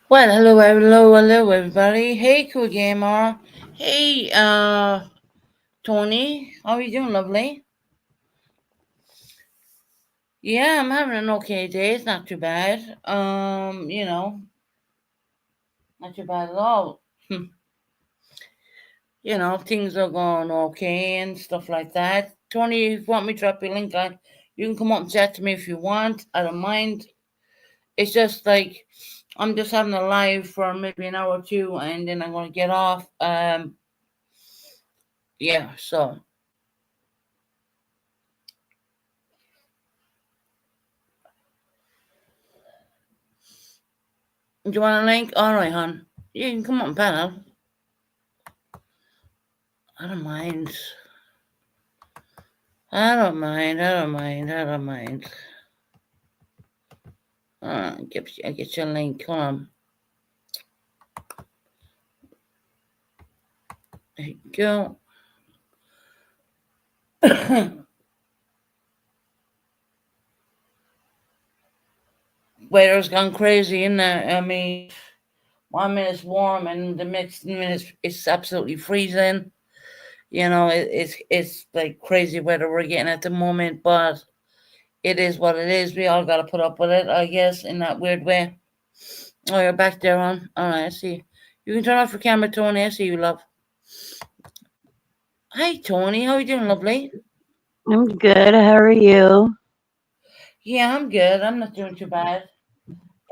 Well, hello, everybody. Hey, cool gamer. Hey, Tony. How are you doing, lovely? Yeah, I'm having an okay day. It's not too bad. Not too bad at all. Things are going okay and stuff like that. Tony, if you want me to drop your link on, you can come up and chat to me if you want. I don't mind. It's just like I'm just having a live for maybe an hour or two, and then I'm gonna get off. Yeah. So, do you want a link? All right, hon. You can come on, panel. I don't mind. I don't mind. I don't mind. I don't mind. I get your link. Hold on. There you go. Weather's gone crazy, isn't it? I mean, 1 minute's warm and the next minute it's absolutely freezing. It's like crazy weather we're getting at the moment, but it is what it is. We all got to put up with it, I guess, in that weird way. Oh, you're back there, hon. All right, I see. You can turn off your camera, Tony. I see you, love. Hi, Tony. How you doing, lovely? I'm good. How are you? Yeah, I'm good. I'm not doing too bad.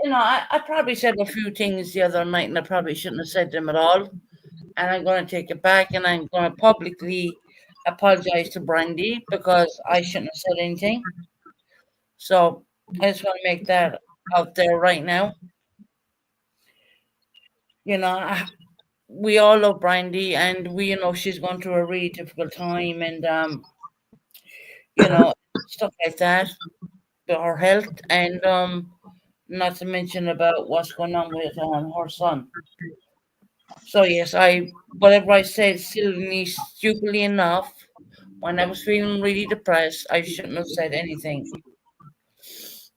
I probably said a few things the other night, and I probably shouldn't have said them at all. And I'm going to take it back, and I'm going to publicly apologize to Brandy because I shouldn't have said anything. So I just want to make that out there right now. You know, I, we all love Brandy, and she's going through a really difficult time, and you know stuff like that, her health, and not to mention about what's going on with her son. So yes, whatever I said silly, stupidly enough, when I was feeling really depressed, I shouldn't have said anything.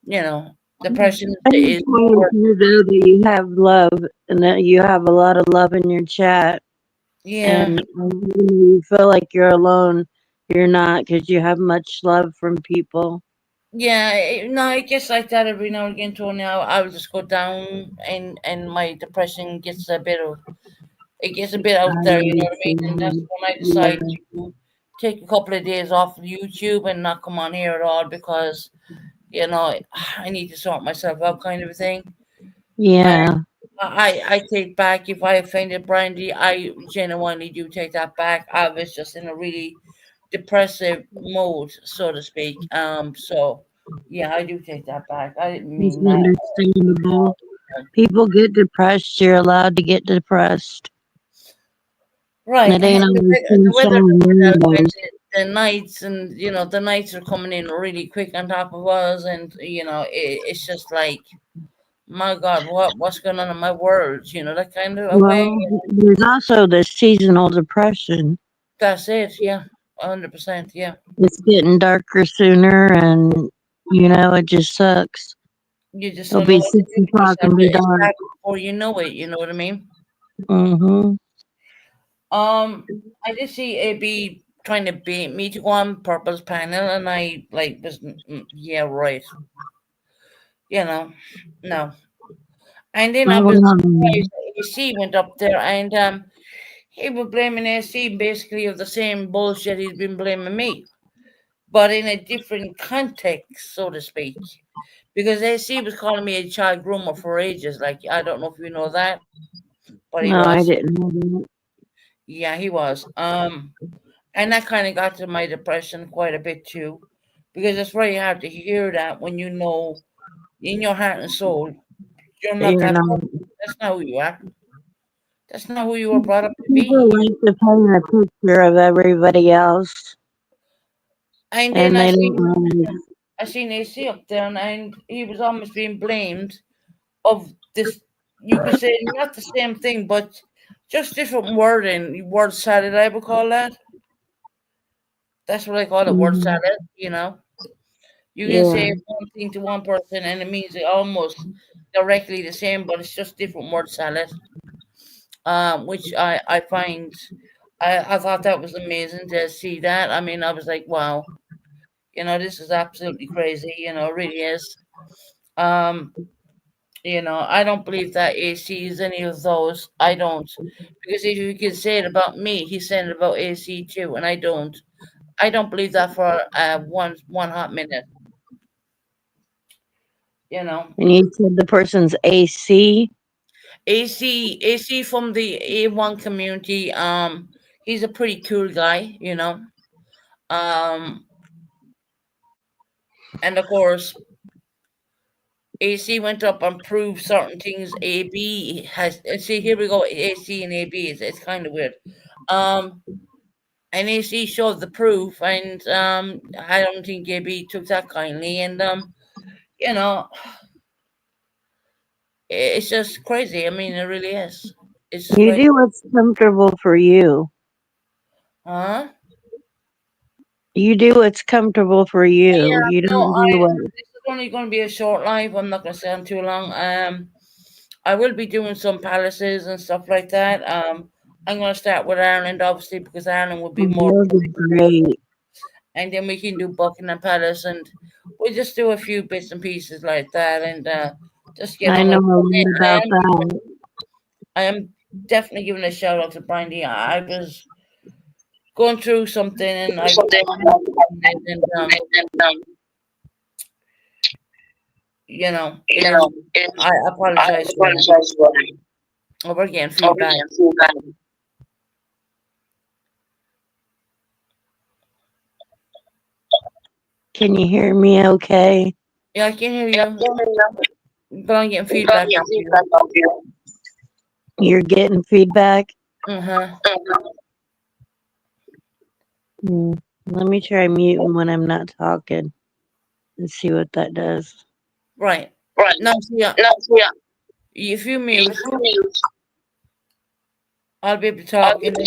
You know, depression I is just wanted you to know that you have love and that you have a lot of love in your chat. yeah, And when you feel like you're alone, you're not because you have much love from people. yeah. No, it gets like that every now and again. To now, I will just go down, and my depression gets a bit of it gets a bit I out there. You know what I mean? And that's understand. when I Yeah. decide to take a couple of days off of YouTube and not come on here at all because I need to sort myself out, kind of a thing. And Yeah. I take back if I offended Brandy, I genuinely do take that back. I was just in a really depressive mode, so to speak. So yeah, I do take that back. I didn't It's mean that. understandable. People get depressed. You're allowed to get depressed. Right, It ain't always the weather sunshine and doesn't help, and rainbows. the nights, and the nights are coming in really quick on top of us, and it's just like, my God, what's going on in my world? That kind of a way. Well, there's also the seasonal depression. That's it. Yeah, 100%. Yeah, It's getting darker sooner, and it just sucks. you just It'll don't know be what to six do with o'clock yourself. and be It's dark. back before you know it. You know what I mean? Mhm. I did see AB trying to bait me to go on Purple's panel, and I like was yeah, right. You know, no. And then I was Um, surprised that AC went up there, and he was blaming AC basically of the same bullshit he's been blaming me, but in a different context, so to speak. Because AC was calling me a child groomer for ages. Like, I don't know if you know that, but he no, I was. didn't know that. Yeah, he was. And that kind of got to my depression quite a bit too, because it's very hard to hear that when you know in your heart and soul you're not You're that not. person. That's not who you are. That's not who you were brought up to People be. like to paint a picture of everybody else, And then and they don't realize. I seen AC up there, and he was almost being blamed of this. You could say not the same thing, but just different wording. Word salad, I would call that. That's what I call it, word Mhm. salad. You You can Yeah. say one thing to one person and it means it almost directly the same, but it's just different word salad. Which I find I thought that was amazing to see that. I mean, I was like, wow, this is absolutely crazy. It really is. Um, I don't believe that AC is any of those. I don't, because if you can say it about me, he's saying it about AC too, and I don't. I don't believe that for one hot minute. You know, And you said the person's AC. AC from the A1 community. He's a pretty cool guy. Um, and of course, AC went up and proved certain things. AB has. See, here we go. AC and AB. It's kind of weird. Um, and AC showed the proof, and I don't think AB took that kindly. And you know, it's just crazy. I mean, it really is. It's just You crazy, do what's comfortable for you. huh? You do what's comfortable for you. Yeah, You no, don't do what. this is only going to be a short live. I'm not going to stay on too long. I will be doing some palaces and stuff like that. I'm going to start with Ireland, obviously, because Ireland would be more, That'll be great. and then we can do Buckingham Palace, and we'll just do a few bits and pieces like that, and just get I on know with a it. lot about that. I am definitely giving a shout out to Brandy. I was going through something, and and it is. I apologize for that. Oh, we're getting feedback. Can you hear me okay? Yeah, I can hear you, but I'm getting feedback off you. You're getting feedback? Uh-huh. Hmm. Let me try muting when I'm not talking and see what that does. Right. Now, see, if you mute, I'll be able to talk, and then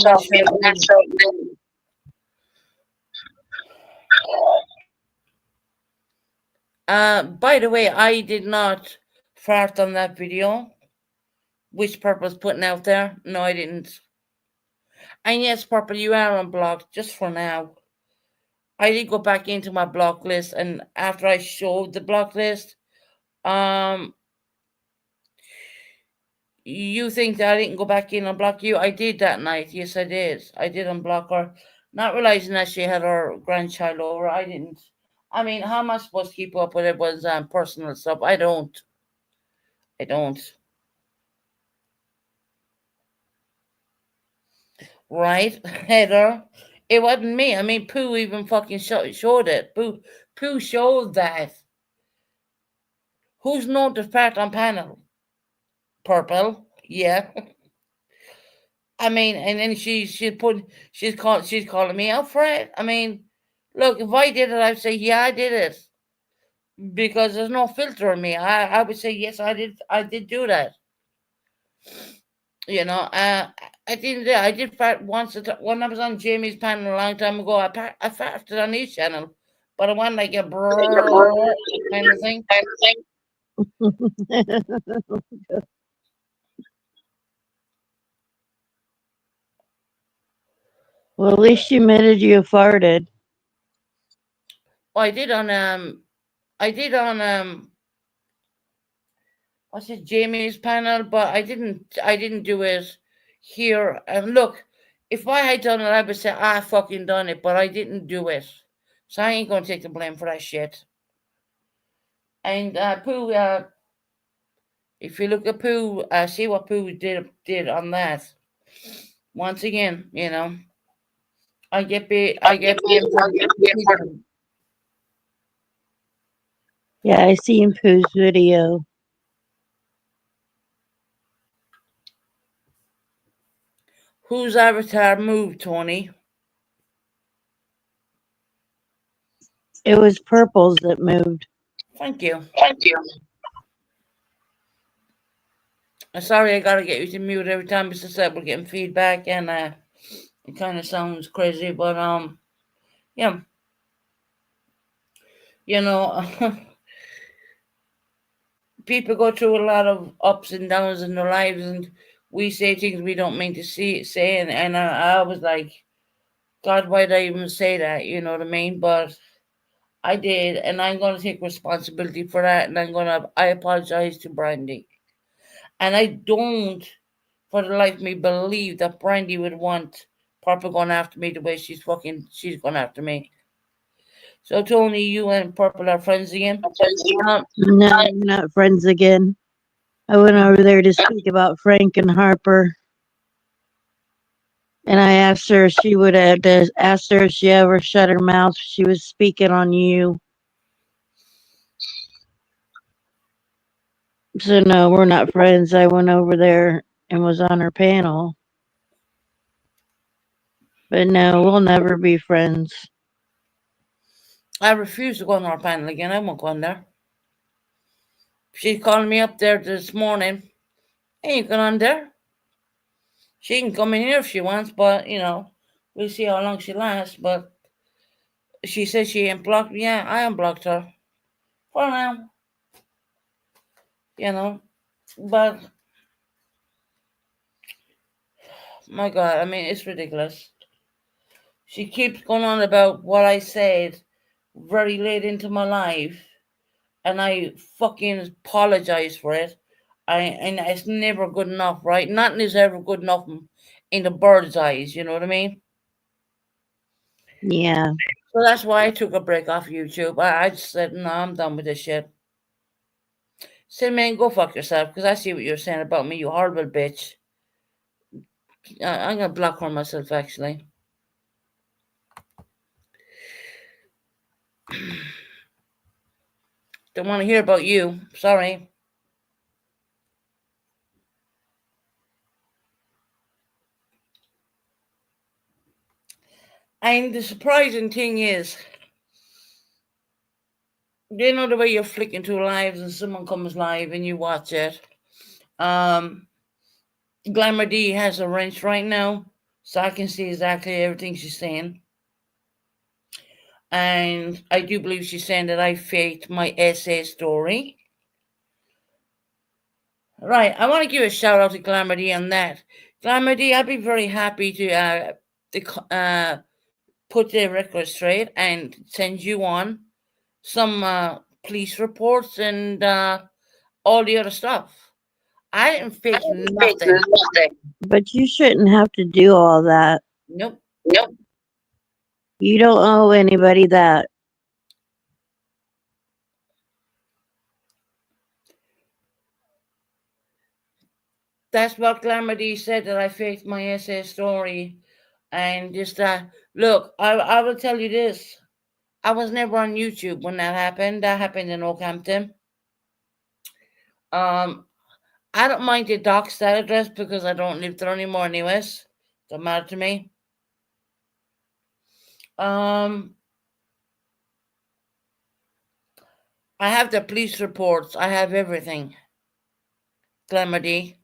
by the way, I did not fart on that video, which Purple's putting out there. No, I didn't. And yes, Purple, you are unblocked, just for now. I did go back into my block list, and after I showed the block list, um, you think that I didn't go back in and block you? I did that night. Yes, I did. I did unblock her, not realizing that she had her grandchild over. I didn't. I mean, how am I supposed to keep up with everyone's personal stuff? I don't. I don't. Right, Heather? It wasn't me. I mean, Pooh even fucking showed it. Pooh showed that. Who's known to fart on panel? Purple. Yeah. I mean, and then she's calling me out for it. I mean, look, if I did it, I'd say, yeah, I did it. Because there's no filter in me. I would say, yes, I did do that. You know, I did fart once when I was on Jamie's panel a long time ago. I farted on his channel, but it wasn't like a brrr kind of thing. Well, at least you admitted you farted. Well, I did on what's it, Jamie's panel, but I didn't do it here. And look, if I had done it, I would say I fucking done it, but I didn't do it, so I ain't gonna take the blame for that shit. And Pooh, if you look at Pooh, see what Pooh did on that. Once again, I get blamed for the execution. Yeah, I seen Pooh's video. Whose avatar moved, Tony? It was Purple's that moved. Thank you. Sorry, I gotta get you to mute every time it's just that we're getting feedback, and it kind of sounds crazy, but yeah. You know, people go through a lot of ups and downs in their lives, and we say things we don't mean to say. And I was like, God, why did I even say that? You know what I mean? But I did, and I'm going to take responsibility for that, and I apologize to Brandy. And I don't, for the life of me, believe that Brandy would want Purple going after me the way she's going after me. So, Tony, you and Purple are friends again? Um, No, we're not friends again. I went over there to speak about Frank and Harper, and I asked her if she would have asked her if she ever shut her mouth. She was speaking on you. So no, we're not friends. I went over there and was on her panel. But no, we'll never be friends. I refuse to go on our panel again. I won't go on there. She called me up there this morning. Hey, you going on there? She can come in here if she wants, but we'll see how long she lasts. But she said she unblocked me. Yeah, I unblocked her for now. You know, but my God, I mean, it's ridiculous. She keeps going on about what I said very late into my life, and I fucking apologize for it. And it's never good enough, right? Nothing is ever good enough in the bird's eyes. You know what I mean? Yeah. So that's why I took a break off YouTube. I just said, no, I'm done with this shit. Said, man, go fuck yourself, because I see what you're saying about me, you horrible bitch. I'm gonna block her myself, actually. Don't want to hear about you. Sorry. And the surprising thing is, you know the way you're flicking through lives and someone comes live and you watch it. Um, Glamour D has a wrench right now, so I can see exactly everything she's saying. And I do believe she's saying that I faked my essay story. Right, I want to give a shout out to Glamour D on that. Glamour D, I'd be very happy to put the record straight and send you on some police reports and all the other stuff. I didn't fake nothing. But you shouldn't have to do all that. Nope. You don't owe anybody that. That's what Glamour D said, that I faked my essay story. And just look, I will tell you this. I was never on YouTube when that happened. That happened in Oakhampton. Um, I don't mind the docs that address because I don't live there anymore, anyways. Don't matter to me. Um, I have the police reports. I have everything, Glamour D.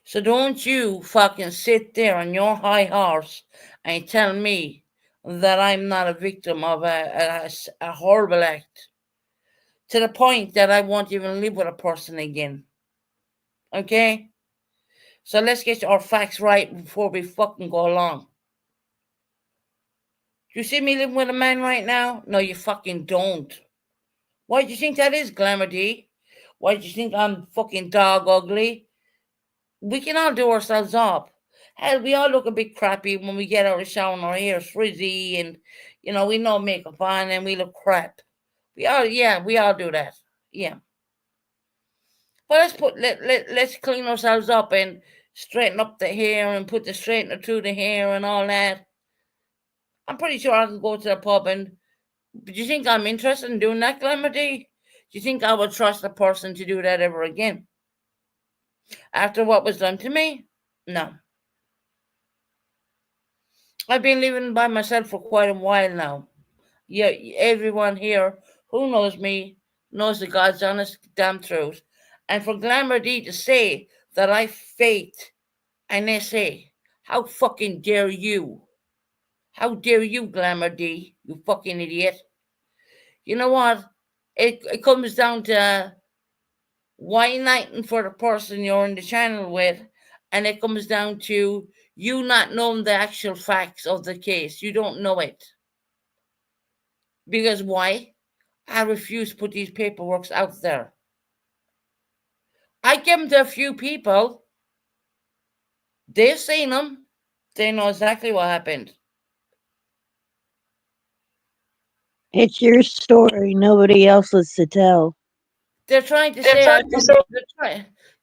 So don't you fucking sit there on your high horse and tell me that I'm not a victim of a horrible act to the point that I won't even live with a person again. Okay? So let's get our facts right before we fucking go along. Do you see me living with a man right now? No, you fucking don't. Why do you think that is, Glamour D? Why do you think I'm fucking dog ugly? We can all do ourselves up. Hell, we all look a bit crappy when we get out of the shower and our hair's frizzy and, we know makeup on and we look crap. We all do that. Yeah. But let's clean ourselves up and straighten up the hair and put the straightener through the hair and all that. I'm pretty sure I could go to the pub and. Do you think I'm interested in doing that, Glamour D? Do you think I would trust a person to do that ever again? After what was done to me? No. I've been living by myself for quite a while now. Yeah, everyone here who knows me knows the God's honest damn truth. And for Glamour D to say that I faked an essay, how fucking dare you? How dare you, Glamour D, you fucking idiot? you know what? It comes down to why nighting for the person you're in the channel with, and it comes down to you not knowing the actual facts of the case. You don't know it. Because why? I refuse to put these paperworks out there. I give them to a few people. They've seen them. They know exactly what happened. It's your story, nobody else's to tell. They're trying to say I took.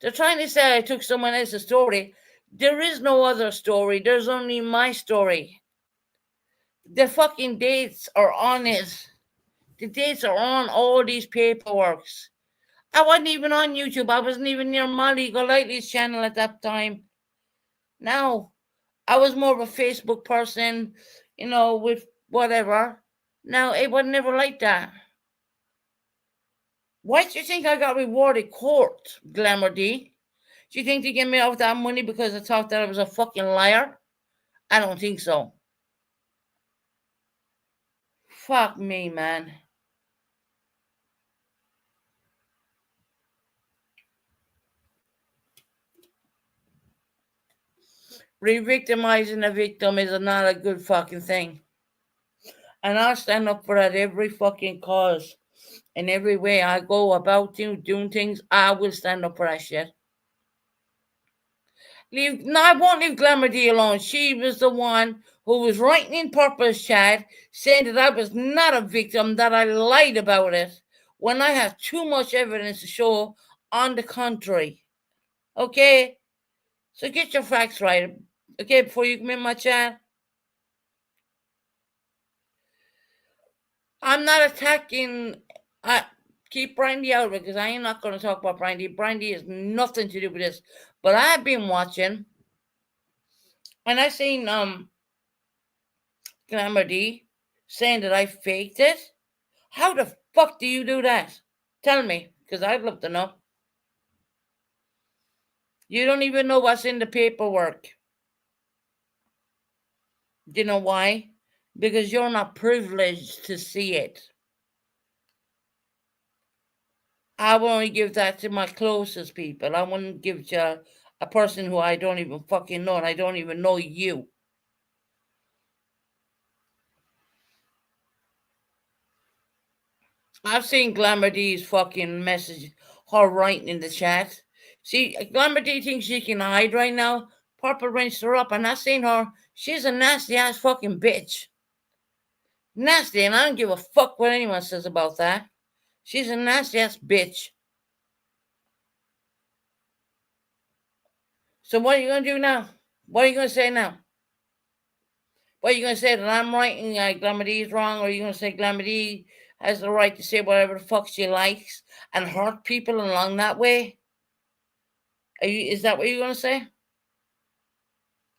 They're trying to say I took someone else's story. There is no other story. There's only my story. The fucking dates are on it. The dates are on all these paperworks. I wasn't even on YouTube. I wasn't even near Molly Golightly's channel at that time. No, I was more of a Facebook person, with whatever. Now, it was never like that. Why do you think I got rewarded court, Glamour D? Do you think they gave me off that money because I thought that I was a fucking liar? I don't think so. Fuck me, man. Re-victimizing a victim is not a good fucking thing. And I'll stand up for that every fucking cause. In every way I go about doing things, I will stand up for that shit. No, I won't leave Glamour D alone. She was the one who was writing in Purpose Chat saying that I was not a victim, that I lied about it, when I have too much evidence to show on the contrary. Okay? So get your facts right. Okay, before you come in my chat. I'm not attacking. I keep Brandy out of it because I ain't not going to talk about Brandy. Brandy has nothing to do with this. But I've been watching, and I seen Glamour D saying that I faked it. How the fuck do you do that? Tell me, because I'd love to know. You don't even know what's in the paperwork. Do you know why? Because you're not privileged to see it. I will only give that to my closest people. I wouldn't give it to a person who I don't even fucking know, and I don't even know you. I've seen Glamour D's fucking message, her writing in the chat. See, Glamour D thinks she can hide right now. Purple rinsed her up, and I seen her. She's a nasty ass fucking bitch. Nasty, and I don't give a fuck what anyone says about that. She's a nasty ass bitch. So what are you gonna do now? What are you gonna say now? What are you gonna say, that I'm right and Glamour D is wrong, or are you gonna say Glamour D has the right to say whatever the fuck she likes and hurt people along that way? Is that what you're gonna say?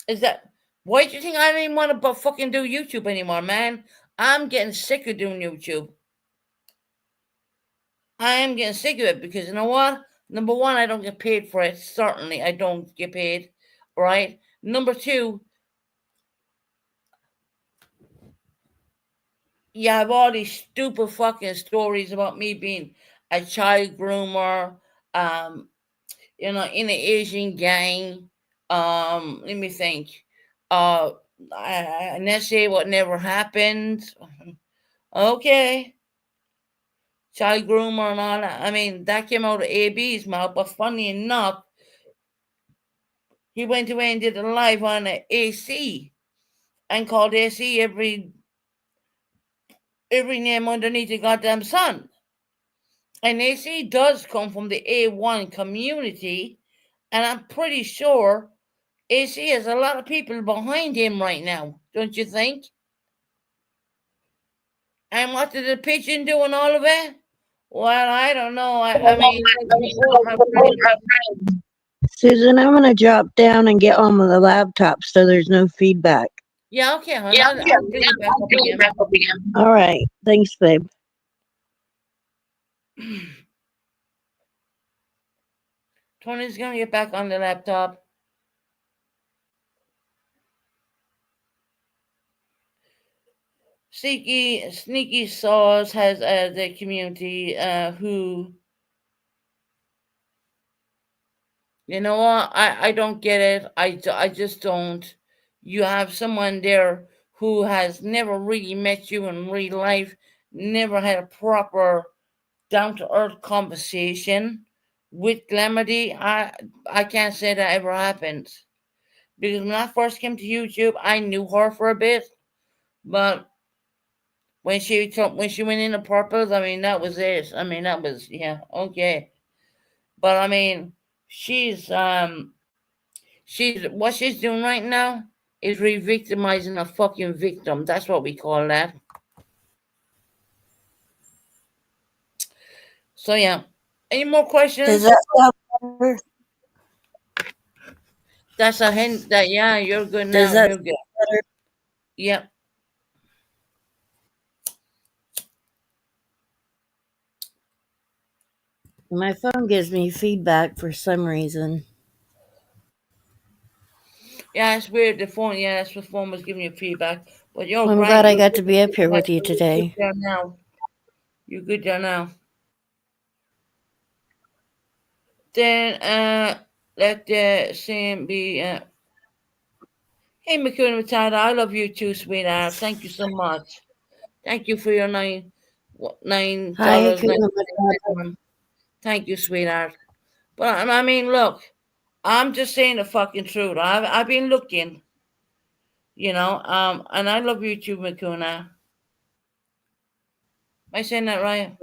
Is that why do you think I don't even want to fucking do YouTube anymore, man? I'm getting sick of doing YouTube. I am getting sick of it because you know what? Number one, I don't get paid for it. Certainly, I don't get paid. Right. Number two, you have all these stupid fucking stories about me being a child groomer, um, in an Asian gang. Let me think. Uh, an essay what never happened. Okay. Child groomer and all that. I mean, that came out of AB's mouth, but funny enough, he went away and did a live on AC and called AC every name underneath the goddamn sun. And AC does come from the A1 community, and I'm pretty sure AC has a lot of people behind him right now, don't you think? And what did the pigeon do and all of it? Well, I don't know. I mean, we all have friends. Susan, I'm going to drop down and get on with the laptop so there's no feedback. Yeah, okay, hon. I'll bring you back up again. All right. Thanks, babe. Tony's gonna get back on the laptop. Sneaky Sauce has the community who, you know what, I don't get it. I just don't. You have someone there who has never really met you in real life, never had a proper down to earth conversation with Glamity. I can't say that ever happened. Because when I first came to YouTube, I knew her for a bit, but when she went into purples, I mean that was it. I mean that was, yeah, okay. But I mean, she's she's what she's doing right now is re-victimizing a fucking victim. That's what we call that. So yeah. Any more Does questions? that sound better? That's a hint that yeah, you're good Does now. that You're good. sound better? Yep. My phone gives me feedback for some reason. Yeah, it's weird. The phone, yeah, that's the phone was giving you feedback. But you're Well, I'm right. glad I You're got good. to be up here Like, with you you're good today. there now. You're good there now. Then let the same be. Hey, Makuna Matata, I love you too, sweetheart. Thank you so much. Thank you for your nine Hi, dollars Hakuna Matata. 99. Thank you, sweetheart. But I mean, look, I'm just saying the fucking truth. I've been looking, and I love you too, Makuna. Am I saying that right?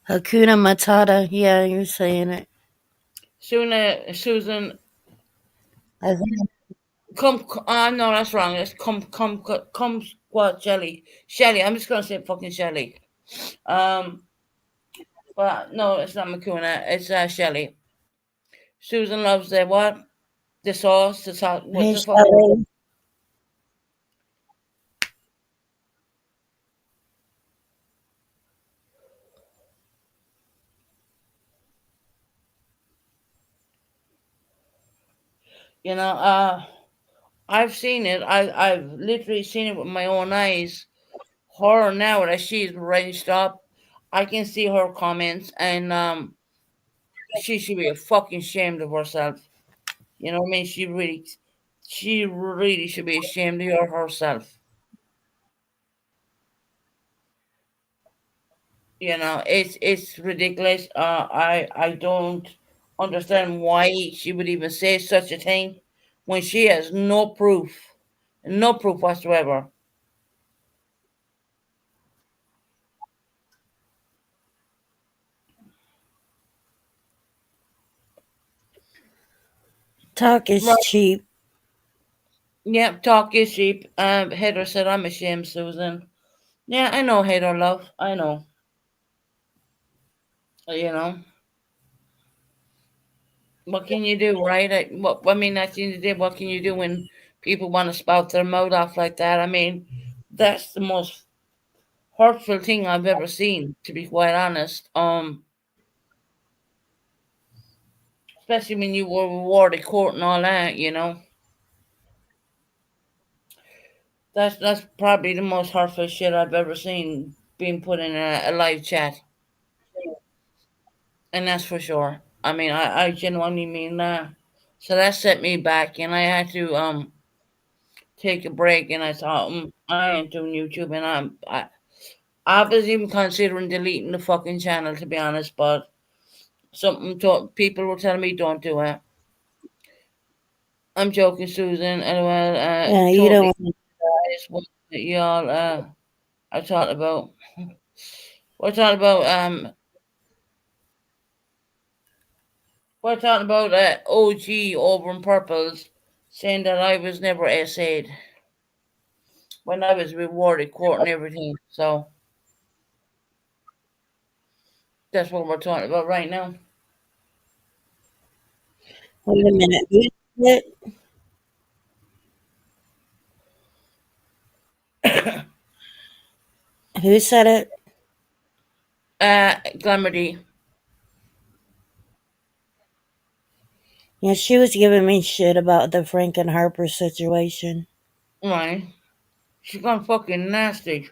Hakuna Matata. Yeah, you're saying it. Susan, I think no, that's wrong. It's what, Shelly? Shelly, I'm just gonna say fucking Shelly. Um, but no, it's not Makuna. It's Shelly. Susan loves the what? The sauce. The sauce. What hey, the fucking? Shelley. You know, I've seen it. I've literally seen it with my own eyes. Her now that she's raised up, I can see her comments, and she should be fucking ashamed of herself. You know what I mean? She really should be ashamed of herself. It's ridiculous. I don't understand why she would even say such a thing when she has no proof whatsoever. Talk is Right? cheap. Yep. Talk is cheap. Heather said, "I'm ashamed, Susan." Yeah, I know, Heather, love. I know. You know what can you do, right? I mean, at the end of the day, what can you do when people want to spout their mouth off like that? I mean, that's the most hurtful thing I've ever seen, to be quite honest. Especially when you were rewarded court and all that, That's probably the most hurtful shit I've ever seen being put in a live chat, and that's for sure. I mean, I genuinely mean that. So that set me back, and I had to take a break, and I thought, I ain't doing YouTube, and I was even considering deleting the fucking channel, to be honest, but people were telling me don't do it. I'm joking, Susan. LOL. Yeah, you don't Totally. want to. It's what y'all are talking about. We're talking about we're talking about OG over in purples, saying that I was never essayed when I was rewarded court and everything. So that's what we're talking about right now. Wait a minute. Who said it? Who said it? Glamity. Yeah, she was giving me shit about the Frank and Harper situation. Right. She's gone fucking nasty.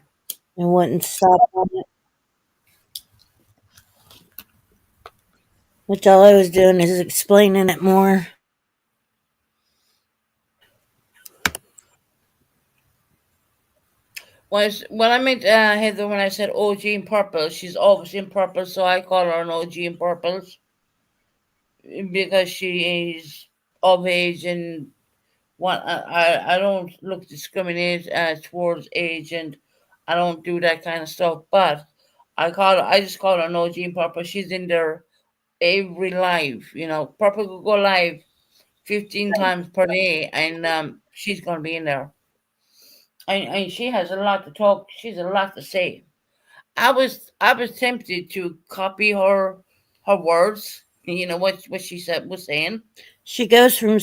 and wouldn't stop on it. Which all I was doing is explaining it more. When I meant Heather, when I said OG in purple, she's always in purple, so I call her an OG in purples because she is of age and what I don't look discriminate towards age, and I don't do that kind of stuff. But I just call her no Jean Purple. She's in there every live. Purple could go live 15 times per day, and she's gonna be in there. And she has a lot to talk. She's a lot to say. I was tempted to copy her words. What she said was saying. She goes from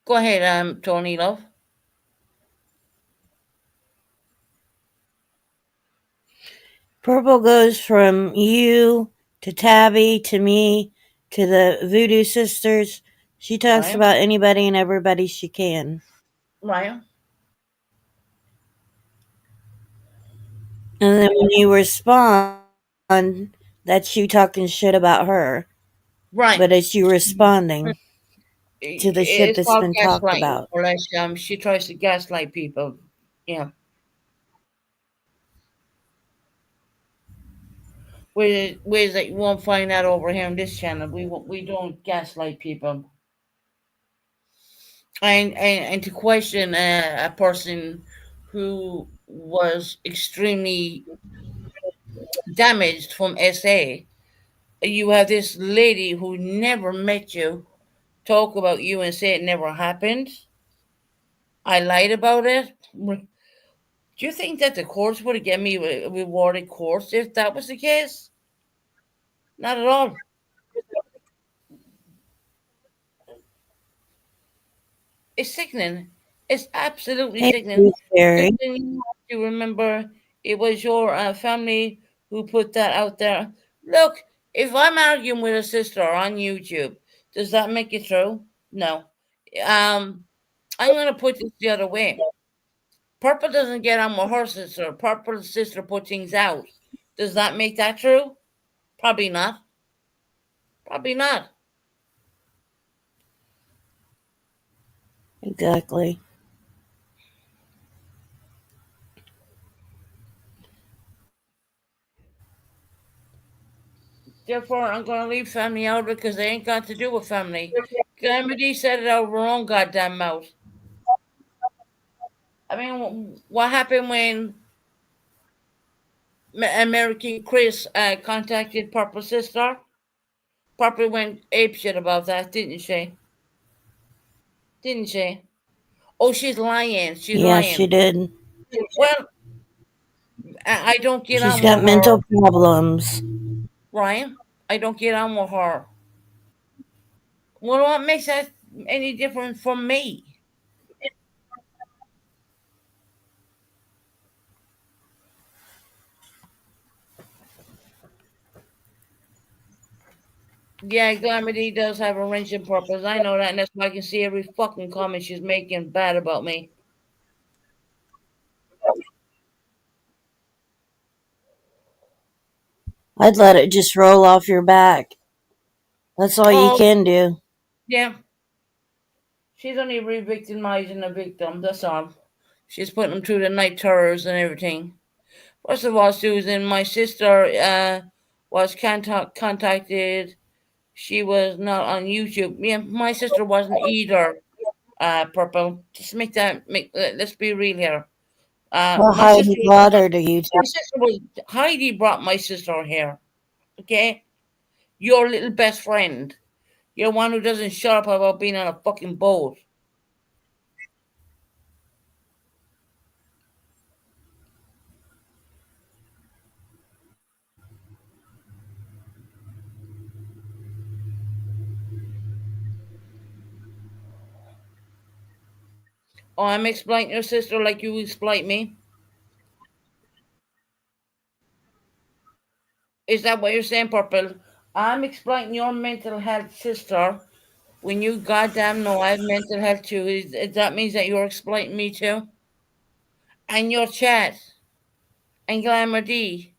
Go ahead, Tony Love. Purple goes from you to Tabby to me to the Voodoo Sisters. She talks Right, about anybody and everybody she can. right, And then when you respond, that's you talking shit about her. right. But it's you responding to the shit It's that's called been talked gaslighting, about. or else she tries to gaslight people. Yeah, ways that you won't find that over here on this channel. We don't gaslight people, and to question a person who was extremely damaged from SA. You have this lady who never met you talk about you and say it never happened. I lied about it. Do you think that the courts would have given me a rewarded course if that was the case? Not at all. It's sickening. It's absolutely Hey, sickening. Bruce Because Berry. then you have to remember it was your family who put that out there. Look, if I'm arguing with a sister on YouTube, does that make it true? No. Um, I'm going to put this the other way. Purple doesn't get on with her sister. Purple's sister put things out. Does that make that true? Probably not. Probably not. Exactly. Therefore, I'm going to leave family out because they ain't got to do with family. Calamity said it out of her own goddamn mouth. I mean, what happened when American Chris contacted Purple Sister? Purple went apeshit about that, didn't she? Didn't she? Oh, she's lying. She's Yeah, she lying. did. Well, I don't get She's on with got her, mental problems. Ryan. I don't get on with her. Well, what makes that any different from me? Yeah, Calamity does have a wrenching purpose. I know that, and that's why I can see every fucking comment she's making bad about me. I'd let it just roll off your back. That's all you Oh, can do. yeah. She's only re-victimizing the victim, that's all. She's putting them through the night terrors and everything. First of all, Susan, my sister was contacted. She was not on YouTube. Yeah, my sister wasn't either. Purple. Just let's be real here. Well, My Heidi sister was brought her to my YouTube. sister was Heidi brought my sister here. Okay, your little best friend. You're one who doesn't shut up about being on a fucking boat. Oh, I'm exploiting your sister like you exploit me. Is that what you're saying, Purple? I'm exploiting your mental health sister When you goddamn know I have mental health too, that means that you're exploiting me too? And your chat and Glamour D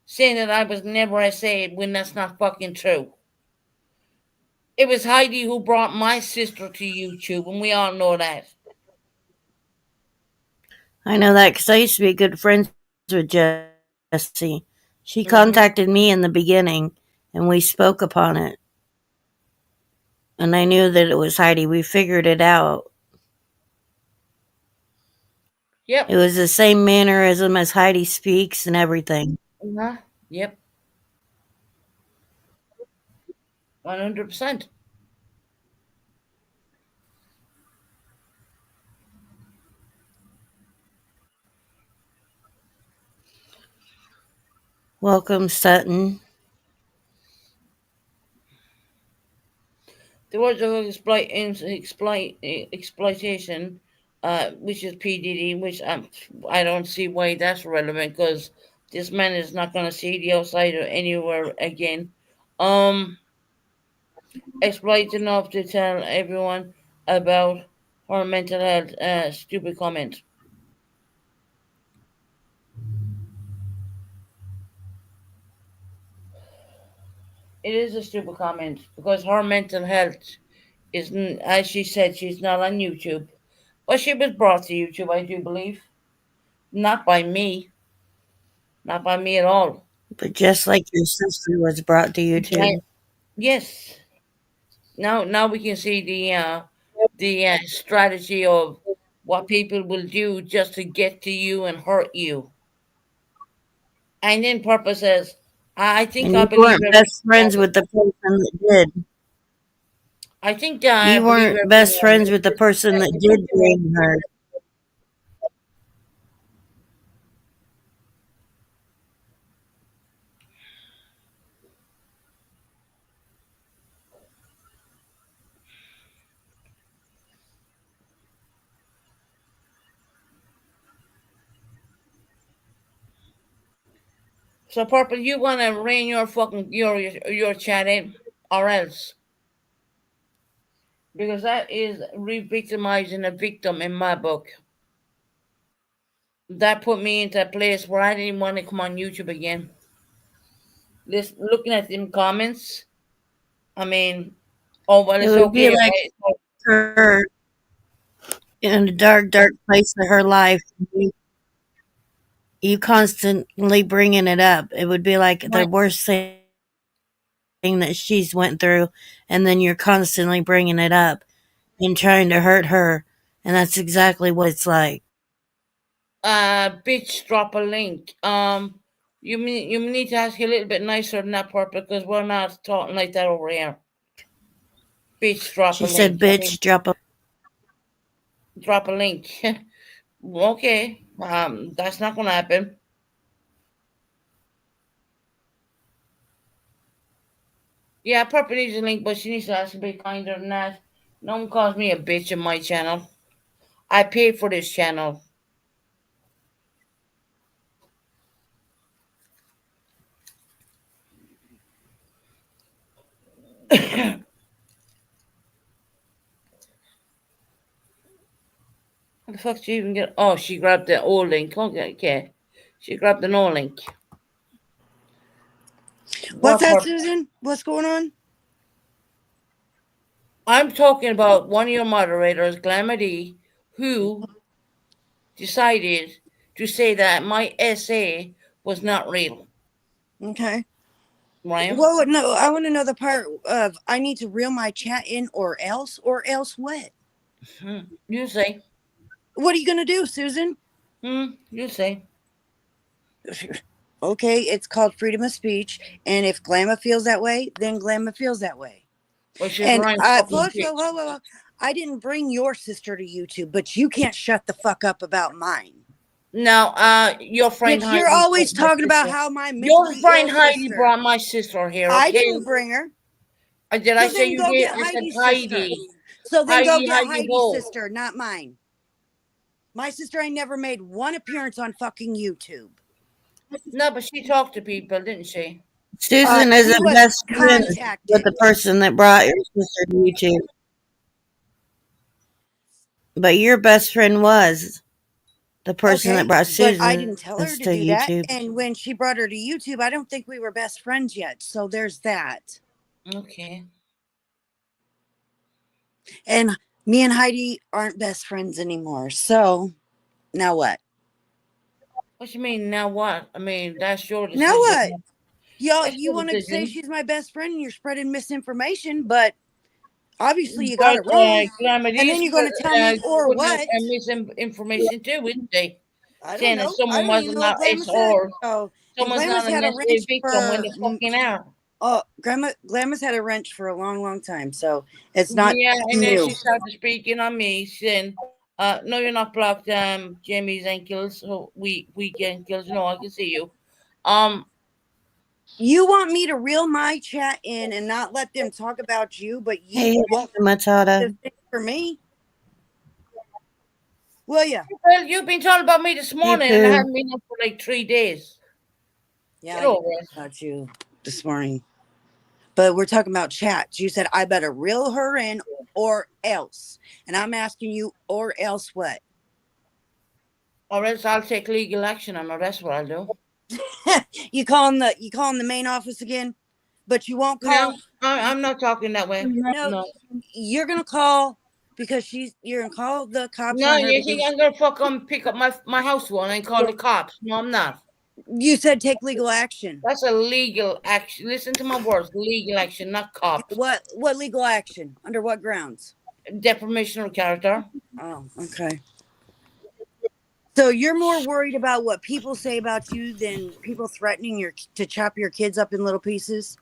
saying that I was never SA when that's not fucking true. It was Heidi who brought my sister to YouTube, and we all know that. I know that because I used to be good friends with Jessie. She contacted me in the Hmm. beginning, and we spoke upon it. And I knew that it was Heidi. We figured it out. It Yep. was the same mannerism as Heidi speaks and everything. Uh-huh. Yep. 100%. Welcome, Sutton. The words of exploitation, which is PDD, which I don't see why that's relevant because this man is not going to see the outside or anywhere again. Um, exploit enough to tell everyone about her mental health. Stupid comment. It is a stupid comment because her mental health isn't, as she said, she's not on YouTube. Well, she was brought to YouTube, I do believe. Not by me. Not by me at all. But just like your sister was brought to I, YouTube. yes. Now we can see the strategy of what people will do just to get to you and hurt you. And then Purpose says, I think And I you believe weren't everything. best friends with the person that did. I think I You believe weren't everything best I friends read. with the person that did bring her. So Purple, you wanna rein your fucking your chat in, or else, because that is re-victimizing a victim in my book. That put me into a place where I didn't want to come on YouTube again. This looking at them comments, I mean, oh well, It it's would be okay. like her in a dark, dark place of her life. You constantly bringing it up. It would be like the worst thing that she's went through, and then you're constantly bringing it up and trying to hurt her, and that's exactly what it's like. Bitch, drop a link. You need to ask you a little bit nicer than that, Purple, because we're not talking like that over here. Bitch, drop a She said, link. I "Bitch, mean, drop a." drop a link. Okay. That's not gonna happen. Yeah, Purple needs a link, but she needs to ask a bit kinder than that. No one calls me a bitch in my channel. I paid for this channel. How the fuck did she even get? Oh, she grabbed the old link. Okay, okay. She grabbed the no link. What's What that, Purple? Susan? What's going on? I'm talking about one of your moderators, Glamady, who decided to say that my essay was not real. Okay. Right? Well, no, I want to know the part of I need to reel my chat in or else what? You say. What are you going to do, Susan? You say. Okay, it's called freedom of speech. And if Glamma feels that way, then Glamma feels that way. Well, she's And lying fucking whoa, bitch. whoa, whoa, whoa. I didn't bring your sister to YouTube, but you can't shut the fuck up about mine. Now, your friend Bitch, you're Heidi brought always my talking about sister. how my Your mentally friend ill Heidi sister. brought my sister here, I okay? didn't bring her. Did I So say then you go did? get I said Heidi's sister. Heidi. So then go Heidi, get Heidi Heidi's Ho. sister, not mine. My sister ain't never made one appearance on fucking YouTube. No, but she talked to people, didn't she? Susan She isn't was best friends with contacted. the person that brought your sister to YouTube. But your best friend was the person that Okay, brought but I Susan's didn't to tell her to do YouTube. that. And when she brought her to YouTube, I don't think we were best friends yet. So there's that. Okay. And me and Heidi aren't best friends anymore. So now what? What you mean now? What? I mean, that's your Now decision. what? Y'all, That's you your want to say decision. she's my best friend and you're spreading misinformation, but obviously you got But it wrong. And Glamadies then you're going to tell me, or putting what? misinformation too, isn't they? I don't Saying that know. I someone don't even wasn't know what not Glamis it's said. or So, and someone's Glamis not a had a necessary wrench victim when for, they fucking are. oh, Glamis had a wrench for a long, long time. So it's not Yeah, and then new. she started speaking on me, saying, no, you're not blocked, Jamie's ankles, so weak ankles. No, I can see you. Um, You want me to reel my chat in and not let them talk about you, but you Hey, won't do the Matata. same for me? Will ya? well, you've been talking about me this Hey, morning, and I Pooh. haven't been up for like 3 days. Yeah, Get I did over it. talk about you this morning. But we're talking about chats. You said I better reel her in or else. And I'm asking you, or else what? Or else I'll take legal action on her. That's what I'll do. You calling the main office again? But you won't No, call. I'm not talking that way. No, No. you're gonna call because you're gonna call the cops No, on her you think because I'm gonna fucking pick up my house phone and call the cops? No, I'm not. you said take legal action. That's a legal action. Listen to my words. Legal action, not cops. What legal action? Under what grounds? Defamation of character. Oh, okay. So you're more worried about what people say about you than people threatening to chop your kids up in little pieces?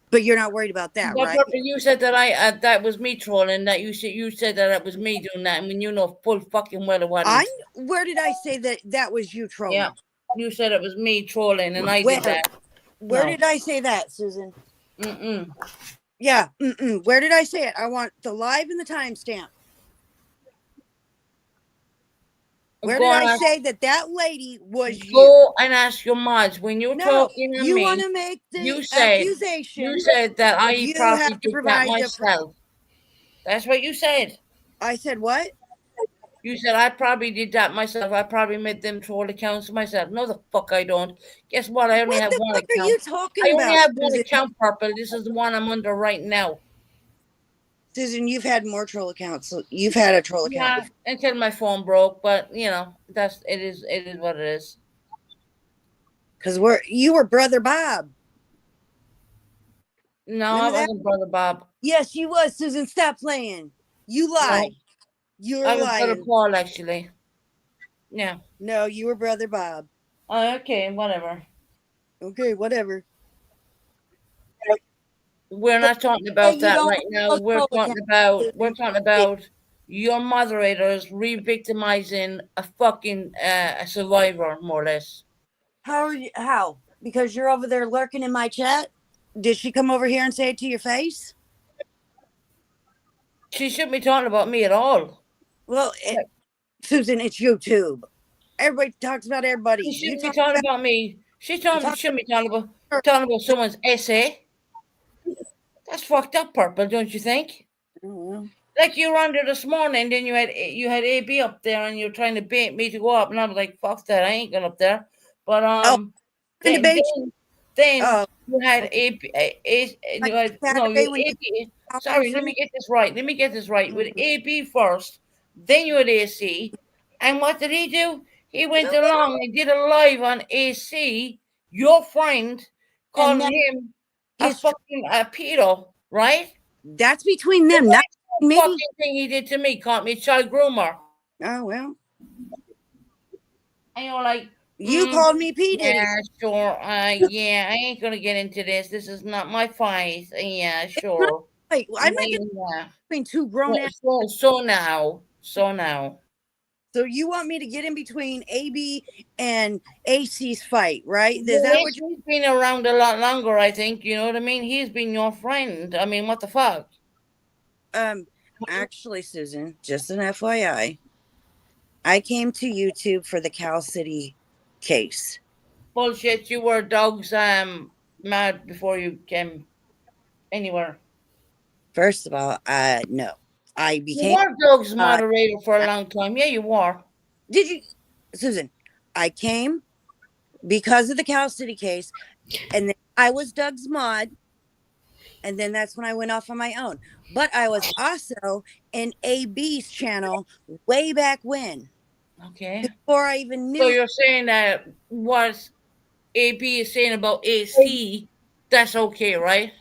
But you're not worried about that, But right? Purple, you said that I that was me trolling. That you said that it was me doing that. I mean, you know full fucking well it I wasn't. Where did I say that was you Yeah, trolling? you said it was me trolling, and I did Where? that. Where No. did I say that, Susan? Mm-mm. Yeah. Where did I say it? I want the live and the timestamp. Where Go did on, I say that lady was you? go and ask your mods when you're No, talking on you want me. to make the You said you accusation. said that I You probably have to did that provide the. myself. That's what you said. I said what? You said I probably did that myself. I probably made them troll accounts myself. No, the fuck I don't. Guess what? I only What have the one fuck are account. you talking I only about, have one Susan? account, Purple. This is the one I'm under right now. Susan, you've had more troll accounts. You've had a troll account Yeah, before. until my phone broke, but that's it is what it is. Because you were Brother Bob. No, I Remember that? wasn't Brother Bob. Yes, you was, Susan. Stop playing. You No, lied. You're I was Brother lying. Paul actually. Yeah. No, you were Brother Bob. Oh, okay, whatever. Okay, whatever. We're So not talking hey, about you that don't right have now. no We're troll talking account, about we're Susan. talking about your moderators re-victimizing a fucking a survivor, more or less. How are you? How? Because you're over there lurking in my chat? Did she come over here and say it to your face? She shouldn't be talking about me at all. Well, Susan, it's YouTube. Everybody talks about everybody. She You shouldn't be talk talking about about me. you talk Shouldn't be about talking about someone's essay. That's fucked up, Purple, don't you think? her. Like you were under this morning, then you had AB up there, and you're trying to bait me to go up, and I was like, "Fuck that, I ain't going up there." But Oh, in then debate. then Oh, you had okay. you Like had no, you Saturday had when you AB. comments Sorry, for let me me. get this right. Let me get this right. With Mhm. AB first, then you had AC, and what did he do? He went No, along and did a live on AC. Your friend and calling then him a his fucking pedo, right? that's between The them, not last me. fucking thing he did to me caught me child groomer. Oh well, And you're like, you mm, called me P Diddy. yeah, sure. Yeah, I ain't gonna get into this. This is not my fight. Yeah, sure. Wait, I'm not getting Yeah. between two grown ass. So now. So you want me to get in between AB and AC's fight, right? Is Well, that what he's been around a lot longer, I think. You know what I mean? He's been your friend. I mean, what the fuck? you? Actually, Susan, just an FYI, I came to YouTube for the Cal City case. Bullshit. You were dogs mad before you came anywhere. First of all, no. I You became. were Doug's Uh, moderator for a long time. Yeah, you were. did you, Susan? I came because of the Cow City case, and then I was Doug's mod, and then that's when I went off on my own. But I was also in AB's channel way back when, Okay. before I even So knew. you're saying that what AB is saying about AC, that's okay, right?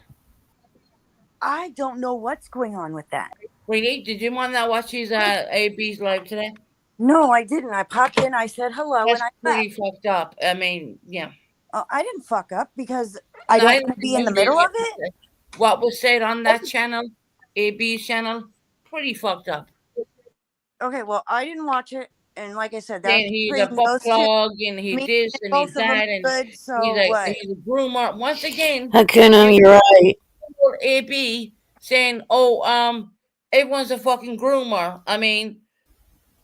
I don't know what's going on with that. Really? Did your mom not watch his AB's live today? No, I didn't. I popped in, I said hello, and That's I pretty left. fucked up. I mean, yeah. I didn't fuck up because I No, I don't don't want to think be in you the did. middle of it. What was said on that channel, AB's channel, pretty fucked up. Okay, well, I didn't watch it, and like I said, that's Saying he's a between butt those two. plug and he Me this and and he both of them that are and good. So what? he's a groomer. Once again, Hakuna, you you're right. for AB saying, "Oh, everyone's a fucking groomer." I mean,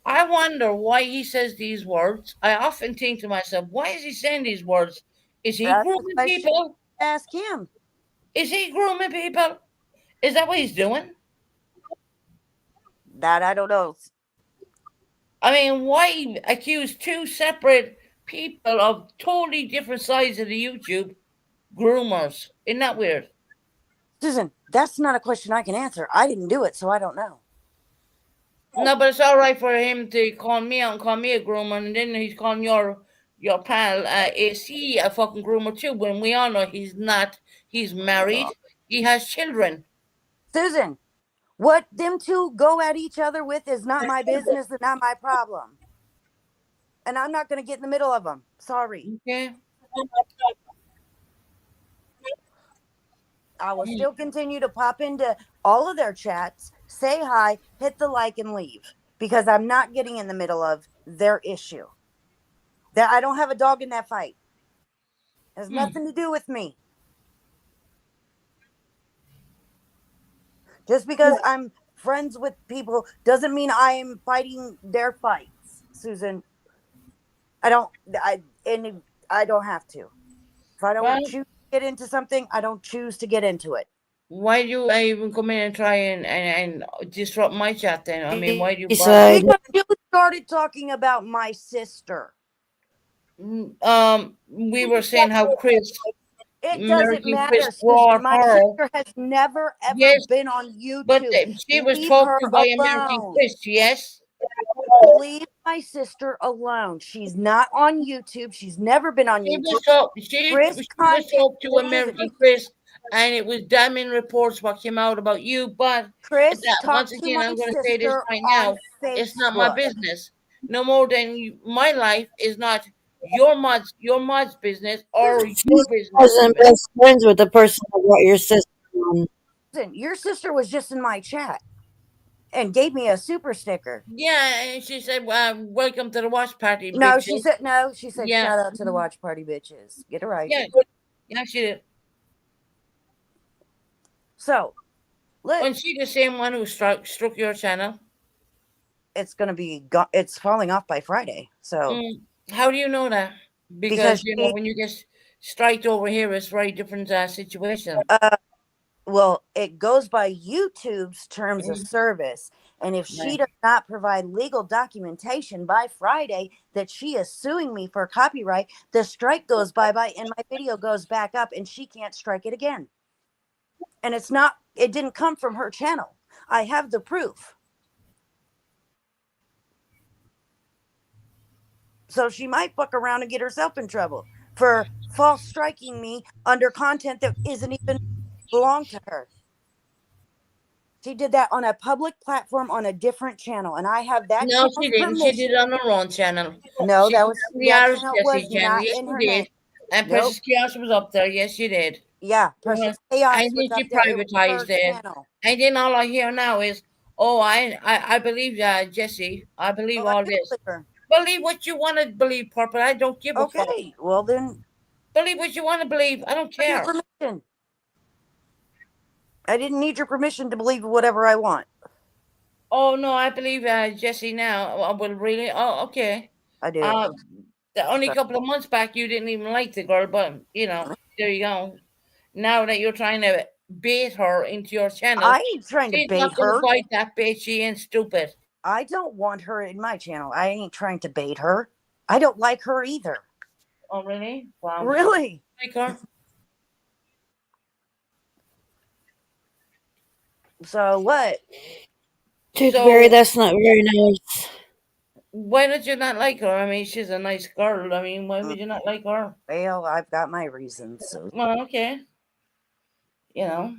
I wonder why he says these words. I often think to myself, why is he saying these words? Is he That's a grooming question. people? Ask him. Is he grooming people? Is that what he's doing? That I don't know. I mean, why accuse two separate people of totally different sides of the YouTube groomers? Isn't that weird? Susan, that's not a question I can answer. I didn't do it, so I don't know. No, but it's all right for him to call me out and call me a groomer, and then he's calling your pal AC a fucking groomer too. When we all know he's not. He's married. He has children. Susan, what them two go at each other with is not my business and not my problem. And I'm not going to get in the middle of them. Sorry. Okay. I will still continue to pop into all of their chats, say hi, hit the like, and leave because I'm not getting in the middle of their issue. That I don't have a dog in that fight. It has Hmm. nothing to do with me. Just because I'm friends with people doesn't mean I am fighting their fights, Susan. I don't. I don't have to. If I don't Well, choose to get into something, I don't choose to get into it. why do you even come in and try and disrupt my chat then? I mean, why do you bother? Side. Because you started talking about my sister. We were saying how Chris, It doesn't American Chris, matter, Susan. brought My her. sister has never ever Yes, been on but YouTube. she was Leave talked her to by American alone. Chris. Yes. Leave my sister alone. She's not on YouTube. She's never been on She YouTube. was talk, Chris she was contact talked to Susan. American Chris, and it was damning reports what came out about you. But Chris that once talked to again, my I'm going to say this sister right on now: it's not my Facebook. business. No more than you, my life is not your mod's business or She your business wasn't even. best friends with the person that brought your sister on. Listen, your sister was just in my chat and gave me a super sticker. Yeah, and she said, "Welcome to the watch party, No, she bitches." said no. She said Yeah, shout out to the watch party bitches. Get it right. yeah, yeah. She did. So let And she the same one who struck your channel. it's gonna be it's falling off by Friday. So Mm, how do you know that? Because because you know she when you get striked over here, it's very different situation. uh well, it goes by YouTube's terms of Mm, service. And if she right. does not provide legal documentation by Friday that she is suing me for copyright, the strike goes bye and my video goes back up and she can't strike it again. And it didn't come from her channel. I have the proof. So she might fuck around and get herself in trouble for false striking me under content that isn't even belong to her. She did that on a public platform on a different channel, and I have that No, she channel's didn't. She did permission. it on her own channel. No, She that did it was on the that Irish channel Jesse was channel. not Yes, in she her did. name. And Nope. Precious Chaos was up there. Yes, she did. Yeah, Uh-huh. Precious Chaos And was then up she there. It was her privatized it. channel. And then all I hear now is, "Oh, I believe Jesse. I believe Oh, I all do this. believe her. Believe what you want to believe, Purple. I don't give a fuck. Okay, well then, Believe what you want to believe. I don't your care." permission. I didn't need your permission to believe whatever I want. Oh no, I believe Jesse now. Well, really? Oh, okay. I do. Uh, the only So, couple of months back, you didn't even like the girl, but there you go. Now that you're trying to bait her into your channel. I ain't trying to She's not bait going to her. bite that bait. She ain't stupid. I don't want her in my channel. I ain't trying to bait her. I don't like her either. Oh, really? Wow. Really? Like her? So what? Toothberry, So, that's not very nice. why did you not like her? I mean, she's a nice girl. I mean, why Mm, would you not like her? well, I've got my reasons. So Well, okay. You know.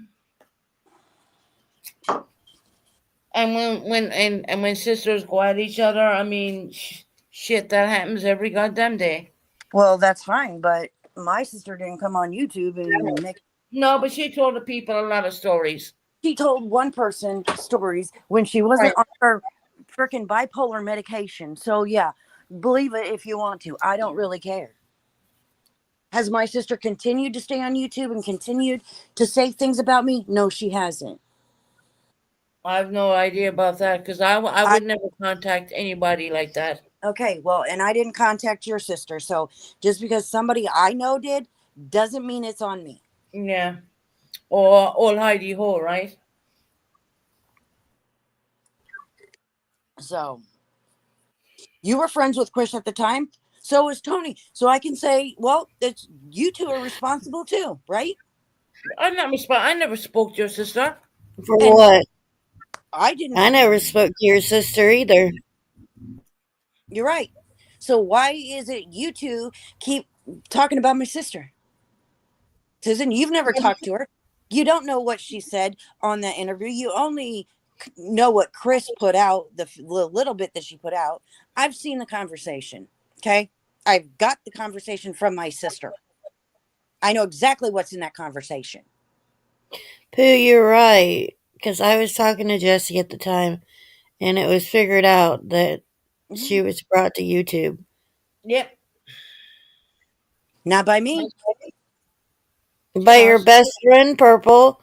And when sisters go at each other, I mean, shit, that happens every goddamn day. well, that's fine, but my sister didn't come on YouTube and make. No, but she told the people a lot of stories. She told one person stories when she Right. wasn't on her freaking bipolar medication. So yeah, believe it if you want to. I don't really care. Has my sister continued to stay on YouTube and continued to say things about me? No, she hasn't. I have no idea about that because I I would never contact anybody like that. Okay, well, and I didn't contact your sister, so just because somebody I know did doesn't mean it's on me. Yeah. Or old Heidi Ho, right? So you were friends with Chris at the time. So was Tony. So I can say, well, it's you two are responsible too, right? I never spoke to your sister. For And what? I didn't. I never spoke to your sister either. You're right. So why is it you two keep talking about my sister? Susan, you've never talked to her. You don't know what she said on that interview. You only know what Chris put out, the little bit that she put out. I've seen the conversation. Okay. I've got the conversation from my sister. I know exactly what's in that conversation. Pooh, you're right. Because I was talking to Jesse at the time, and it was figured out that she Mhm. was brought to YouTube. Yep. Not by me. By No, your best friend, Purple,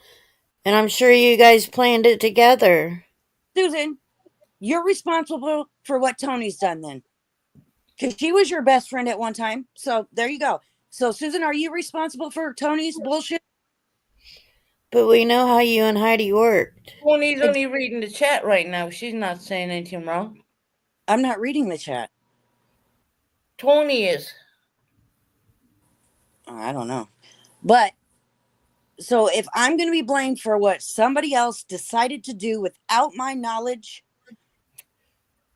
and I'm sure you guys planned it together. Susan, you're responsible for what Tony's done then. Because she was your best friend at one time. So there you go. So, Susan, are you responsible for Tony's bullshit? But we know how you and Heidi worked. Tony's only reading the chat right now. She's not saying anything wrong. I'm not reading the chat. Tony is. Oh, I don't know. But so if I'm going to be blamed for what somebody else decided to do without my knowledge,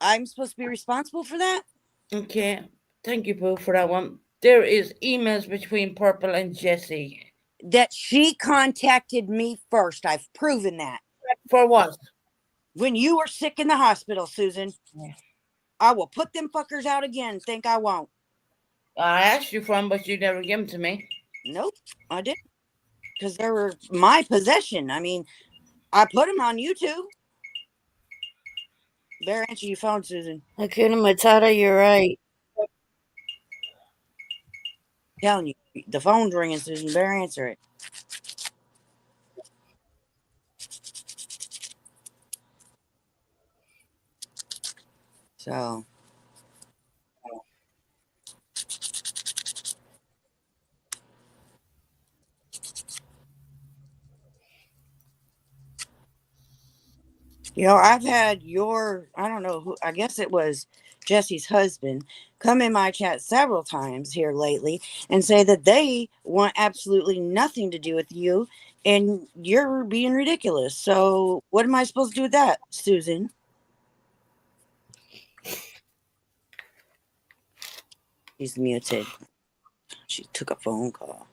I'm supposed to be responsible for that? Okay. Thank you, Pooh, for that one. There is emails between Purple and Jesse. That she contacted me first. I've proven that. For what? When you were sick in the hospital, Susan, I will put them fuckers out again. Think I won't. I asked you for them, but you never give them to me. Nope, I didn't. Because they were my possession. I mean, I put them on YouTube. Better answer your phone, Susan. Hakuna Matata, you're right. I'm telling you, the phone's ringing, Susan. Better answer it. So, I've had I don't know who, I guess it was Jesse's husband, come in my chat several times here lately and say that they want absolutely nothing to do with you and you're being ridiculous. So, what am I supposed to do with that, Susan? She's muted. She took a phone call.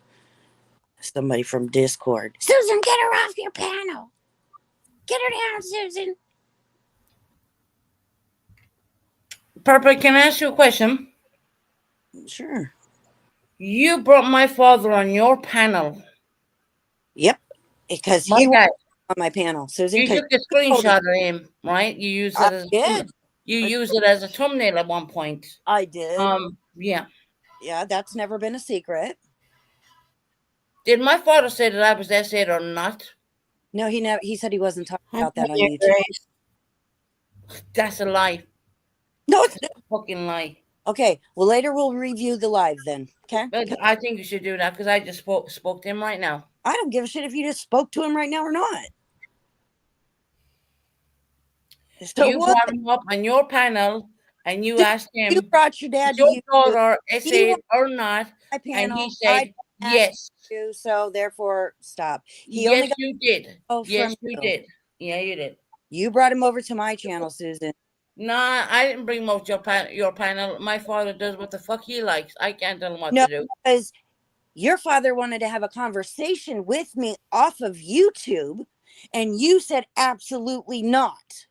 Somebody from Discord. Susan, get her off your panel. Get her down, Susan. Purple, can I ask you a question? Sure. You brought my father on your panel. Yep. Because My he was guy. on my panel, Susan. You Because took a screenshot of him, right? I did. You used it as a thumbnail at one point. I did. Yeah. Yeah, that's never been a secret. Did my father say that I was essayed or not? No, he never. He said he wasn't talking I'm about that on your YouTube. Grace. That's a lie. No, it's Fucking lie. Okay. Well, later we'll review the live then. Okay. But I think you should do that because I just spoke to him right now. I don't give a shit if you just spoke to him right now or not. So You what? brought him up on your panel and you Dude, asked you him, brought your is dad to your YouTube. daughter He was essayed or not? on my And he panel. I said, didn't ask yes. you, so therefore stop. He Yes, only got you did. info Yes, from you you. did. Yeah, you did. You brought him over to my channel, Susan. Nah, I didn't bring him up to your panel. My father does what the fuck he likes. I can't tell him what No, to do. because your father wanted to have a conversation with me off of YouTube, and you said absolutely not.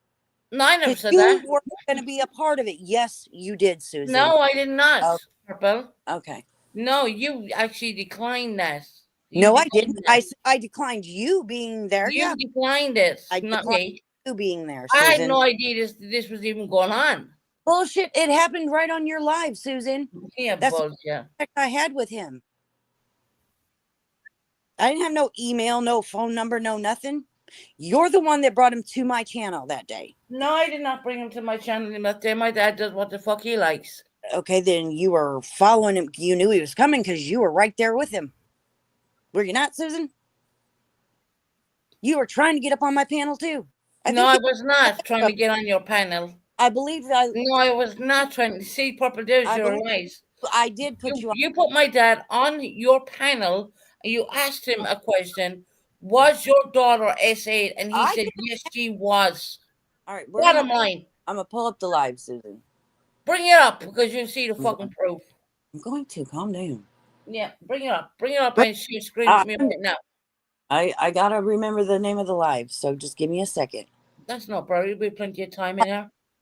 No, I never Because said you that. were going to be a part of it. Yes, you did, Susan. No, I did not, Oh, Purple. okay. No, you actually declined that. You No, I declined didn't. that. I declined you being there. You Yeah, declined it, I not declined me. you being there, I had Susan. no idea this was even going on. Bullshit. It happened right on your live, Susan. Yeah, That's the bullshit. contact I had with him. I didn't have no email, no phone number, no nothing. You're the one that brought him to my channel that day. No, I did not bring him to my channel that day. My dad does what the fuck he likes. Okay, then you were following him. You knew he was coming because you were right there with him. Were you not, Susan? You were trying to get up on my panel too. I No, think I you. was not trying to get on your panel. I believe No, I was not trying to see Purple. There's I your believe lies. I did put You you on. you put my dad on your panel and you asked him a question. Was your daughter S8? And he I said did. yes, she was. All right, Bottom line, I'm gonna pull up the live, Susan. bring it up because you see the fucking proof. I'm going to calm down. Yeah, bring it up. Bring it up But and share screen with me right now. I gotta remember the name of the live, so just give me a second. That's no problem. There'll be plenty of time in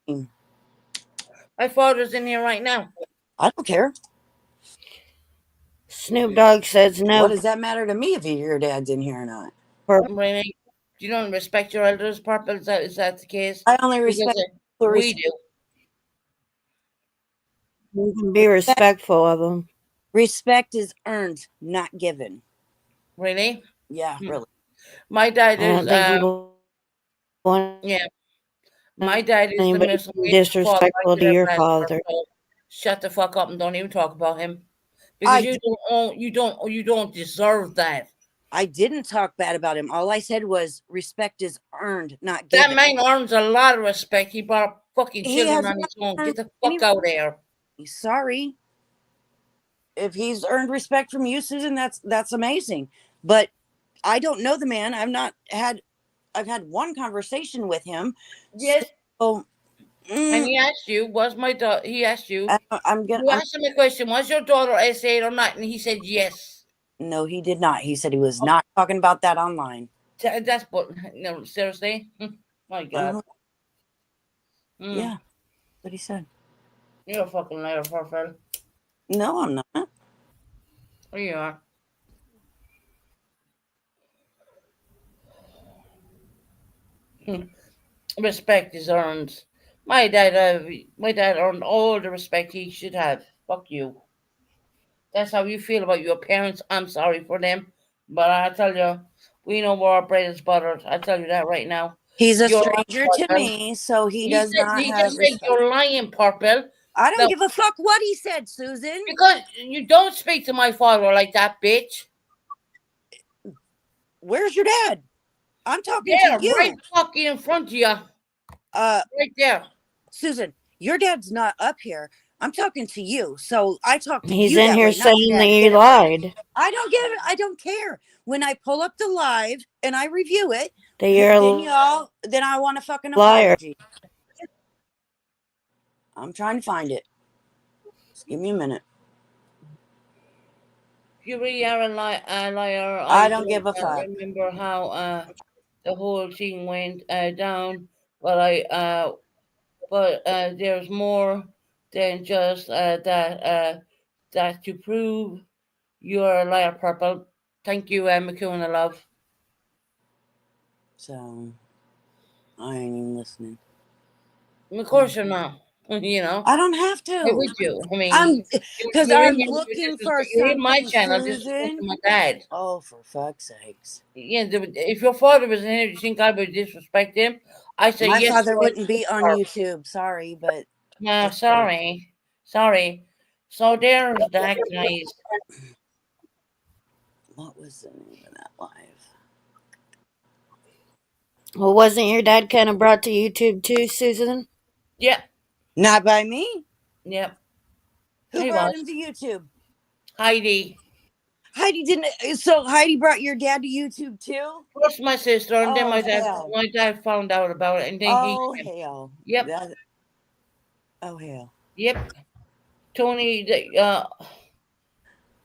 there. My father's in here right now. I don't care. Snoop Dogg says What no. does that matter to me if your dad's in here or not? Really? You don't respect your elders, Purple? Is that the case? I only Because respect. we do. You can be respectful of them. Respect is earned, not given. Really? Yeah, really. My dad I is, don't think you want yeah. My dad is the anybody most being amazing father I disrespectful could to ever your ask for. father. So shut the fuck up and don't even talk about him. Because I you don't deserve that. I didn't talk bad about him. All I said was respect is earned, not That given. man earns a lot of respect. He brought up fucking He children has on not his own. Get earned the any. fuck out there. Sorry, if he's earned respect from you, Susan. That's amazing. But I don't know the man. I've had one conversation with him. Yes. So And he asked you, was my daughter, he asked you, I'm gonna. you asked him a question, was your daughter S8 or not? And he said yes. No, he did not. He said he was not talking about that online. That's what, no, seriously? My God. Yeah, what he said. You're a fucking liar, Farfel. No, I'm not. There you are. Respect is earned. My dad earned all the respect he should have. Fuck you. That's how you feel about your parents. I'm sorry for them, but I tell you, we know where our bread is buttered. I tell you that right now. He's a You're stranger lying, to Purple. me, so he He does said not he have just said respect. you're lying, Purple. I don't No, give a fuck what he said, Susan. because you don't speak to my father like that, bitch. Where's your dad? I'm talking to There, right you. fucking in front of you. Right there. Susan, your dad's not up here. I'm talking to you. So I talk to He's you in that here way, not your saying that dad, you Jennifer. lied. I don't give it. I don't care. When I pull up the live and I review it, That you're then I want a fucking a liar. apology. I'm trying to find it. Just give me a minute. You really are a liar. I I don't give a fuck. remember how the whole thing went down, but there's more than just that to prove you're a liar, Purple. Thank you, McCune, love. So I ain't even listening. Of course you're not. You know, I don't have why to. would you? I I'm mean, because you're in I'm here, looking for you're in my something, channel disrespecting Susan. my dad. Oh, for fuck's sakes. Yeah, if your father was in here, do you think I would disrespect him? I say My yes, father right. wouldn't be on YouTube. Sorry, but No, just saying. sorry. Sorry. So there's that, guys. What was the name of that live? Well, wasn't your dad kind of brought to YouTube too, Susan? Yep. Not by me. Yep. Who He brought was. him to YouTube? Heidi. Heidi didn't. So Heidi brought your dad to YouTube too? Plus my sister, and then Oh hell! my dad found out about it, and then he. Oh hell! Yep. That. Oh hell! Yep. Tony. Tons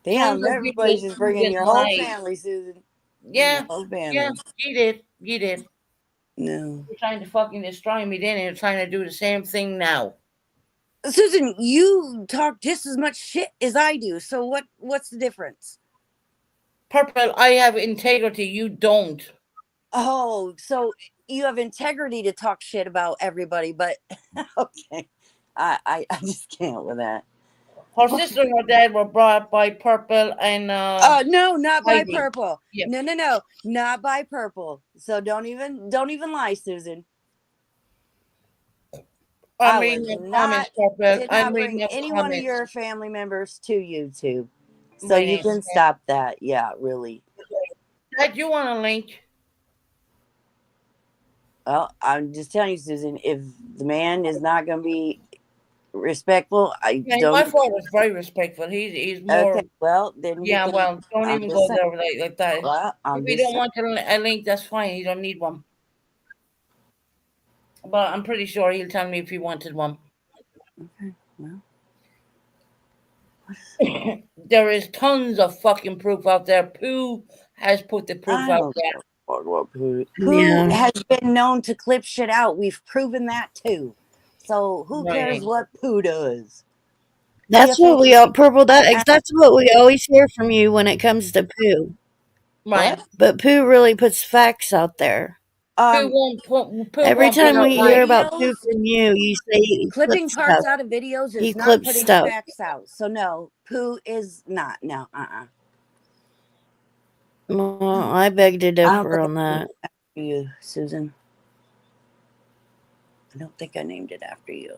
Damn! of Everybody's videos just to bringing get your whole live. family, Susan. Bring your Yeah. whole Yeah. family. He did. He did. No, You're trying to fucking destroy me then, and you're trying to do the same thing now. Susan, you talk just as much shit as I do. So what's the difference? Purple, I have integrity. You don't. Oh, so you have integrity to talk shit about everybody, but okay. I just can't with that. Her sister and her dad were brought up by Purple and No, not by Heidi. purple. Yep. No, not by purple. So don't even lie, Susan. I'm I reading was your not comments, Purple. did I'm not reading bring your any one of comments. your family members to YouTube. So My you name. can stop that. Yeah, really. Dad, you want a link? Well, I'm just telling you, Susan, if the man is not gonna be respectful, I Yeah, my don't. father's very respectful. He's Okay, more. well then you Yeah, can. well, don't I'm even just go saying. there like that. Well, If I'm you just don't saying. want a link, that's fine. You don't need one. But I'm pretty sure he'll tell me if he wanted one. Okay, well, There is tons of fucking proof out there. Pooh has put the proof I out don't there. give a fuck what who Yeah. has been known to clip shit out. We've proven that too. So who cares Right. what Pooh does? That's what we TFA. all purple. That's what we always hear from you when it comes to Pooh. Right. What? But Pooh really puts facts out there. Um, Pooh Every won't put time out we hear lies. about Pooh videos, from you, you say he clipping clips parts stuff. out of videos He is not clips putting stuff. facts out. So no, Pooh is not. No, Well, I beg to I don't differ think on I named that. it after you, Susan. I don't think I named it after you.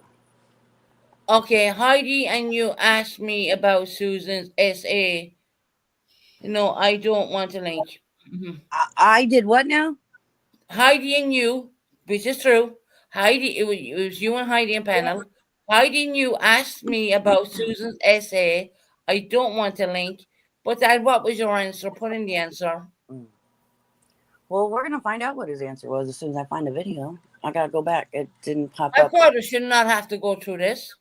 Okay, Heidi and you asked me about Susan's SA. No, I don't want a link. Mhm. I did what now? Heidi and you, which is true. Heidi, it was you and Heidi in panel. Heidi and you asked me about Susan's essay. I don't want a link. But Dad, what was your answer? Put in the answer. Mm. Well, we're gonna find out what his answer was as soon as I find the video. I gotta go back. It didn't pop My up. father should not have to go through this.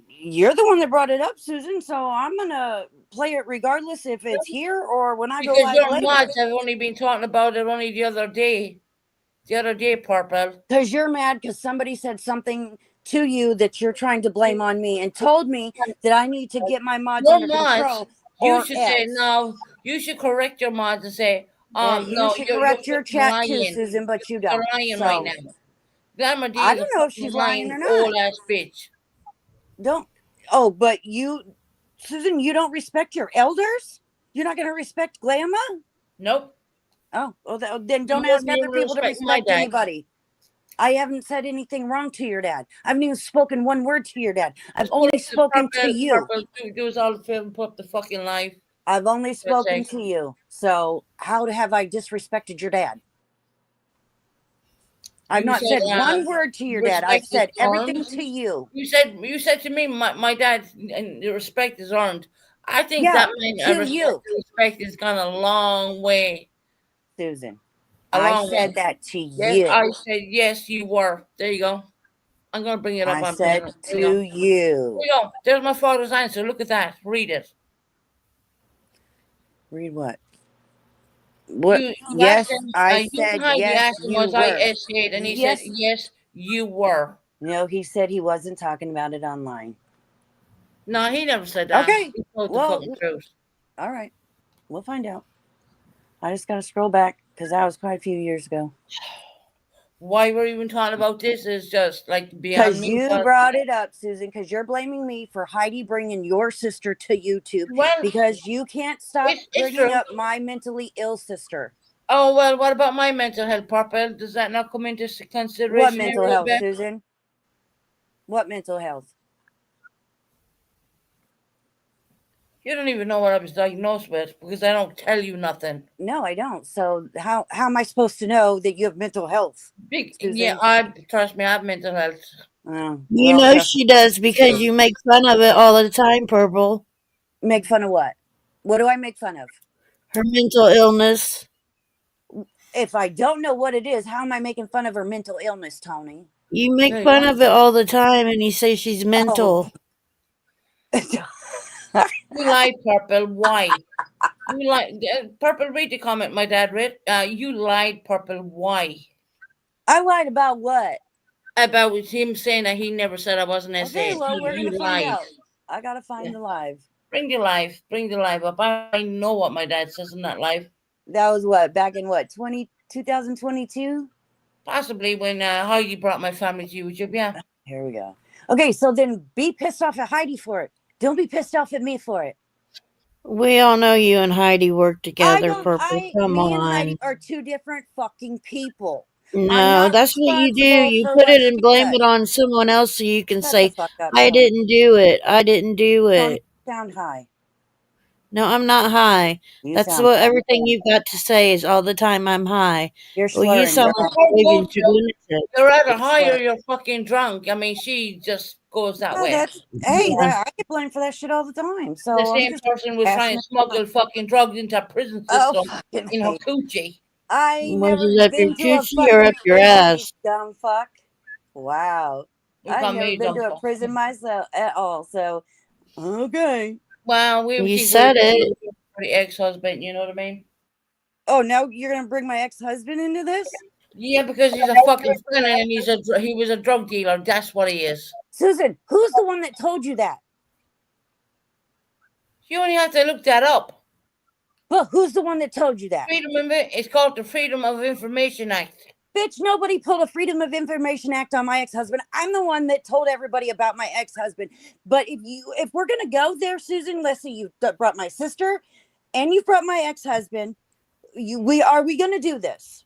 You're the one that brought it up, Susan. So I'm gonna play it regardless if it's here or when I go Because live your later. mods have only been talking about it only the other day. The other day, Purple. Because you're mad because somebody said something to you that you're trying to blame on me and told me that I need to get my mods Your under mods, control you or should say else. no. You should correct your mods and say, You no, should you're correct your fucking chat too, lying. Susan, but you You're don't. lying right So now. Grandma D I is a don't know if fucking she's lying lying or not. old ass bitch. Don't. Oh, but you, Susan, you don't respect your elders? You're not going to respect Grandma? Nope. Oh, well, then You don't wouldn't ask even other people to respect my respect dad. anybody. I haven't said anything wrong to your dad. I haven't even spoken one word to your dad. I've Just put only up the spoken to purple, you. purple, do us all the film, put up the fucking live. I've only For a spoken sec. to you. So how have I disrespected your dad? I've You not said, said one word to your dad. I've respect is said earned. everything to you. You said to me, my dad, and the respect is earned. I think Yeah, that means to you, respect has gone a long way. Susan. A I long way. said that to Yes, you. I said yes, you were. There you go. I'm gonna bring it up I on said panel. There you go. to There you. you go. There's my father's answer. Look at that. Read it. Read what? What? You asked Yes, him. I You and said Heidi yes, asked him you was I were. essayed, and he said Yes. yes, you were. No, he said he wasn't talking about it online. No, he never said that. Okay. He told the Well, fucking truth. all right. We'll find out. I just got to scroll back because that was quite a few years ago. Why we're even talking about this is just like beyond Because me. you But brought it up, Susan, because you're blaming me for Heidi bringing your sister to YouTube well, because you can't stop it's bringing true. up my mentally ill sister. Oh well, what about my mental health, Purple? Does that not come into What consideration here mental a little health, bit? Susan? What mental health? You don't even know what I was diagnosed with because I don't tell you nothing. No, I don't. So how am I supposed to know that you have mental health, Big, yeah, Susan? I trust me. I have mental health. Oh, You well, know trust she does because you make fun of it all the time, Purple. make fun of what? What do I make fun of? Her mental illness. If I don't know what it is, how am I making fun of her mental illness, Tony? You make There you fun go. of it all the time and you say she's Oh, mental. You lied, Purple. Why? You lied. Purple, read the comment my dad read. You lied, Purple. Why? I lied about what? About him saying that he never said I wasn't Okay, SAS. well, we're You gonna find lied. out. I gotta Yeah. find the live. Bring the live up. I know what my dad says in that live. That was what, back in what, 2022? Possibly when Heidi brought my family to YouTube. Yeah. Here we go. Okay, so then be pissed off at Heidi for it. Don't be pissed off at me for it. We all know you and Heidi work together, Purple. Come Me and Heidi on. are two different fucking people. I'm No, not that's what you do. responsible You for put what it she and blame does. it on someone else so you can Shut the say, fuck up, I Tony. didn't do it. I didn't do Tony, it. you sound high. No, I'm not high. You That's sound what high. everything you've got to say is all the time I'm high. You're Well, you slurring, sound girl. like Or you're both living of to you. lunatic. You're either You're high or slurring. you're fucking drunk. I mean, she just goes that Oh, way. that's hey, Yeah. that I get blamed for that shit all the time. The So I'm same just person was trying passing to it on. smuggle fucking drugs into a prison Oh system fucking in her hey. coochie. I ain't Was never it up your been to a coochie or fucking up your prison, you ass? dumb fuck. Wow. You I've call never me been dumb to a fuck. prison myself at all. So okay. Well, we You she's really said it. for the ex-husband. You know what I mean? Oh, now you're gonna bring my ex-husband into this? Yeah, because he's a fucking felon and he was a drug dealer. That's what he is. Susan, who's the one that told you that? You only have to look that up. But who's the one that told you that? Freedom of it's called the Freedom of Information Act. Bitch, nobody pulled a Freedom of Information Act on my ex-husband. I'm the one that told everybody about my ex-husband. But if we're gonna go there, Susan, let's see, you brought my sister and you've brought my ex-husband. We gonna do this?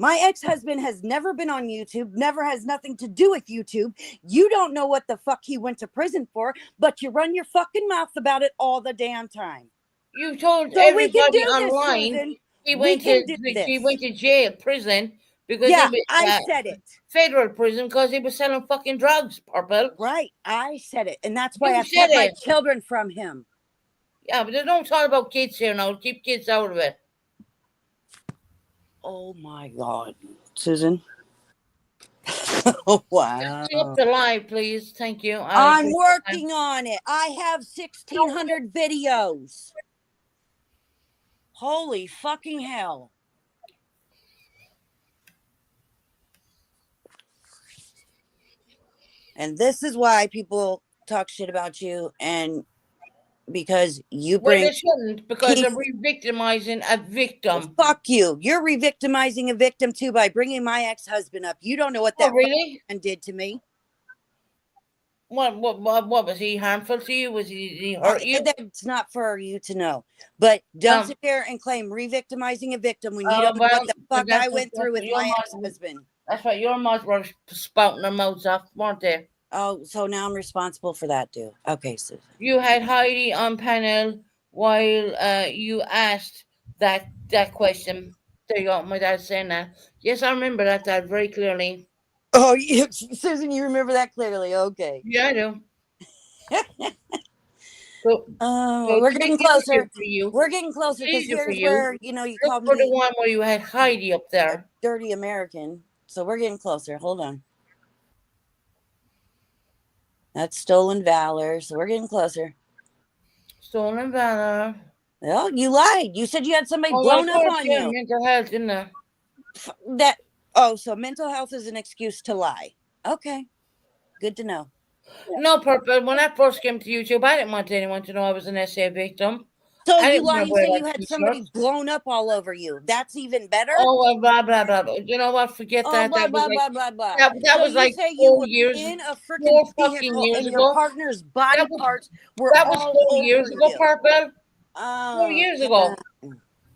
My ex-husband has never been on YouTube, never has nothing to do with YouTube. You don't know what the fuck he went to prison for, but you run your fucking mouth about it all the damn time. You told So we can everybody do this, online Susan. he We went to can do he this. went to jail, prison, because he Yeah, was I said it. federal prison because he was selling fucking drugs. Purple. Right. I said it. And that's why You I've said kept my it. children from him. Yeah, but don't talk about kids here now. Keep kids out of it. Oh my God. Susan. Oh, Bring up wow. the live, please. Thank you. I I'm appreciate that. working on it. I have 1,600 videos. Holy fucking hell. And this is why people talk shit about you, and because you Well, bring they shouldn't because they're peace. re-victimizing a victim. Fuck you. You're re-victimizing a victim too by bringing my ex-husband up. You don't know what Oh, that fucking really? man did to me. What was he harmful to you? Was he hurt you? That's not for you to know. But don't Um, sit there and claim re-victimizing a victim when you don't know what well, the fuck I went that's through what with your my mouth. ex-husband. That's what your mouth were spouting their mouths off, weren't they? Oh, so now I'm responsible for that, dude. Okay, Susan. You had Heidi on panel while you asked that question. There you go. My dad's saying that. Yes, I remember that dad very clearly. Oh, Susan, you remember that clearly. Okay. Yeah, I do. So, so We're take getting it easier closer. for you. We're getting It's closer because easier for here's you. where, you Look called for the me one where you had Heidi up a there. dirty American. So we're getting closer. Hold on. That's stolen valor. So we're getting closer. Stolen valor. Well, you lied. You said you had somebody Oh, well, of blown up course, on yeah, you. mental health, didn't I? That Oh, so mental health is an excuse to lie. Okay. Good to know. No, Purple. When I first came to YouTube, I didn't want anyone to know I was an SA victim. So I you didn't lie want to and wear say that you had t-shirt. somebody blown up all over you. That's even better. Oh, well, blah blah blah. You know what? Forget Oh, that. blah blah blah blah blah. That So was you like say you four were years, in a freaking 4 fucking vehicle years and your ago. partner's That body was parts were that was all 4 years over ago, you. Purple. 4 Oh, years ago.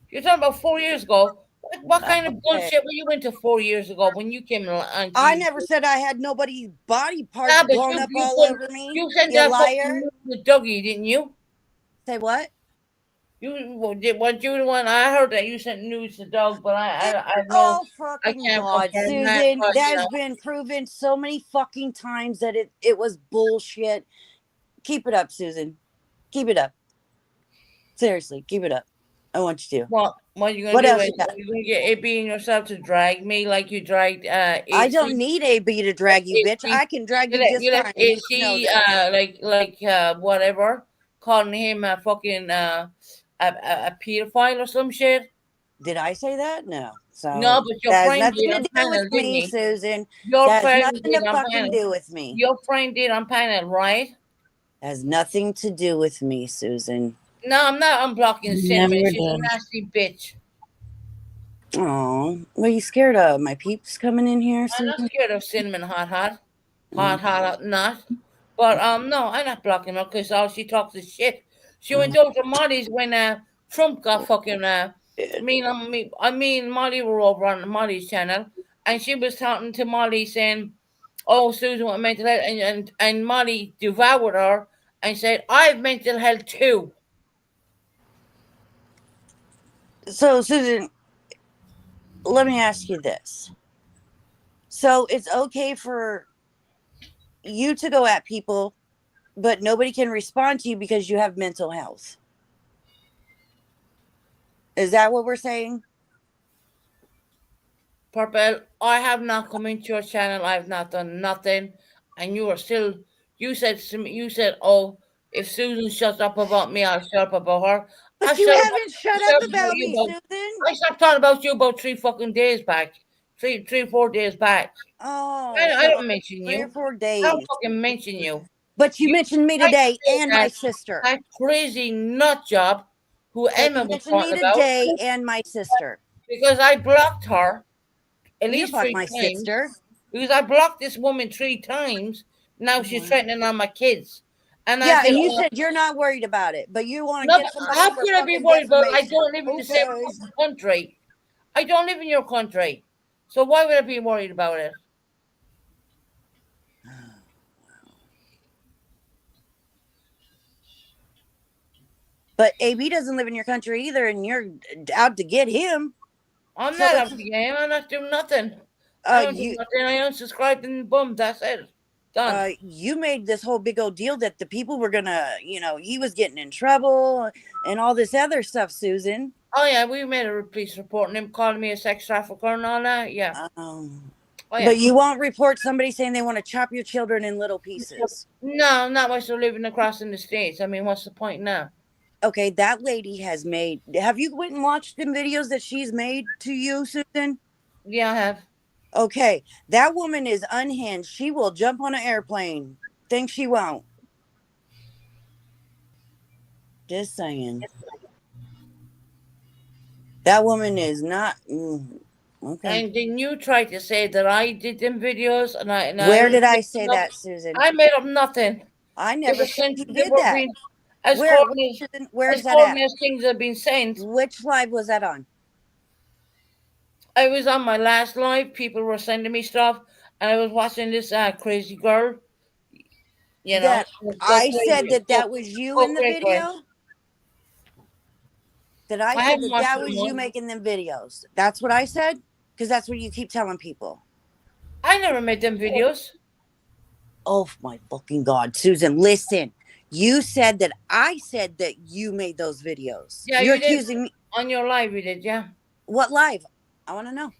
You're talking about 4 years ago. What kind of Okay. bullshit were you into 4 years ago when you came on I TV? never said I had nobody's body parts Yeah, but blown you up you all put over me. you sent You that fucking liar. news to Dougie, didn't you? Say what? What you the one? I heard that you sent news to Doug, but I know Oh I fucking can't God, confirm that. Susan. But That has been proven so many fucking times that it was bullshit. Keep it up, Susan. Keep it up. Seriously, keep it up. I want you to. what are you gonna What do? else Is you got? you gonna get AB and yourself to drag me like you dragged I AC? don't need AB to drag you, bitch. AC I can drag you you let just you let fine, and you know AC this. whatever, calling him a fucking a pedophile or some shit. Did I say that? No. No, So but your that has friend nothing did to on do with panel, didn't me, he? Susan. Your That has friend nothing did to on fucking panel. do with me. Your friend did on panel, right? That has nothing to do with me, Susan. No, I'm not unblocking Cinnamon. Never She's a did. nasty bitch. Oh, what are you scared of? My peeps coming in here, I'm not Susan? scared of Cinnamon Mm, hot, not. But no, I'm not blocking her because all she talks is shit. She mm. went over to Molly's when Trump got fucking It- I mean Molly were over on Molly's channel, and she was talking to Molly saying, "Oh, Susan, what mental health?" And Molly devoured her and said, "I have mental health too." So, Susan, let me ask you this. So, it's okay for you to go at people, but nobody can respond to you because you have mental health. Is that what we're saying? Purple, I have not come into your channel. I have not done nothing, and you are still. You said to me, you said, "Oh, if Susan shuts up about me, I'll shut up about her." I But you shut up. haven't I shut shut up up about about you me, about. Susan. I stopped talking about you about 3 fucking days back. 4 days back. Oh, I so don't mention 3 or you. 4 I don't days. fucking mention you. But you You mentioned me tried to today say and my that sister. that crazy nut job who But Emma you was mentioned me talking about today and my sister. because I blocked her at You least blocked three my times sister. because I blocked this woman 3 times. Now Oh, she's wow. threatening on my kids. And I Yeah, said, and you oh, said you're not worried about it, but you want to no, get but somebody how for could I be fucking worried about I defamation. don't live in the same Okay. fucking country. I don't live in your country. So why would I be worried about it? But AB doesn't live in your country either, and you're out to get him. I'm So not it's up the game. I'm not doing nothing. I don't do you nothing. I unsubscribed and boom, that's it. Done. you made this whole big old deal that the people were gonna, he was getting in trouble and all this other stuff, Susan. Oh yeah, we made a police report and him calling me a sex trafficker and all that. Yeah. Um, Oh yeah. but you won't report somebody saying they want to chop your children in little pieces. No, not while still living across in the States. I mean, what's the point now? Okay, that lady has made. Have you went and watched them videos that she's made to you, Susan? Yeah, I have. Okay, that woman is unhinged. She will jump on an airplane. Think she won't. Just saying. That woman is not. Okay. And then you tried to say that I did them videos and Where I did I made say them up. that, Susan? I made up nothing. I They never were said sent. you They did were that. being as Where, coordinated Susan? Where is as that at? coordinated things have been sent. Which live was that on? I was on my last live. People were sending me stuff, and I was watching this crazy girl. You know, That go I said crazy, that that was you go in the crazy. video? That I I said haven't that watched that them was you all. making them videos. That's what I said? Because that's what you keep telling people. I never made them videos. Oh my fucking God. Susan, listen. You said that I said that you made those videos. Yeah, You're you did accusing me. on your live. You did, yeah. What live? I want to know.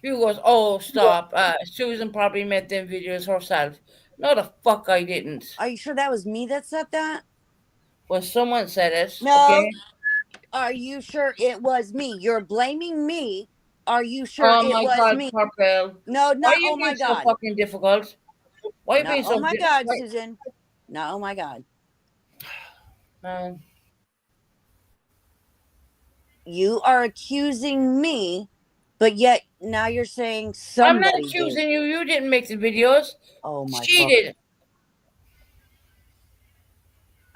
You goes, oh stop. Susan probably made them videos herself. No, the fuck I didn't. Are you sure that was me that said that? Well, someone said it. No. Okay. Are you sure it was me? You're blaming me. Are you sure Oh it my was God, me? Purple. No, Why are not you oh my being so God. fucking difficult? Why are you No, being oh so my God, difficult? Susan. No, oh my God. Man, You are accusing me, but yet now you're saying I'm not somebody did. accusing you. You didn't make the videos. Oh my She fuck. did.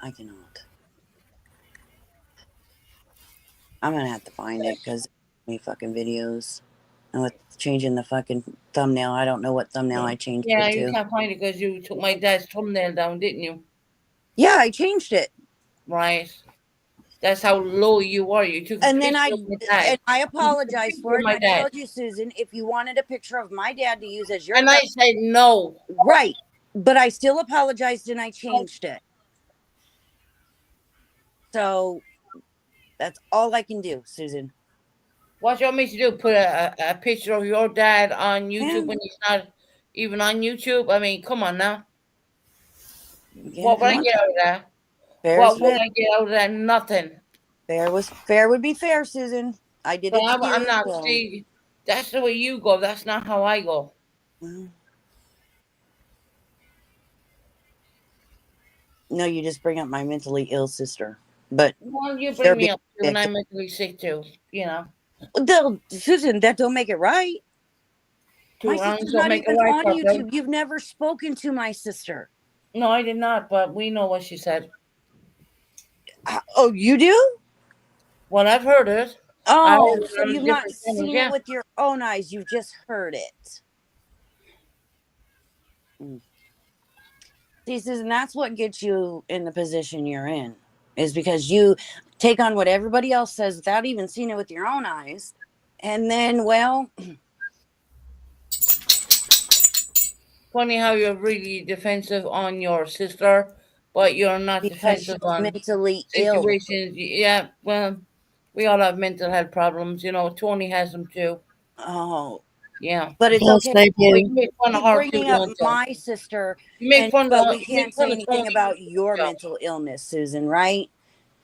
I cannot. I'm gonna have to find it because me fucking videos. And with changing the fucking thumbnail, I don't know what thumbnail I changed Yeah, it you to. can't find it because you took my dad's thumbnail down, didn't you? Yeah, I changed it. Right. That's how low you were. You took a And then picture of my dad. I You took a apologized picture for of it. And my I dad. told you, Susan, if you wanted a picture of my dad to use as your And I thumb, said no. right. But I still apologized and I changed it. So that's all I can do, Susan. What you want me to do? Put a picture of your dad on YouTube Yeah, when he's not even on YouTube? I mean, come on now. yeah. What If you would I want, get out of that? fair is What would fair. I get out of that? Nothing. Fair would be fair, Susan. I did But it to I'm you, not. so See, that's the way you go. That's not how I go. well, no, you just bring up my mentally ill sister. But Well, you they're bring being me up too, and victim. I'm mentally sick too. You know, Susan, that don't make it right. My two wrongs sister's don't not make a even right, on Purple. YouTube. You've never spoken to my sister. No, I did not, but we know what she said. Oh, you do? Well, I've heard it. I heard Oh, it so on you've not different channels. seen it Yeah. with your own eyes. You've just heard it. Mm. See, Susan, that's what gets you in the position you're in, is because you take on what everybody else says without even seeing it with your own eyes. And then, well, Funny how you're really defensive on your sister, but you're not because defensive she's on mentally ill. situations. Yeah, well, we all have mental health problems. You know, Tony has them too. Oh, Yeah. but it's Yes, okay. they But do. you make fun of Keep her too, bringing up don't you? my sister, You make and fun but of we you make can't fun say of anything Tony about too, your don't mental illness, Susan, right?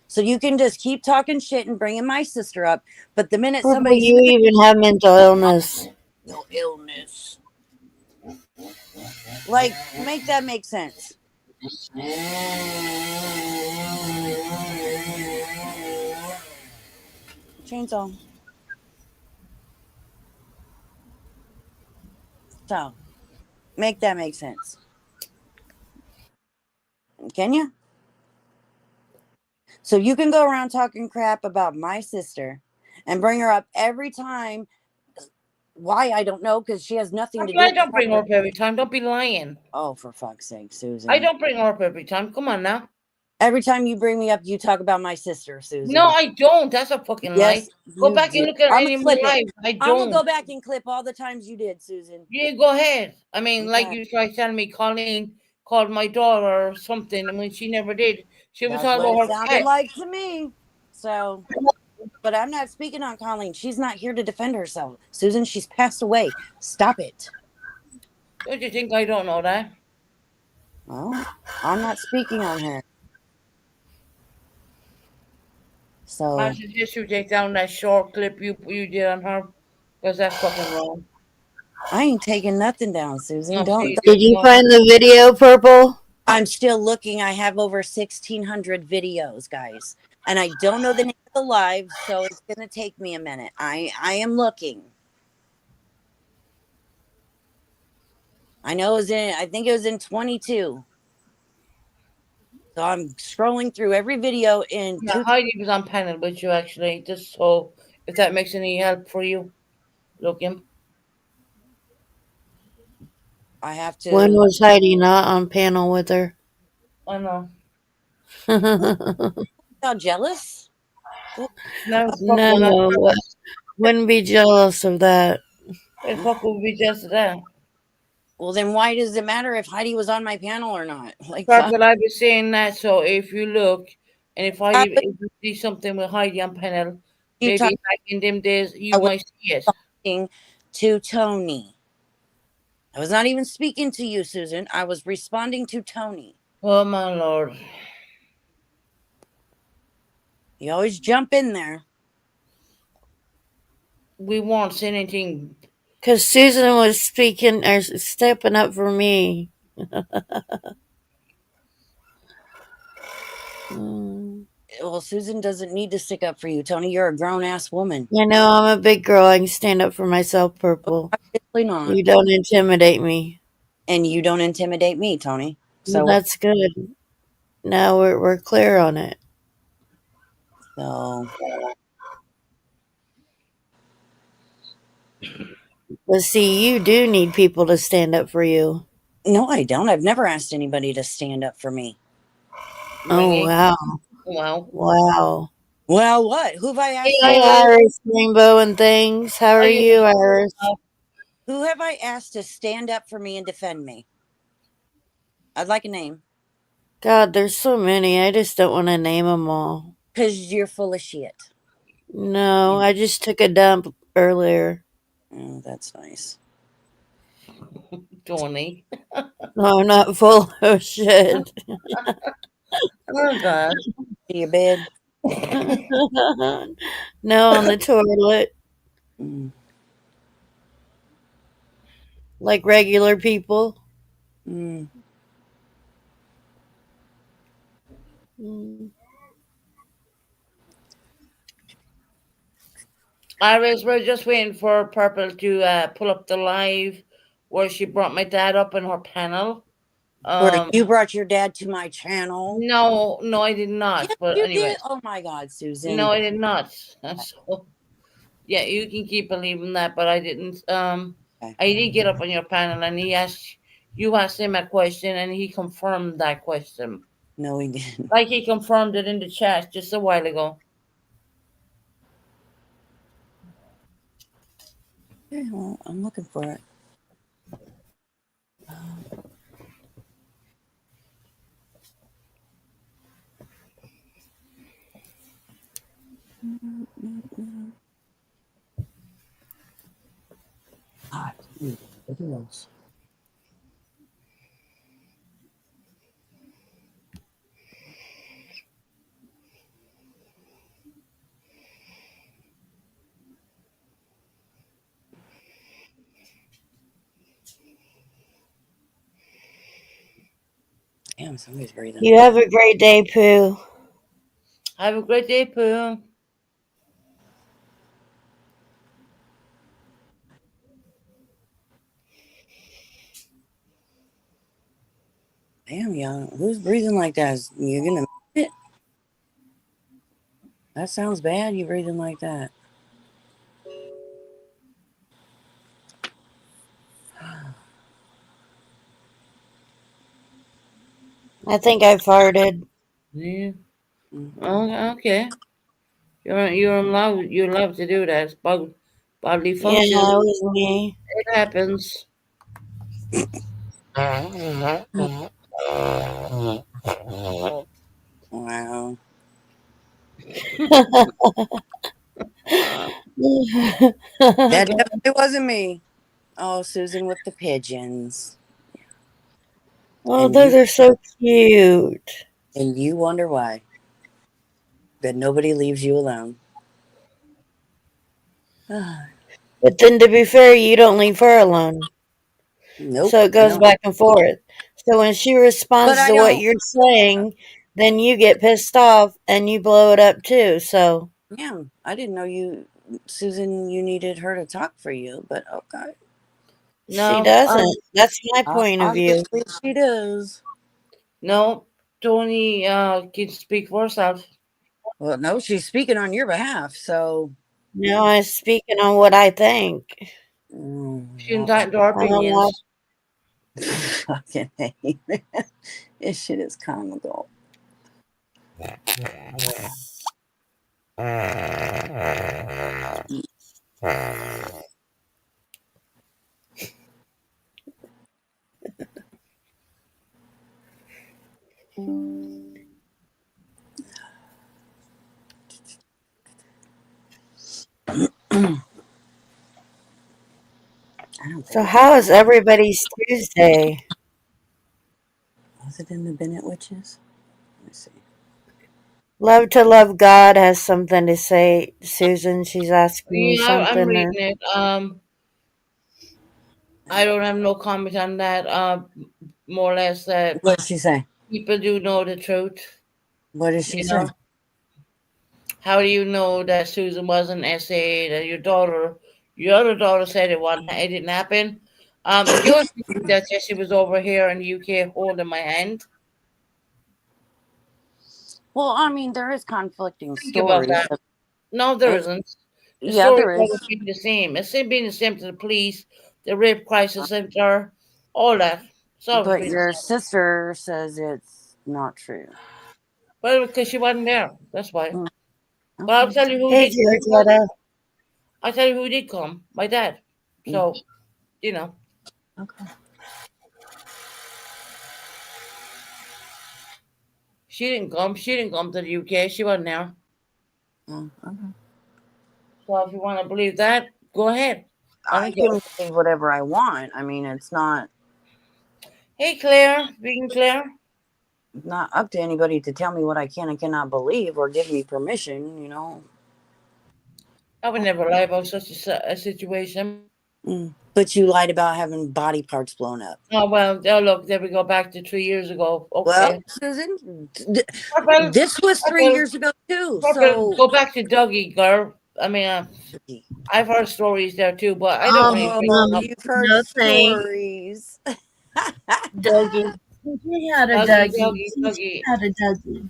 So you can just keep talking shit and bringing my sister up. But the minute Purple, somebody you says even have mental illness. mental illness, like make that make sense. Chainsaw. So make that make sense. Can you? So you can go around talking crap about my sister and bring her up every time. Why I don't know, because she has nothing to do I with the don't bring her problem. up every time. Don't be lying. Oh, for fuck's sake, I Susan. don't bring her up every time. Come on now. Every time you bring me up, you talk about my sister, No, Susan. I don't. That's a fucking lie. Yes, Go you back and do. look at I'm gonna any of my clip it. lives. I I'm gonna don't. go back and clip all the times you did, Susan. Yeah, go ahead. I mean, like Okay. you tried telling me Colleen called my daughter or something, and when she never did, she was That's talking what about it her sounded cat. like to me. So, but I'm not speaking on Colleen. She's not here to defend herself. Susan, she's passed away. Stop it. Don't you think I don't know that? Well, I'm not speaking on her. I So suggest you take down that short clip you did on her, because that's fucking wrong. I ain't taking nothing down, Susan. No, Don't. see, Did there's you no. find the video, Purple? I'm still looking. I have over 1,600 videos, guys. And I don't know the name of the live, so it's gonna take me a minute. I am looking. I know it was in, I think it was in 22. So I'm scrolling through every video in Yeah, two. Heidi was on panel with you actually, just so if that makes any help for you. Look him. I have When to. was Heidi not on panel with her? I know. What? Sound jealous? Well, No, fuck, we're not. No, wouldn't be jealous of that. Where the fuck would we just that? well, then why does it matter if Heidi was on my panel or not? Like, fuck. Purple, I was saying that, so if you look, and I if you see something with Heidi on panel, you maybe talk. back in them days, you I was might see it. talking to Tony. I was not even speaking to you, Susan. I was responding to Tony. Oh my lord. You always jump in there. We won't say anything. Because Susan was speaking or stepping up for me. Mm. Well, Susan doesn't need to stick up for you, Tony. You're a grown ass woman. I know I'm a big girl. I can stand up for myself, Purple. Obviously not. You don't intimidate me. And you don't intimidate me, Tony. Well, So, that's good. Now we're clear on it. so But see, you do need people to stand up for you. No, I don't. I've never asked anybody to stand up for me. Oh, Really? wow. Wow. Wow. Well, what? Who have I Hey, asked to Hey, stand? Iris. Iris Rainbow and things. How How are you you, Iris? Who have I asked to stand up for me and defend me? I'd like a name. God, there's so many. I just don't want to name them all. Cause you're full of shit. No, I just took a dump earlier. Oh, that's nice. Tony. No, I'm not full of shit. Oh God. To your bed. No, on the toilet, Mm, like regular people. mm. Mm. Iris, we're just waiting for Purple to pull up the live where she brought my dad up in her panel. Where Um, you brought your dad to my channel. no, no, I did not. Yes, But you anyway, did. Oh my God, no, Susan. I did not. So yeah, you can keep believing that, but I didn't. Okay. I did get up on your panel, and you asked him a question, and he confirmed that question, No, he didn't. like he confirmed it in the chat just a while ago. Okay, well, I'm looking for it. God, videos. Damn, somebody's breathing. You have a great day, Pooh. Have a great day, Pooh. Damn, y'all. Who's breathing like that? You're gonna it? That sounds bad. You breathing like that. I think I farted. Yeah. Mm-mm. Oh, okay. You're allowed to do that. It's bodily Yeah, function. it was me. It happens. Wow. That definitely wasn't me. Oh, Susan with the pigeons. Oh, And those you are so cute. and you wonder why. That nobody leaves you alone. But then, to be fair, you don't leave her alone. Nope, So it I goes don't. back and forth. So when she But responds I to what don't. you're saying, then you get pissed off and you blow it up too. So Yeah, I didn't know you, Susan. You needed her to talk for you, but okay. she No, doesn't. That's my point of view. Obviously, she does. no. Tony can speak for herself. Well, no, she's speaking on your behalf. So, No, I'm speaking on what I think. She's well, entitled to our I don't know. opinions. fucking hate. This shit is comical. I don't So think it how is everybody's Tuesday? was it in the Bennett witches. Let me see. Love to Love God has something to say. Susan, she's asking you Yeah, I'm something, or reading it. I don't have no comment on that. More or less that What did she say? people do know the truth. What did she You say? know, how do you know that Susan wasn't SA? That your other daughter said it didn't happen. The only thing that Jessie was over here in the UK holding my hand. Well, I mean, there is conflicting Think about stories. that. No, there It's isn't. The Yeah, story's there is. always been the same. It's been the same to the police, the rape crisis center, all that. It's always But been the your same. sister says it's not true. Well, because she wasn't there. That's why. Mm, But I'll okay. tell you who Hey, did. Georgetta. I'll tell you who did come. My dad. Mm, So you know, okay. she didn't come. She didn't come to the UK. She wasn't there. Okay. So if you want to believe that, go ahead. I I don't care. can believe whatever I want. I mean, it's Hey, Claire, speaking Claire. not up to anybody to tell me what I can and cannot believe or give me permission. I would never lie about such a situation. But you lied about having body parts blown up. Oh well, oh look, there we go back to 3 years ago. Well, Okay. Susan, Purple, this was three purple, years ago too. purple. So, Go back to Dougie, girl. I mean, I've heard stories there too, but I don't really bring oh, them up. you've heard No thanks, stories. Dougie. She had a Dougie, Dougie. Dougie, She Dougie. had a Dougie.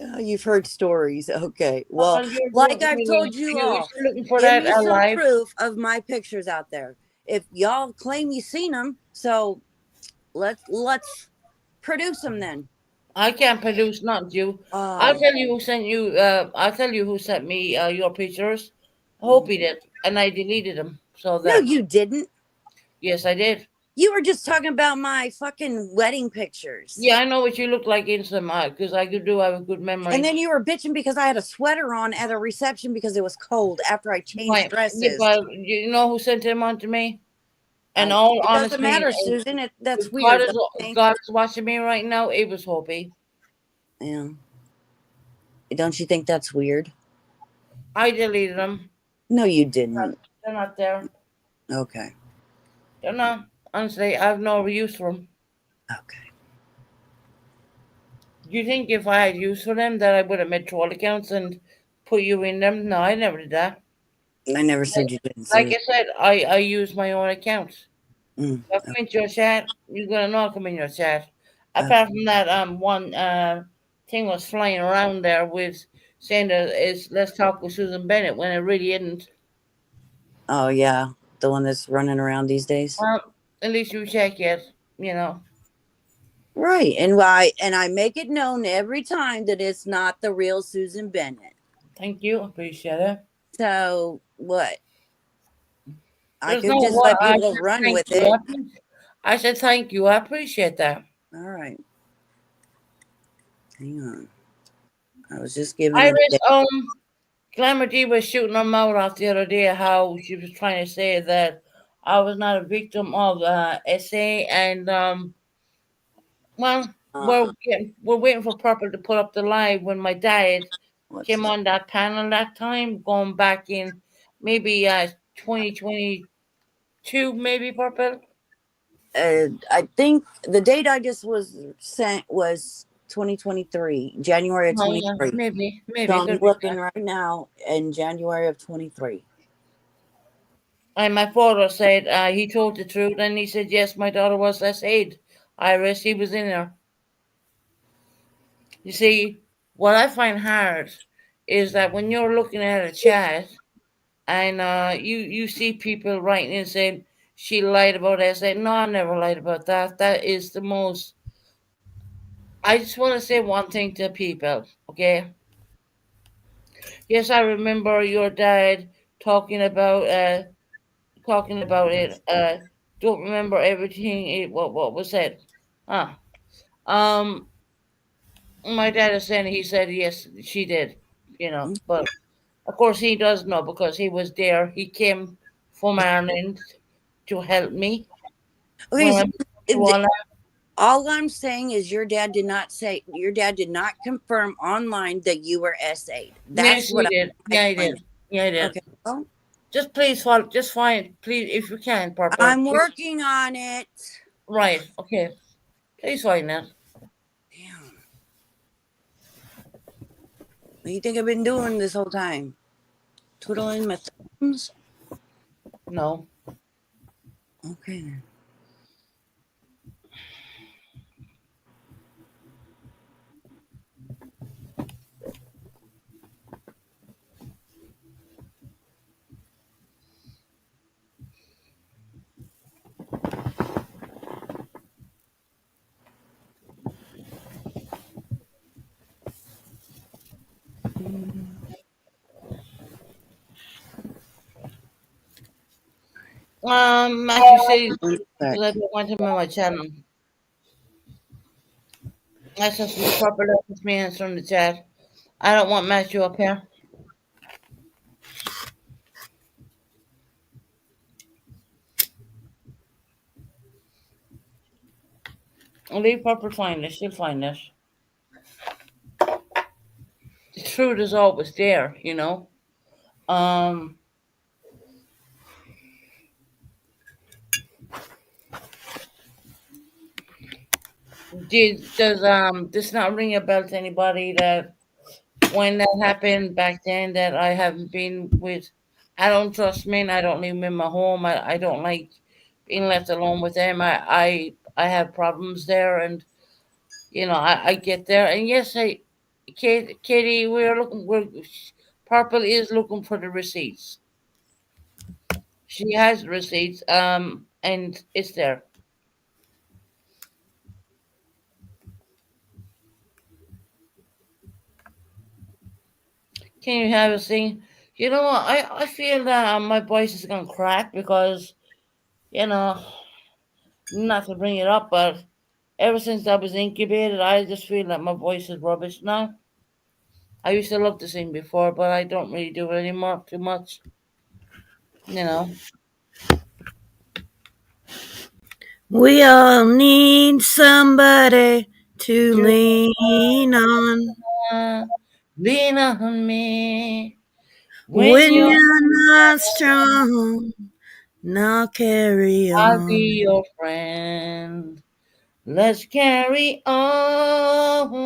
Oh, you've heard stories. Okay. Well, Purple, like I've told you you're all, still looking for give that me some alive. proof of my pictures out there. If y'all claim you seen them, so let's produce them then. I can't produce nothing. You. I'll Oh, tell you who sent you. I'll tell you who sent me your pictures. I hope mm. he did, and I deleted them. So No, there. you didn't. Yes, I did. You were just talking about my fucking wedding pictures. Yeah, I know what you look like in some because I could do have a good And memory. then you were bitching because I had a sweater on at a reception because it was cold after I changed Right. Yeah, dresses. but you know who sent him on to me? And I all It doesn't honestly, matter, Susan. That's if God weird, is don't you if think? God is watching me right now, it was Hopi. Yeah. Don't you think that's weird? I deleted them. No, you didn't. They're not there. Okay. They're not. Honestly, I have no use for them. Okay. Do you think if I had use for them that I would have made troll accounts and put you in them? No, I never did that. I never said you didn't, Like Susan. I said, I use my own accounts. Mm, If I come into your chat, you're gonna know I come in your chat. okay. Apart from that, one thing was flying around there with saying that it's let's talk with Susan Bennett when it really isn't. Oh, yeah. The one that's running around these days? Well, at least you check it, you know. Right. And I make it known every time that it's not the real Susan Bennett. Thank you, appreciate it. So what? I There's no could just what let I people said run thank with you. it. I said thank you. I appreciate that. All right. Hang on. I was just giving an Iris, update. Glamour D was shooting her mouth off the other day how she was trying to say that I was not a victim of SA and well Uh, we're waiting for Purple to put up the live when my dad what's came this? on that panel that time going back in maybe 2022 maybe Purple. I think the date I just was sent was 2023, January of Oh yeah, 23. So maybe it I'm could be looking that. right now in January of 23. And my father said he told the truth and he said yes my daughter was SA'd. Iris, he was in there. You see, what I find hard is that when you're looking at a chat and you see people writing and saying she lied about it, I say no, I never lied about that. That is the most. I just want to say one thing to people, okay? Yes, I remember your dad talking about talking about it. Don't remember everything. What was said? Huh? Um, my dad is saying he said yes, she did. You know, but of course, he does know because he was there. He came from Ireland to help me Okay, when so I moved to th- Ireland. all I'm saying is your dad did not confirm online that you were SA'd. Yes, That's he what did. I Yeah, he did. claim. Yeah, he did. Okay. Well, Just please follow. Just find, please, if you can, Purple. I'm Please. working on it. Right. Okay. Please find that. Damn. What do you think I've been doing this whole time? Twiddling my thumbs? No. Okay then. Matthew said One sec. because I don't want him on my channel. That's just the proper letters me answer in the chat. I don't want Matthew up here. Leave proper find this. She'll find this. The truth is always there, you know. Um, does this not ring a bell to anybody that when that happened back then that I haven't been with? I don't trust men. I don't leave them in my home. I don't like being left alone with them. I have problems there, and I get there, and yes, Katie, Purple is looking for the receipts. She has receipts, and it's there. Can you have a thing? You know what? I feel that my voice is gonna crack because you know, not to bring it up, but ever since I was incubated, I just feel that my voice is rubbish now. I used to love to sing before, but I don't really do it anymore too much. You know, We all need somebody to to lean on uh, lean on me when when you're. you're not strong. Now carry I'll on. be your friend. Let's carry on.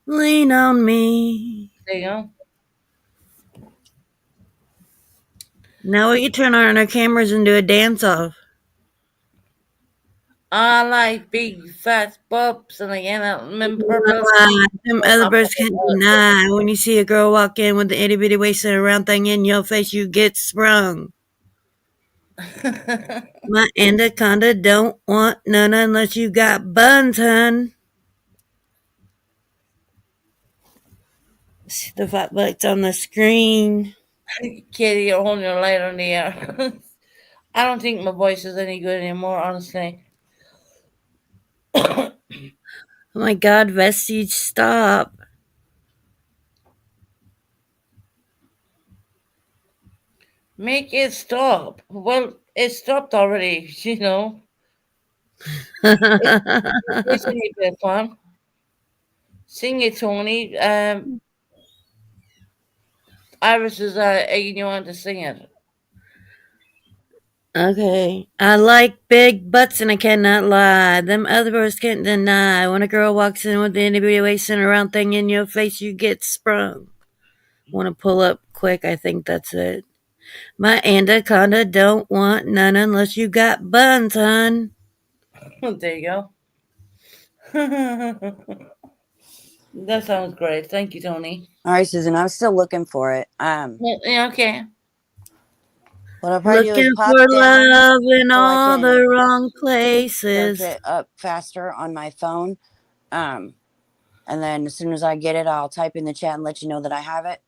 Lean on me. There you go. Now we can turn on our cameras and do a dance off. I like big fat bubs, and again, I'm in purple. Them other birds can't deny. When you see a girl walk in with the itty bitty waist and a round thing in your face, you get sprung. My anaconda don't want none unless you got buns, hun. See the fat butts on the screen. Kitty, you're holding your light on the air. I don't think my voice is any good anymore, honestly. Oh my god, Vestige, stop. Make it stop. Well, it stopped already, you know. It, it's a bit of fun. Sing it, Tony. Iris is egging you on to sing it. Okay. I like big butts and I cannot lie. Them other birds can't deny. When a girl walks in with the itty bitty waist and a round thing in your face, you get sprung. Want to pull up quick? I think that's it. My anaconda don't want none unless you got buns, hun. There you go. That sounds great. Thank you, Tony. All right, Susan. I'm still looking for it. Yeah, yeah, okay. What I'll probably do is Looking pop for down love in so I all can the wrong search places. it up faster on my phone. Um, and then as soon as I get it, I'll type in the chat and let you know that I have it.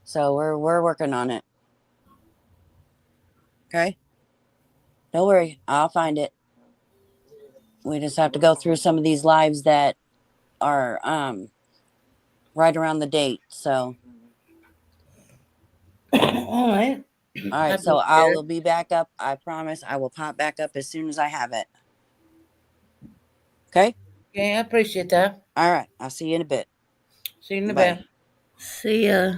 So we're working on it. Okay. Don't worry, I'll find it. We just have to go through some of these lives that are right around the date. So All right. all right, I so appreciate I it. will be back up. I promise I will pop back up as soon as I have it. Okay? Okay, I appreciate that. All right. I'll see you in a bit. See you in a Bye. bit. See ya.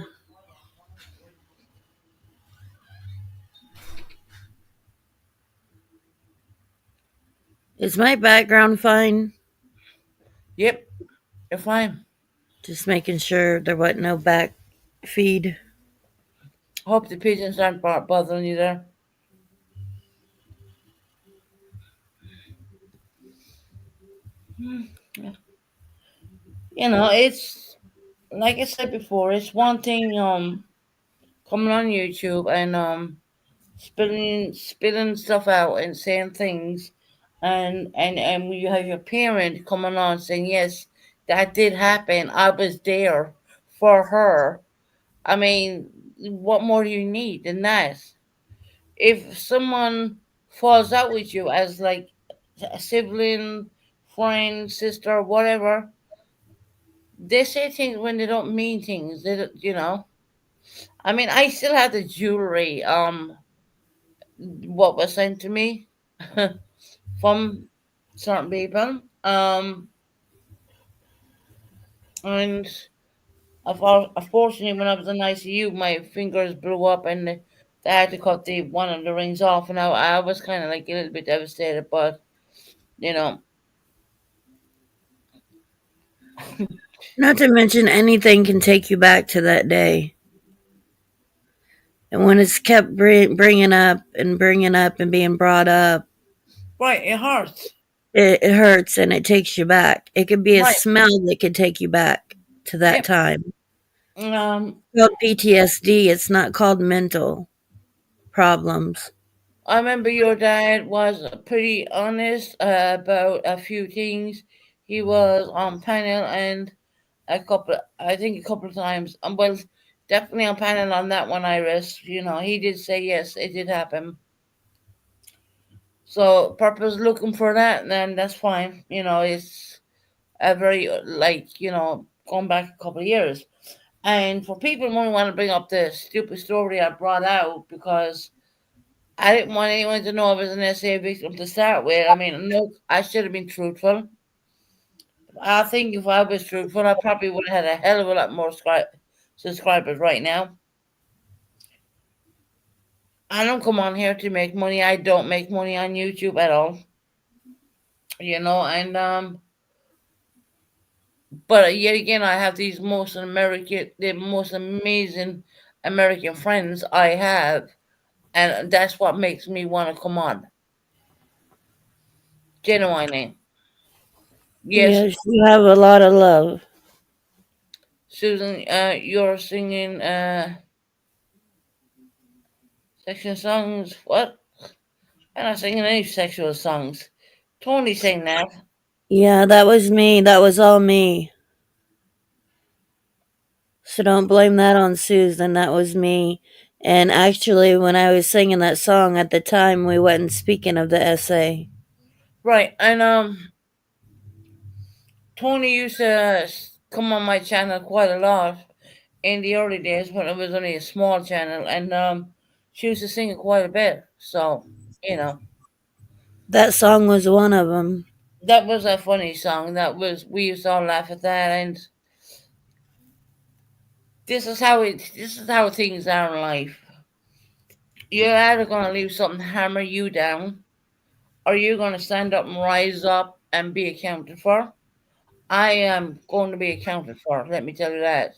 Is my background fine? Yep, you're fine. Just making sure there wasn't no back feed. Hope the pigeons aren't bothering you there. It's like I said before. It's one thing coming on YouTube and spilling stuff out and saying things, and when you have your parent coming on saying yes, that did happen. I was there for her. I mean, what more do you need than that? If someone falls out with you as like a sibling, friend, sister, whatever, they say things when they don't mean things. They, I mean, I still have the jewelry. What was sent to me from certain people. And unfortunately, when I was in ICU, my fingers blew up, and they had to cut the one of the rings off, and I was kind of like a little bit devastated. But you know, Not to mention, anything can take you back to that day. And when it's kept bringing up and being brought up, right, it hurts. it hurts and it takes you back. It could be a Right. smell that could take you back to that Yep. time. Um, It's called PTSD. It's not called mental problems. I remember your dad was pretty honest about a few things. He was on panel and I think a couple of times. Well, definitely on panel on that one, Iris. He did say yes, it did happen. So, Purpose looking for that, then that's fine. It's a very, like, going back a couple of years. And for people who only want to bring up the stupid story I brought out because I didn't want anyone to know I was an SA victim to start with. I mean, no, I should have been truthful. I think if I was truthful, I probably would have had a hell of a lot more subscribers right now. I don't come on here to make money. I don't make money on YouTube at all. And but yet again, I have the most amazing American friends I have, and that's what makes me want to come on. Genuinely, yes, Yes, you have a lot of love. Susan, you're singing section songs. What? I'm not singing any sexual songs. Tony sang that. Yeah, that was me. That was all me. So don't blame that on Susan. That was me. And actually, when I was singing that song at the time, we wasn't speaking of the essay. Right, and Tony used to come on my channel quite a lot in the early days when it was only a small channel, and she used to sing it quite a bit. So, you know, That song was one of them. that was a funny song. We used to all laugh at that, and this is how things are in life. You're either gonna leave something hammer you down, or you're gonna stand up and rise up and be accounted for. I am going to be accounted for. Let me tell you that.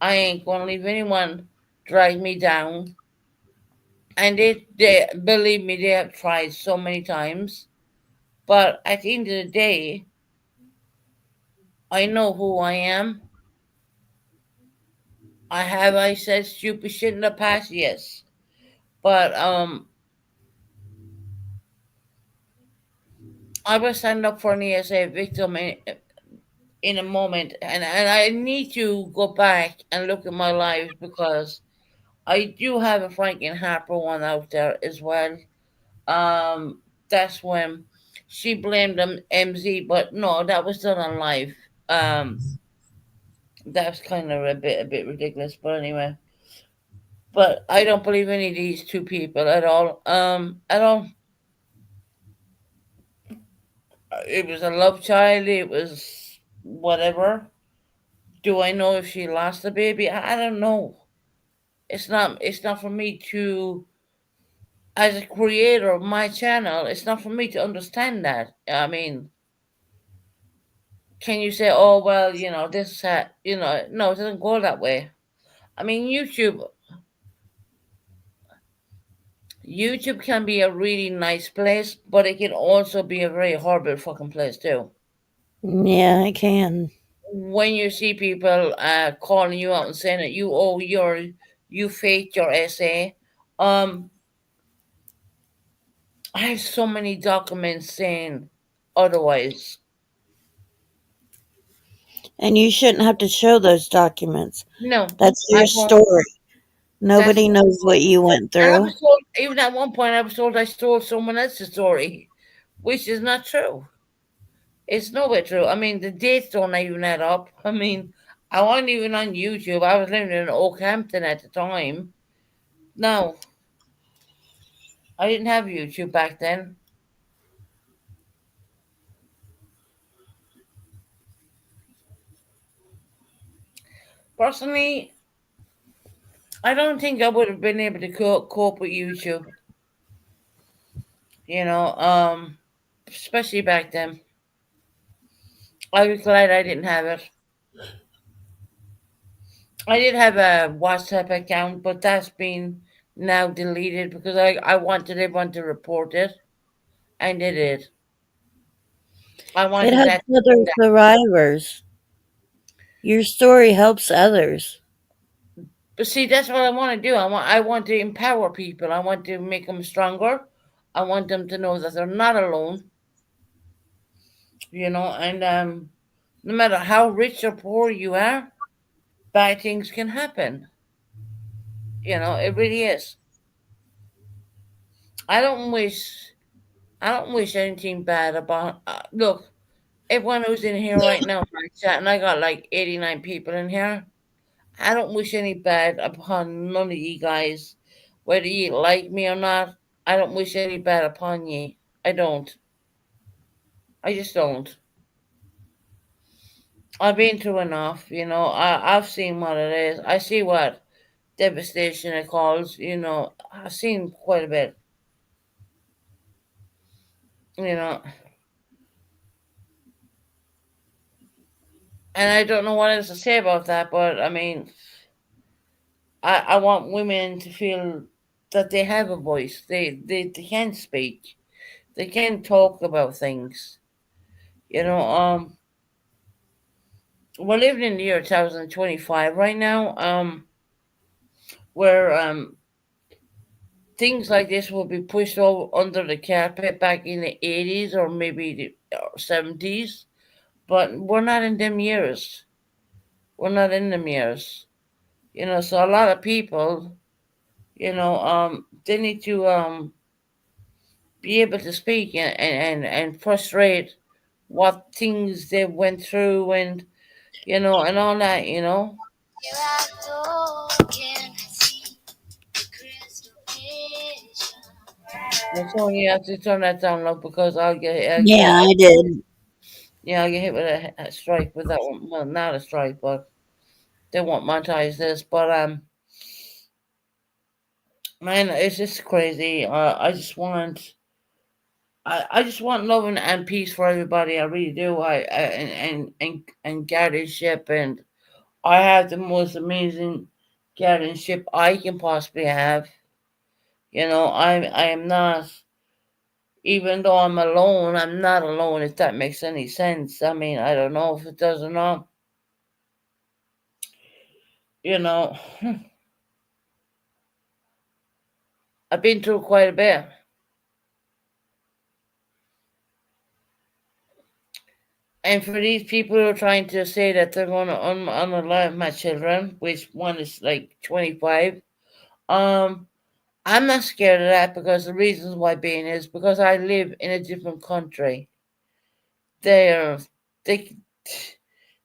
I ain't gonna leave anyone drag me down. And they believe me, they have tried so many times. But at the end of the day, I know who I am. I said stupid shit in the past, yes. But I will stand up for an ESA victim in a moment, and I need to go back and look at my life because I do have a Franken Harper one out there as well. That's when she blamed MZ, but no, that was done on live. That's kind of a bit ridiculous, but anyway. But I don't believe any of these two people at all. At all. It was a love child. It was whatever. Do I know if she lost the baby? I don't know. It's not. It's not for me to, as a creator of my channel. It's not for me to understand that. I mean, can you say, oh well, this, no, it doesn't go that way. I mean, YouTube can be a really nice place, but it can also be a very horrible fucking place too. Yeah, I can. When you see people calling you out and saying that you faked your essay, um, I have so many documents saying otherwise. And you shouldn't have to show those documents. No, That's I your won't. story. That's Nobody knows what you went and I through. was told even at one point I was told I stole someone else's story, which is not true. It's nowhere true. I mean, the dates don't even add up. I mean, I wasn't even on YouTube. I was living in Oakhampton at the time. No, I didn't have YouTube back then. Personally, I don't think I would have been able to cope with YouTube. You know, especially back then. I was glad I didn't have it. I did have a WhatsApp account, but that's been now deleted because I wanted everyone to report it, and they did. I It wanted that helps to other come down. survivors. Your story helps others. But see, that's what I want to do. I want to empower people. I want to make them stronger. I want them to know that they're not alone. And no matter how rich or poor you are, bad things can happen. It really is. I don't wish I don't wish anything bad about. Look, everyone who's in here right now, my chat, and I got like 89 people in here. I don't wish any bad upon none of you guys, whether you like me or not. I don't wish any bad upon ye. I don't. I just don't. I've been through enough. I've seen what it is. I see what devastation it calls. I've seen quite a bit. You know, and I don't know what else to say about that. But I mean, I want women to feel that they have a voice. They can speak. They can talk about things. You know, we're living in the year 2025 right now, where things like this will be pushed over under the carpet back in the 80s or maybe the 70s. But we're not in them years. We're not in them years. So a lot of people, they need to be able to speak and frustrate what things they went through and all that. Here I go again. I see the crystal vision. And so you have to turn that down low because Yeah, I did. I'll get hit with a strike with that one. Well, not a strike, but they won't monetize this. But man, it's just crazy. I just want love and peace for everybody. I really do. And guardianship, and I have the most amazing guardianship I can possibly have. I am not. Even though I'm alone, I'm not alone. If that makes any sense. I mean, I don't know if it does or not. You know, I've been through quite a bit. And for these people who are trying to say that they're going to unalive my children, which one is like 25, um, I'm not scared of that because the reasons why being is because I live in a different country. They're they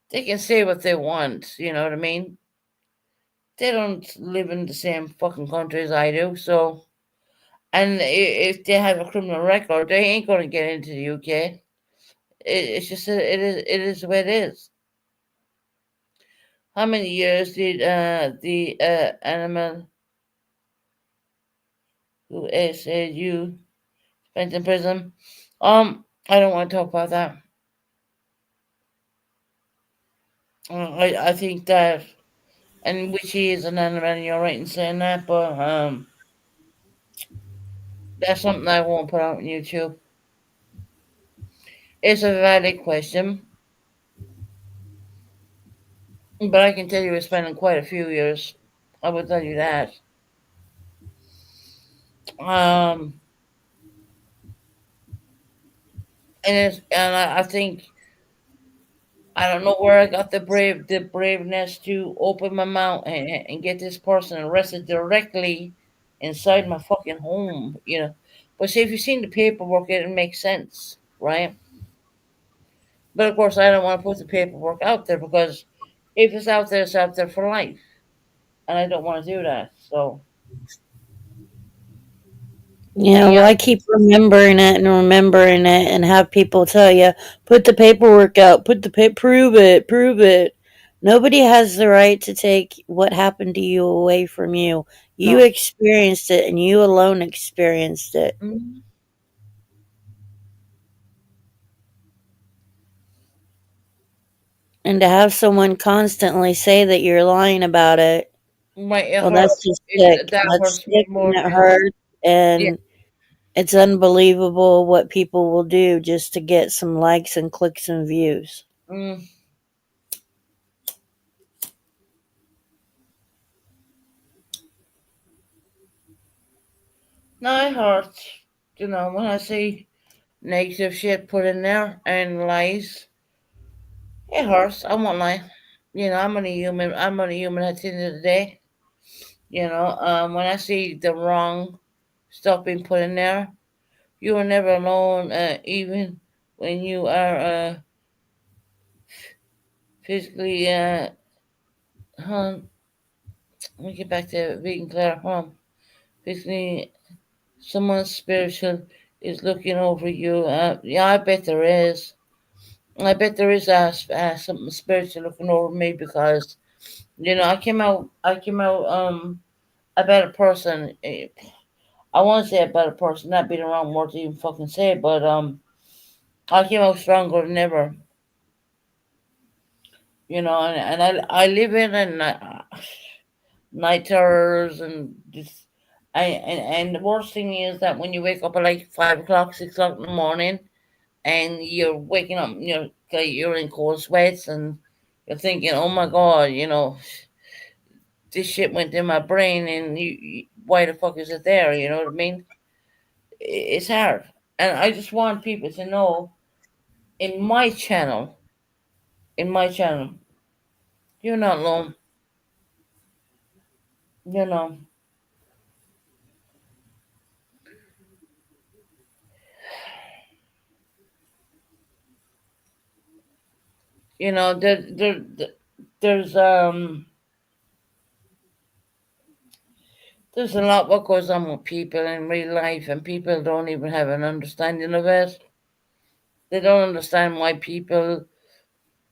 they can say what they want. You know what I mean? They don't live in the same fucking country as I do. So, and if they have a criminal record, they ain't going to get into the UK. It's just it is the way it is. How many years did the animal who said you spent in prison? I don't want to talk about that. I think that, and which he is an animal, and you're right in saying that, but that's something I won't put out on YouTube. It's a valid question, but I can tell you, we're spending quite a few years. I will tell you that. Um, and I think I don't know where I got the braveness to open my mouth and get this person arrested directly inside my fucking home, you know. But see, if you've seen the paperwork, it makes sense, right? But of course, I don't want to put the paperwork out there because if it's out there for life, and I don't want to do that. So, Yeah, and well, yeah, I keep remembering it, and have people tell you, put the paperwork out, prove it. Nobody has the right to take what happened to you away from you. You no. experienced it, and you alone experienced it. Mm, And to have someone constantly say that you're lying about it, my it well, that's hurt. just It sick. that That's hurts me sick more and it than hurts. yeah. And it's unbelievable what people will do just to get some likes and clicks and views. Mm, no, it hurts. You know, when I see negative shit put in there and lies, it hurts. I won't lie. You know, I'm only human. I'm only human at the end of the day. You know, when I see the wrong stuff being put in there, you are never alone. Even when you are physically, home. Let me get back to being clear. Home. Physically, someone spiritual is looking over you. Yeah, I bet there is. I bet there is something spiritual looking over me because you know I came out a better person. I want to say a better person, not be the wrong word to even fucking say it, but I came out stronger than ever. You know, and I live in and night terrors and just. And the worst thing is that when you wake up at like 5 o'clock, 6 o'clock in the morning, and you're waking up, you're in cold sweats, and you're thinking, "Oh my god, this shit went in my brain, and why the fuck is it there?" You know what I mean? It's hard, and I just want people to know in my channel, in my channel, you're not alone. You know, you know, there's there's a lot what goes on with people in real life, and people don't even have an understanding of it. They don't understand why people,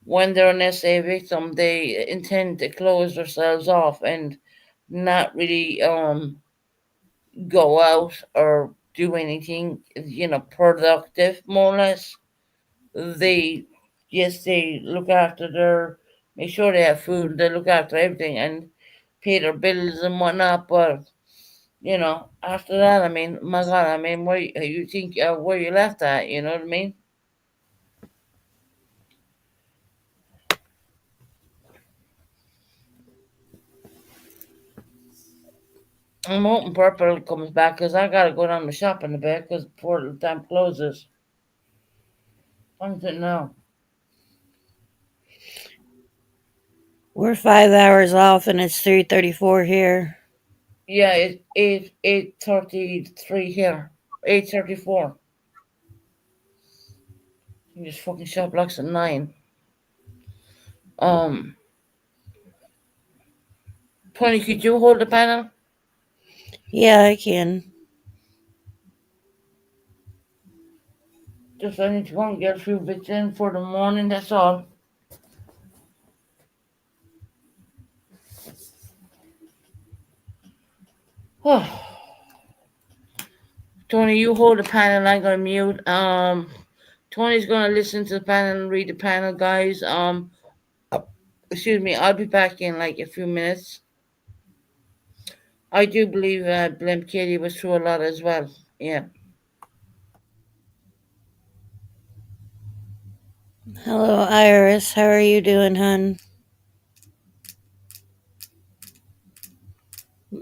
when they're an SA victim, they intend to close themselves off and not really go out or do anything, productive, more or less. They, yes, they look after make sure they have food, they look after everything and pay their bills and whatnot, but, after that, I mean, my God, I mean, where you think, where you left at, you know what I mean? I'm hoping Purple comes back because I gotta go down to shop in a bit because before the time closes. I'm sitting now. We're 5 hours off, and it's 3:34 here. Yeah, it's 8:33 here. 8:34. You just fucking shop locks at 9. Um, Tony, could you hold the panel? Yeah, I can. Just I need to go and get a few bits in for the morning. That's all. Tony, you hold the panel. I'm gonna mute. Tony's gonna listen to the panel and read the panel, guys. Excuse me. I'll be back in like a few minutes. I do believe Blimp Katie was through a lot as well. Yeah. Hello, Iris. How are you doing, hun?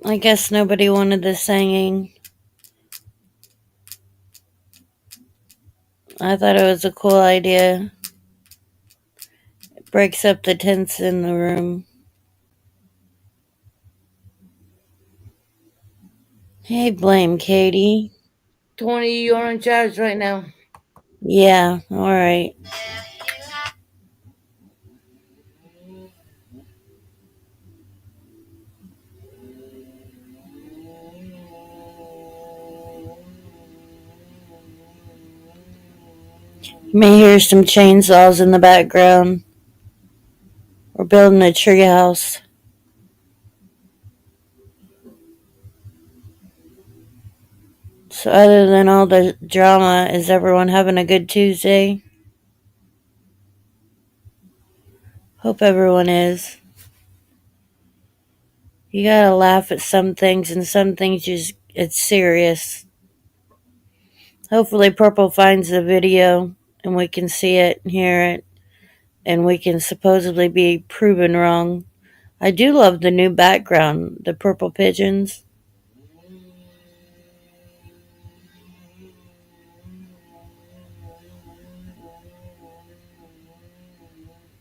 I guess nobody wanted the singing. I thought it was a cool idea. Breaks up the tense in the room. Hey, blame Katie. Tony, you're in charge right now. Yeah, alright. You may hear some chainsaws in the background. We're building a treehouse. So, other than all the drama, is everyone having a good Tuesday? Hope everyone is. You gotta laugh at some things, and some things it's serious. Hopefully, Purple finds the video and we can see it and hear it, and we can supposedly be proven wrong. I do love the new background, the purple pigeons.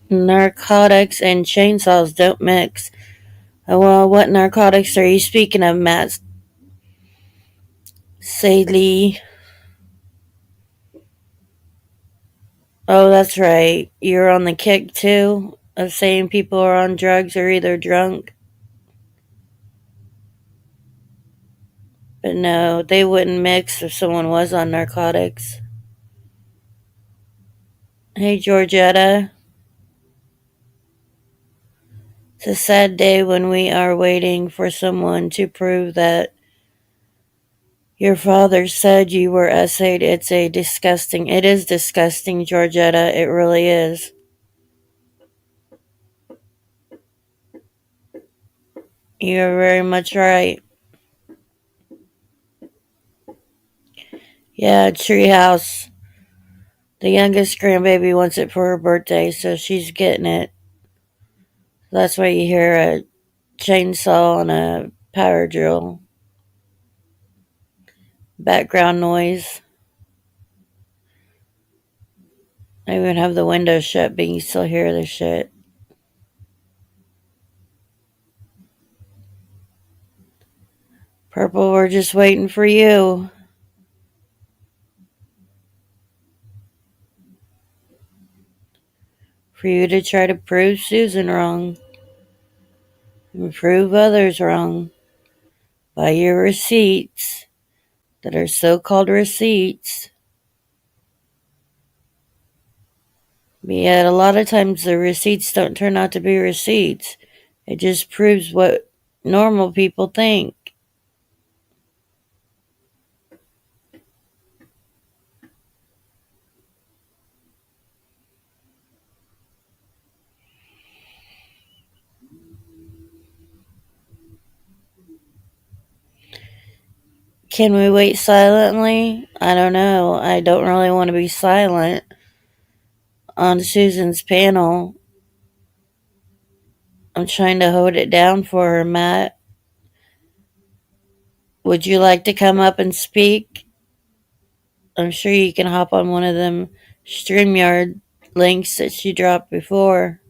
Narcotics and chainsaws don't mix. Oh, well, what narcotics are you speaking of, Matt Saley? Oh, that's right. You're on the kick too of saying people are on drugs or either drunk. But no, they wouldn't mix if someone was on narcotics. Hey, Georgetta. It's a sad day when we are waiting for someone to prove that your father said you were essayed. It is disgusting, Georgetta. It really is. You're very much right. Yeah, treehouse. The youngest grandbaby wants it for her birthday, so she's getting it. That's why you hear a chainsaw and a power drill. Background noise. I even have the window shut, but you can still hear the shit. Purple, we're just waiting for you. For you to try to prove Susan wrong. And prove others wrong. By your receipts. That are so called receipts. But yet, a lot of times the receipts don't turn out to be receipts. It just proves what normal people think. Can we wait silently? I don't know. I don't really want to be silent on Susan's panel. I'm trying to hold it down for her, Matt. Would you like to come up and speak? I'm sure you can hop on one of them StreamYard links that she dropped before.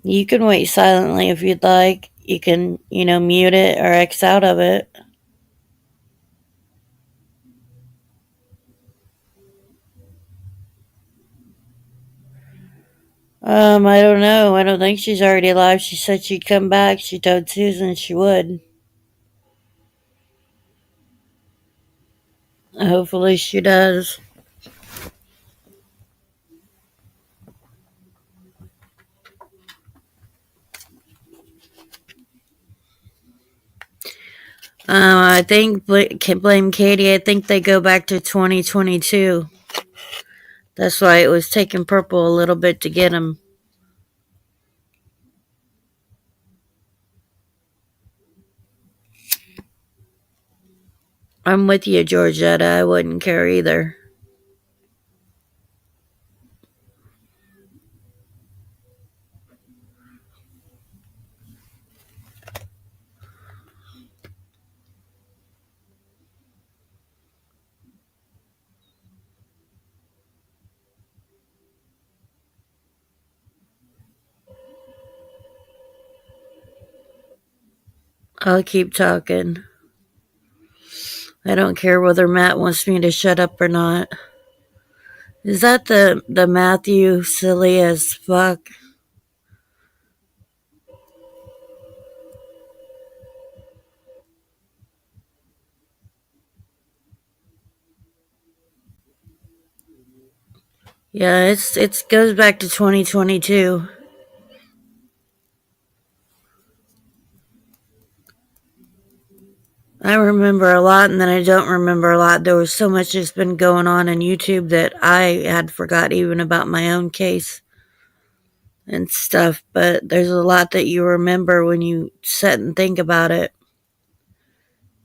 You can wait silently if you'd like. You can, mute it or X out of it. I don't know. I don't think she's already live. She said she'd come back. She told Susan she would. Hopefully she does. I think can blame Katie. I think they go back to 2022. That's why it was taking Purple a little bit to get him. I'm with you, Georgetta. I wouldn't care either. I'll keep talking. I don't care whether Matt wants me to shut up or not. Is that the Matthew silly as fuck? Yeah, it goes back to 2022. I remember a lot and then I don't remember a lot. There was so much that's been going on YouTube that I had forgot even about my own case and stuff. But there's a lot that you remember when you sit and think about it.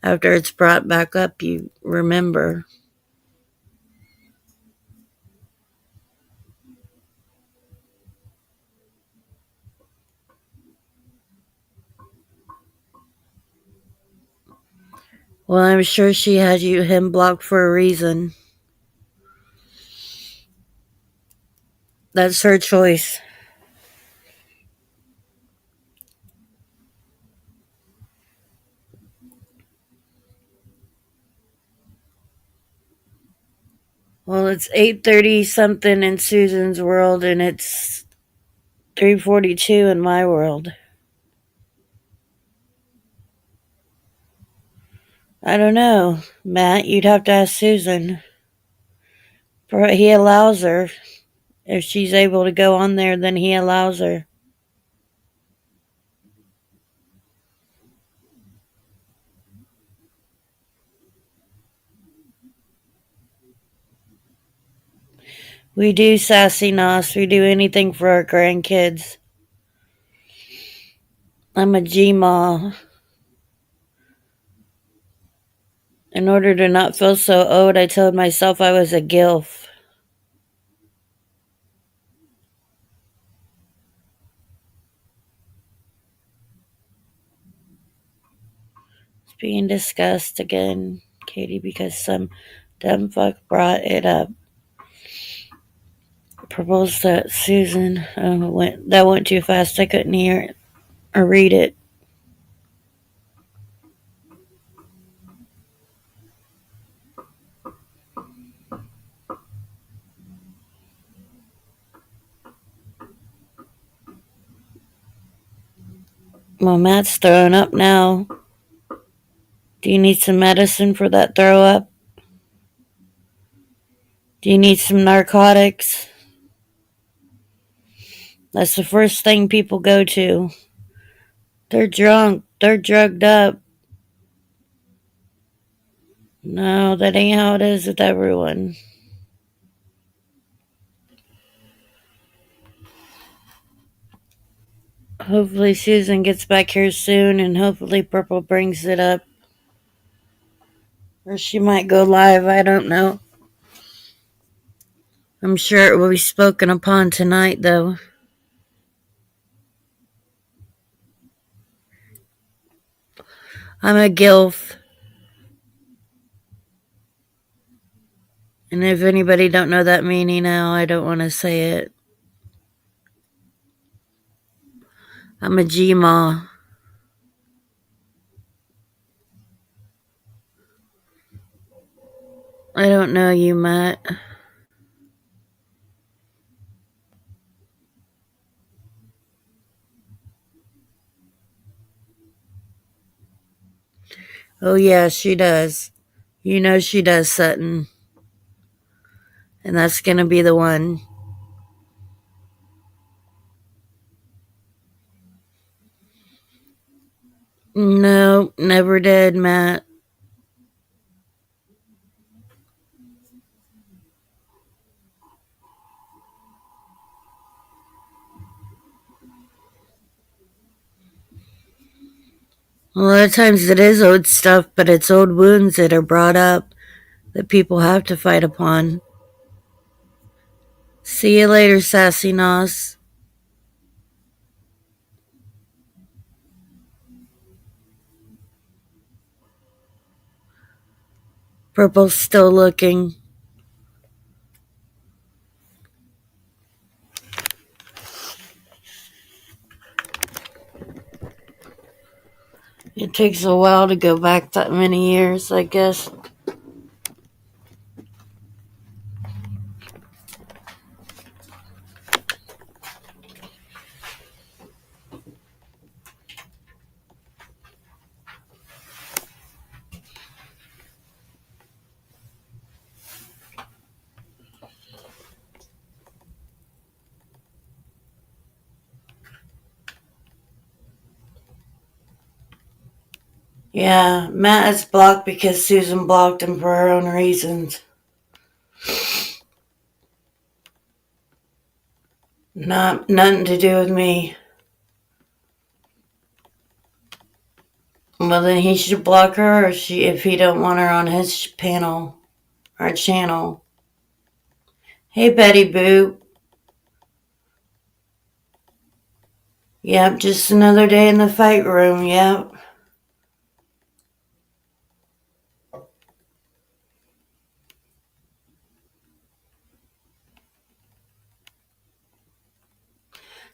After it's brought back up, you remember. Well, I'm sure she had him blocked for a reason. That's her choice. Well, it's 8:30 something in Susan's world, and it's 3:42 in my world. I don't know, Matt. You'd have to ask Susan. He allows her. If she's able to go on there, then he allows her. We do sassy nos. We do anything for our grandkids. I'm a G-ma. In order to not feel so old, I told myself I was a gilf. It's being discussed again, Katie, because some dumb fuck brought it up. Proposed that Susan. That went too fast. I couldn't hear it or read it. Well, Matt's throwing up now. Do you need some medicine for that throw up? Do you need some narcotics? That's the first thing people go to. They're drunk. They're drugged up. No, that ain't how it is with everyone. Hopefully Susan gets back here soon and hopefully Purple brings it up. Or she might go live, I don't know. I'm sure it will be spoken upon tonight, though. I'm a gilf. And if anybody don't know that meaning now, I don't want to say it. I'm a G-ma. I don't know you, Matt. Oh, yeah, she does. You know she does, Sutton. And that's going to be the one. No, never did, Matt. A lot of times it is old stuff, but it's old wounds that are brought up that people have to fight upon. See you later, Sassy Nos. Purple's still looking. It takes a while to go back that many years, I guess. Yeah, Matt is blocked because Susan blocked him for her own reasons. Nothing to do with me. Well, then he should block her, or if he don't want her on his panel or channel. Hey, Betty Boop. Yep, just another day in the fight room. Yep.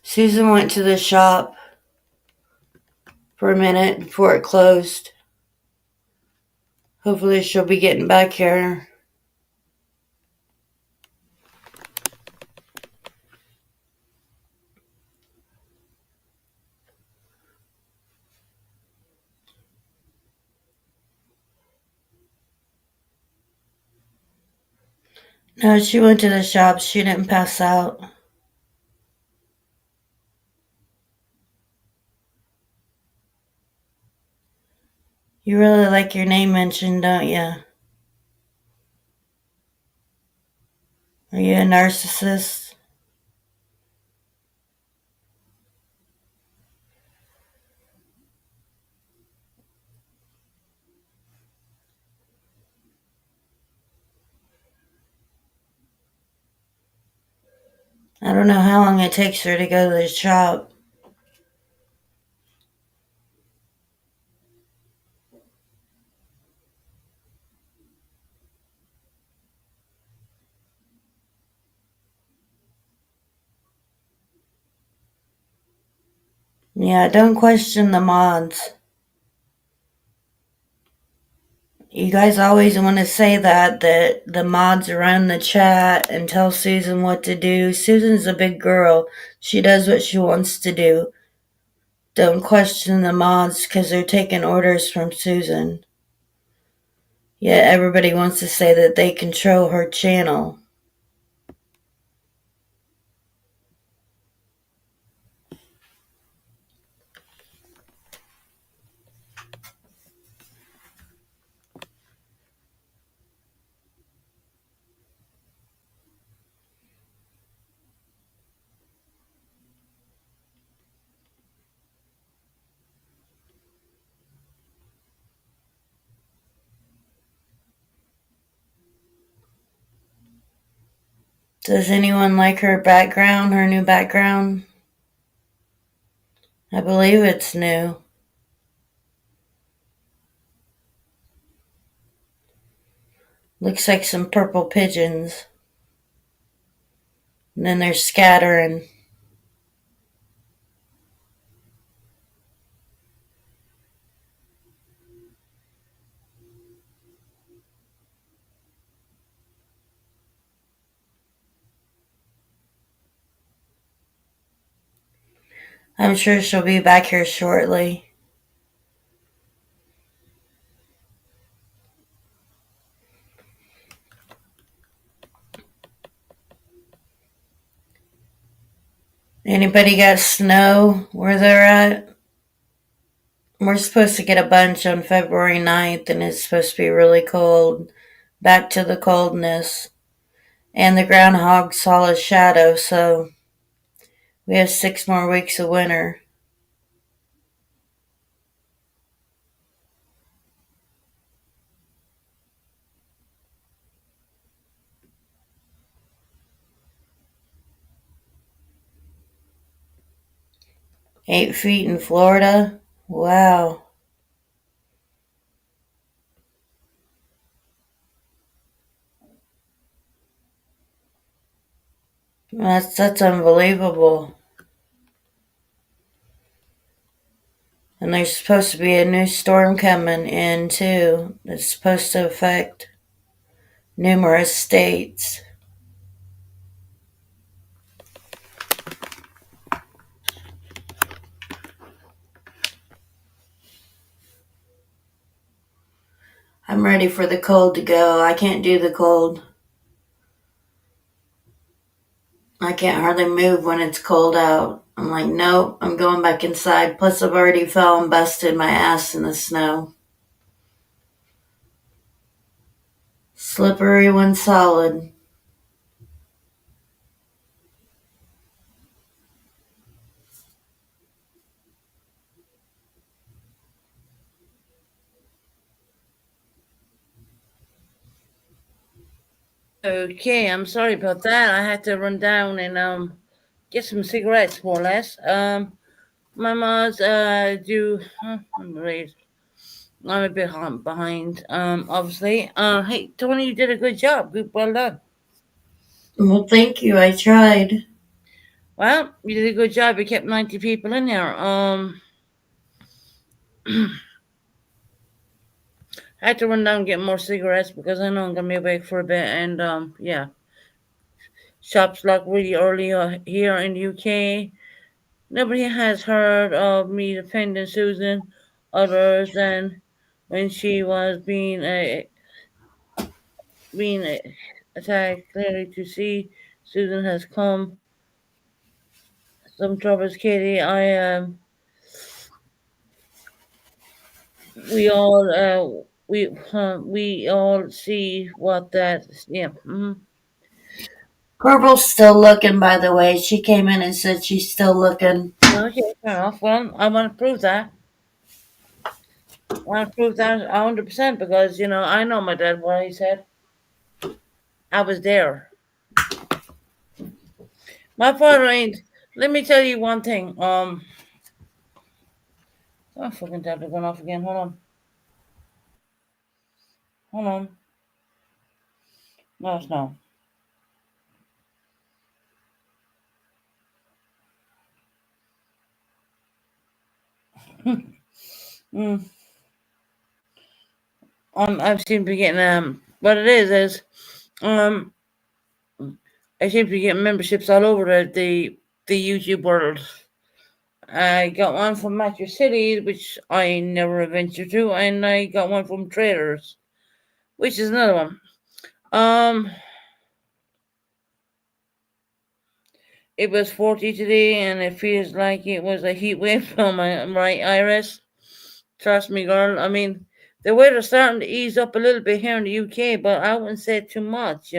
Susan went to the shop for a minute before it closed. Hopefully, she'll be getting back here. No, she went to the shop. She didn't pass out. You really like your name mentioned, don't you? Are you a narcissist? I don't know how long it takes her to go to the shop. Yeah, don't question the mods. You guys always want to say that the mods run the chat and tell Susan what to do. Susan's a big girl. She does what she wants to do. Don't question the mods because they're taking orders from Susan. Yet everybody wants to say that they control her channel. Does anyone like her background, her new background? I believe it's new. Looks like some purple pigeons. And then they're scattering. I'm sure she'll be back here shortly. Anybody got snow where they're at? We're supposed to get a bunch on February 9th, and it's supposed to be really cold. Back to the coldness. And the groundhog saw a shadow, so we have 6 more weeks of winter. Eight feet in Florida? Wow. That's unbelievable. And there's supposed to be a new storm coming in too. That's supposed to affect numerous states. I'm ready for the cold to go. I can't do the cold. I can't hardly move when it's cold out. I'm like, nope, I'm going back inside. Plus, I've already fell and busted my ass in the snow. Slippery when solid. Okay, I'm sorry about that. I had to run down and get some cigarettes, more or less. My mom's do. Wait, I'm a bit behind. Obviously. Hey, Tony, you did a good job. Good, well done. Well, thank you. I tried. Well, you did a good job. You kept 90 people in there. I had to run down and get more cigarettes because I know I'm gonna be awake for a bit. And yeah, shops lock really early here in the UK. Nobody has heard of me defending Susan, others than when she was being attacked. Clearly to see, Susan has come some troubles, Katie. We all we all see what that. Yeah. Corporal's still looking, by the way. She came in and said she's still looking. Okay, fair enough. Well, I want to prove that. I want to prove that 100% because I know my dad. What he said, I was there. My father ain't. Let me tell you one thing. Oh, fucking tablet going off again. Hold on. No, it's no. Mm. I seem to be getting What it is um I seem to be getting memberships all over the YouTube world. I got one from Matthew City, which I never ventured to, and I got one from Traders, which is another one. Um, it was 40 today, and it feels like it was a heat wave from my iris. Trust me, girl. I mean, the weather's starting to ease up a little bit here in the UK, but I wouldn't say too much.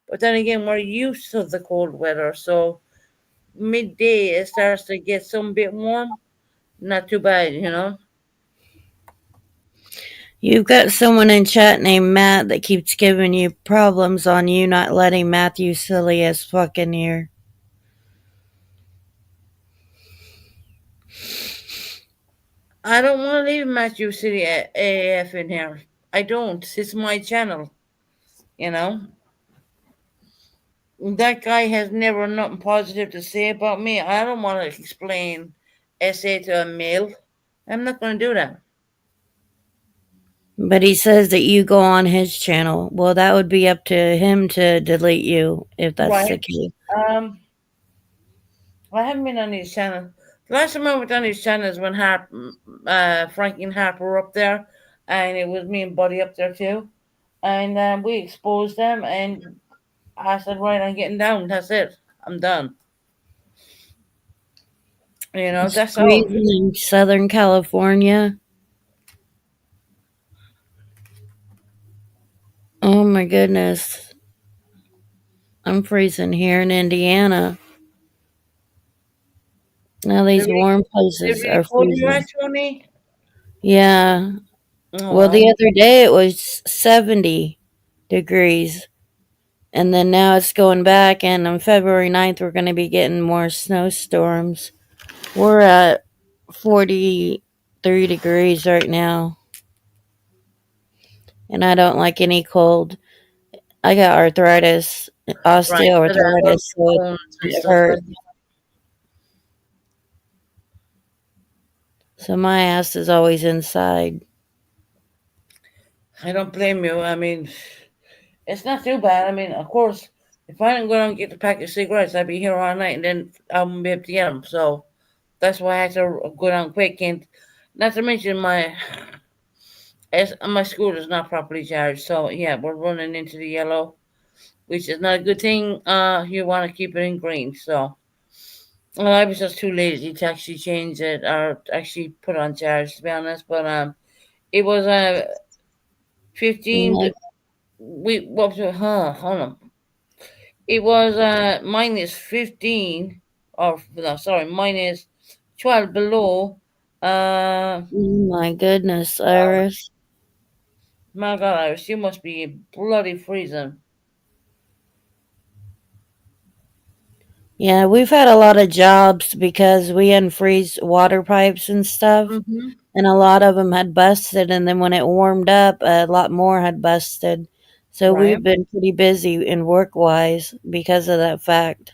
But then again, we're used to the cold weather, so midday it starts to get some bit warm. Not too bad. You've got someone in chat named Matt that keeps giving you problems on you not letting Matthew silly as fucking here. I don't want to leave Matthew City AF in here. I don't. It's my channel. You know, that guy has never nothing positive to say about me. I don't want to explain essay to a male. I'm not going to do that. But he says that you go on his channel. Well, that would be up to him to delete you if that's the Right. case. Um, I haven't been on his channel. The last time I went on his channel is when Frankie and Harper were up there, and it was me and Buddy up there too, and we exposed them, and I said, right, I'm getting down. That's it. I'm done. It's That's all. freezing in Southern California. Oh my goodness. I'm freezing here in Indiana. Now The these really, warm the places really are cold you freezing. Tony? Yeah. Oh, Well, the well. other day it was 70 degrees. And then now it's going back. And on February 9th, we're going to be getting more snowstorms. We're at 43 degrees right now. And I don't like any cold. I got arthritis, Right. For the osteoarthritis, so bones and it stuff like hurts. that. So my ass is always inside. I don't blame you. I mean, it's not too bad. I mean, of course, if I didn't go out and get a pack of cigarettes, I'd be here all night, and then I wouldn't be able to get them. So that's why I had to go down quick. And not to mention my scooter is not properly charged. So yeah, we're running into the yellow, which is not a good thing. You want to keep it in green. So well, I was just too lazy to actually change it or actually put on charge, to be honest. But it was 15. Like, We what was it? Hold on. It was -15, or no, sorry, -12 below. oh my goodness, Um, Iris. my God, Iris, you must be bloody freezing. Yeah, we've had a lot of jobs because we unfreeze water pipes and stuff, Mm-hmm. and a lot of them had busted. And then when it warmed up, a lot more had busted. So Right. we've been pretty busy in work wise because of that fact.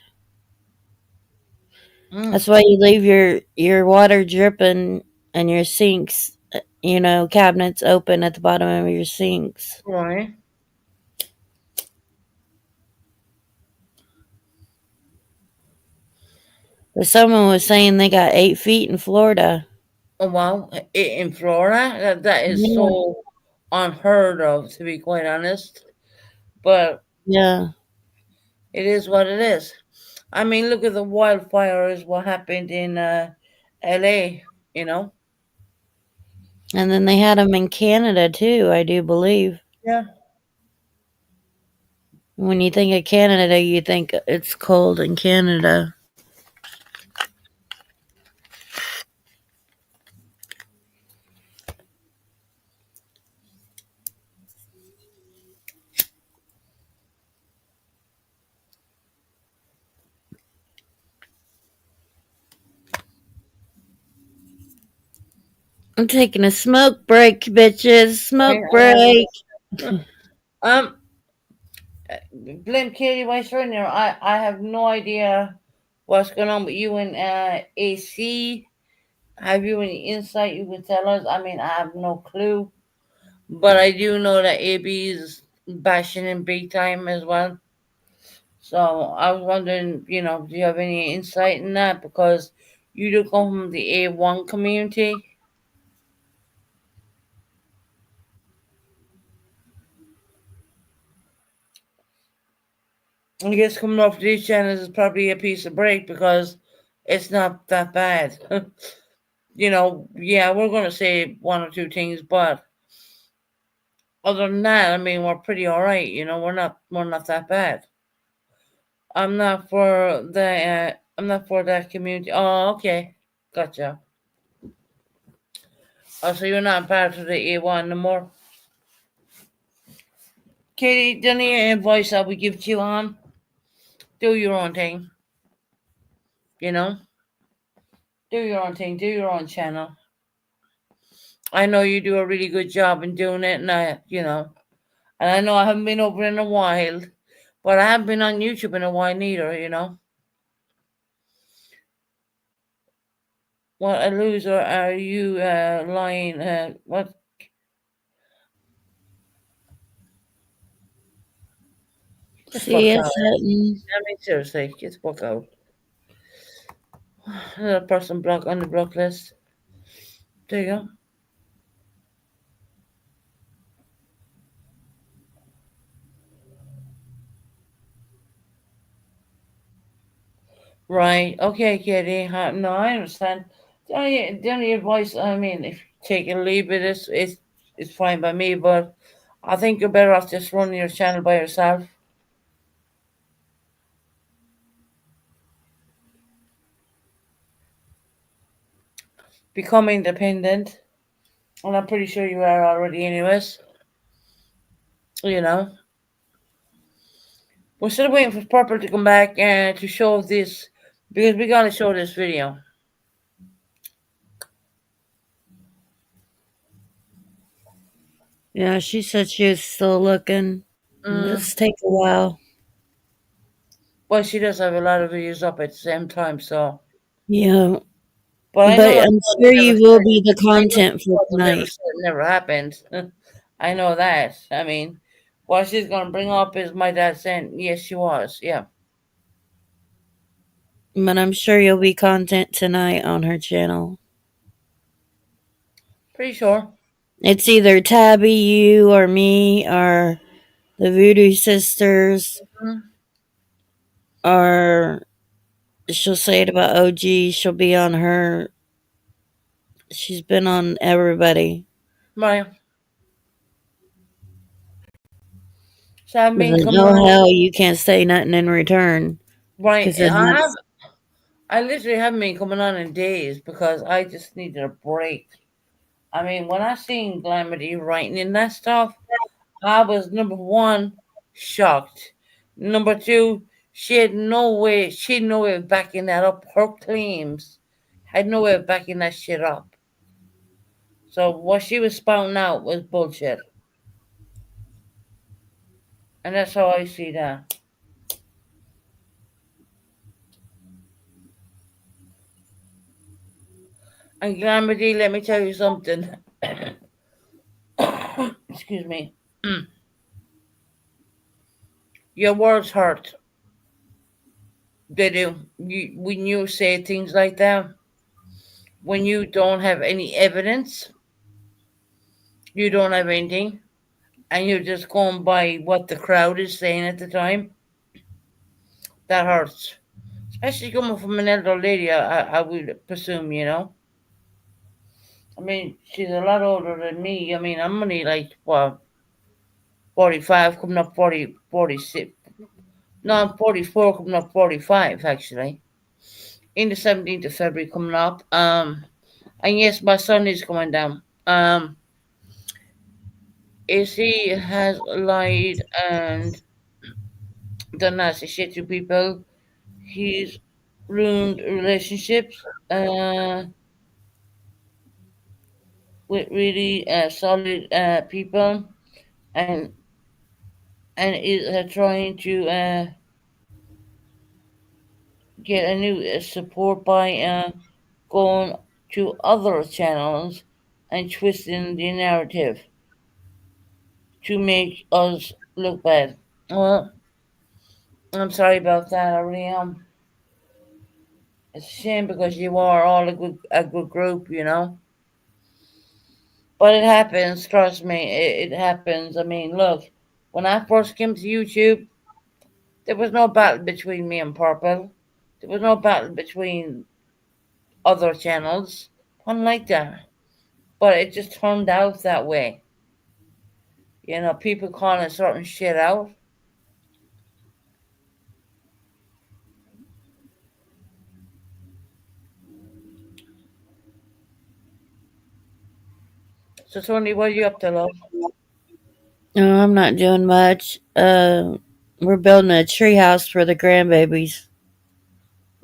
Mm, That's why you leave your water dripping and your sinks, cabinets open at the bottom of your sinks. right. But someone was saying they got 8 feet in Florida. Oh, wow. In Florida, that is Yeah, so unheard of, to be quite honest. But yeah. it is what it is. I mean, look at the wildfires. What happened in L.A. You know? And then they had them in Canada too, I do believe. Yeah. When you think of Canada, you think it's cold in Canada. I'm taking a smoke break, bitches. Right. Smoke break. Um, blame Katie Weiss right now. I have no idea what's going on with you and AC. Have you any insight you can tell us? I mean, I have no clue, but I do know that AB is bashing in big time as well. So I was wondering, do you have any insight in that? Because you do come from the A1 community. I guess coming off these channels is probably a piece of break because it's not that bad. Yeah, we're gonna say one or two things, but other than that, I mean, we're pretty all right. We're not that bad. I'm not for that community. Oh, okay, gotcha. Oh, so you're not part of the A1 no more. Katie, the only advice I would give to you on, do your own thing. You know, do your own thing. Do your own channel. I know you do a really good job in doing it, and I know I haven't been over in a while, but I haven't been on YouTube in a while neither. What a loser are you, lying? What? Get the See fuck you, out. Sutton. I mean, seriously, get the fuck out. Another person block on the block list. There you go. Right. Okay, Kitty. No, I understand. The only advice, I mean, if you take it or leave it, it's fine by me, but I think you're better off just running your channel by yourself. Become independent. And I'm pretty sure you are already, anyways. You know. We're still waiting for Purple to come back and to show this because we gotta show this video. Yeah, she said she was still looking. Mm. This take a while. Well, she does have a lot of videos up at the same time, so Yeah. But I know But I'm it sure never you will said. be the I know content for it never tonight. said it never happened. I know that. I mean, what she's gonna bring up is my dad saying, "Yes, she was." Yeah, But I'm sure you'll be content tonight on her channel. pretty sure. It's either Tabby, you, or me, or the Voodoo Sisters, Mhm. or she'll say it about OG. She'll be on her. She's been on everybody. Right. So I've Because been I coming know on. hell you can't say nothing in return. Right. Because then that's. I literally haven't been coming on in days because I just needed a break. I mean, when I seen Glamity writing in that stuff, I was number one, shocked. Number two, she had no way of backing that up. Her claims had no way of backing that shit up. So what she was spouting out was bullshit. And that's how I see that. And Glamity, let me tell you something. Excuse me. Your words hurt. They do. When you say things like that, when you don't have any evidence, you don't have anything, and you're just going by what the crowd is saying at the time, that hurts. Especially coming from an elder lady, I would presume, you know. I mean, she's a lot older than me. I mean, I'm only like, what, 45, coming up 40, 46. No, I'm 44, coming up 45, actually. In the 17th of February coming up. And yes, my son is coming down. Is he has lied and done nasty shit to people. He's ruined relationships with really solid people, and is trying to get a new support by going to other channels and twisting the narrative to make us look bad. Well, I'm sorry about that. I really am. It's a shame because you are all a good group, you know. But it happens. Trust me, it happens. I mean, look, when I first came to YouTube, there was no battle between me and Purple. There was no battle between other channels. One like that. But it just turned out that way. You know, people calling certain shit out. So Tony, what are you up to, love? No, I'm not doing much. We're building a tree house for the grandbabies.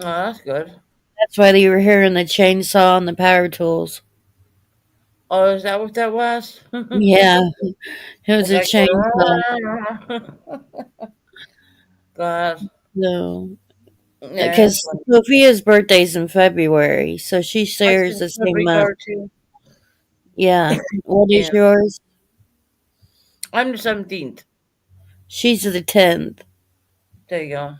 Oh, that's good. That's why you were hearing the chainsaw and the power tools. Oh, is that what that was? Yeah, it was a Like, chainsaw. God, So, yeah, that's because funny. Sophia's birthday's in February, so she I shares think the same February month. girl too. Yeah. What is Yeah, yours? I'm the 17th. She's the 10th. There you go.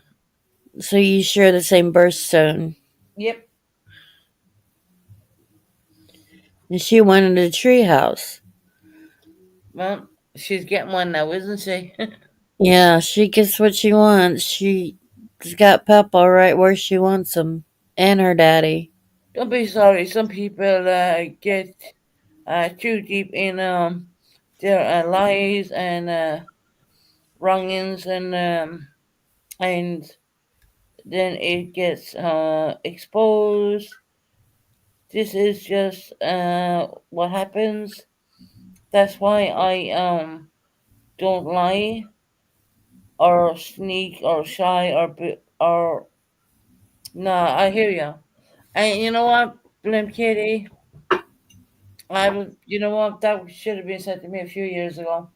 So you share the same birthstone. Yep. And she wanted a tree house. Well, she's getting one now, isn't she? Yeah, she gets what she wants. She's got Papa right where she wants him. And her daddy. Don't be sorry. Some people get too deep in their lies and wrongings, and then it gets exposed. This is just what happens. That's why I don't lie or sneak or shy or nah. I hear you. And you know what, Blim Kitty, you know what, that should have been said to me a few years ago.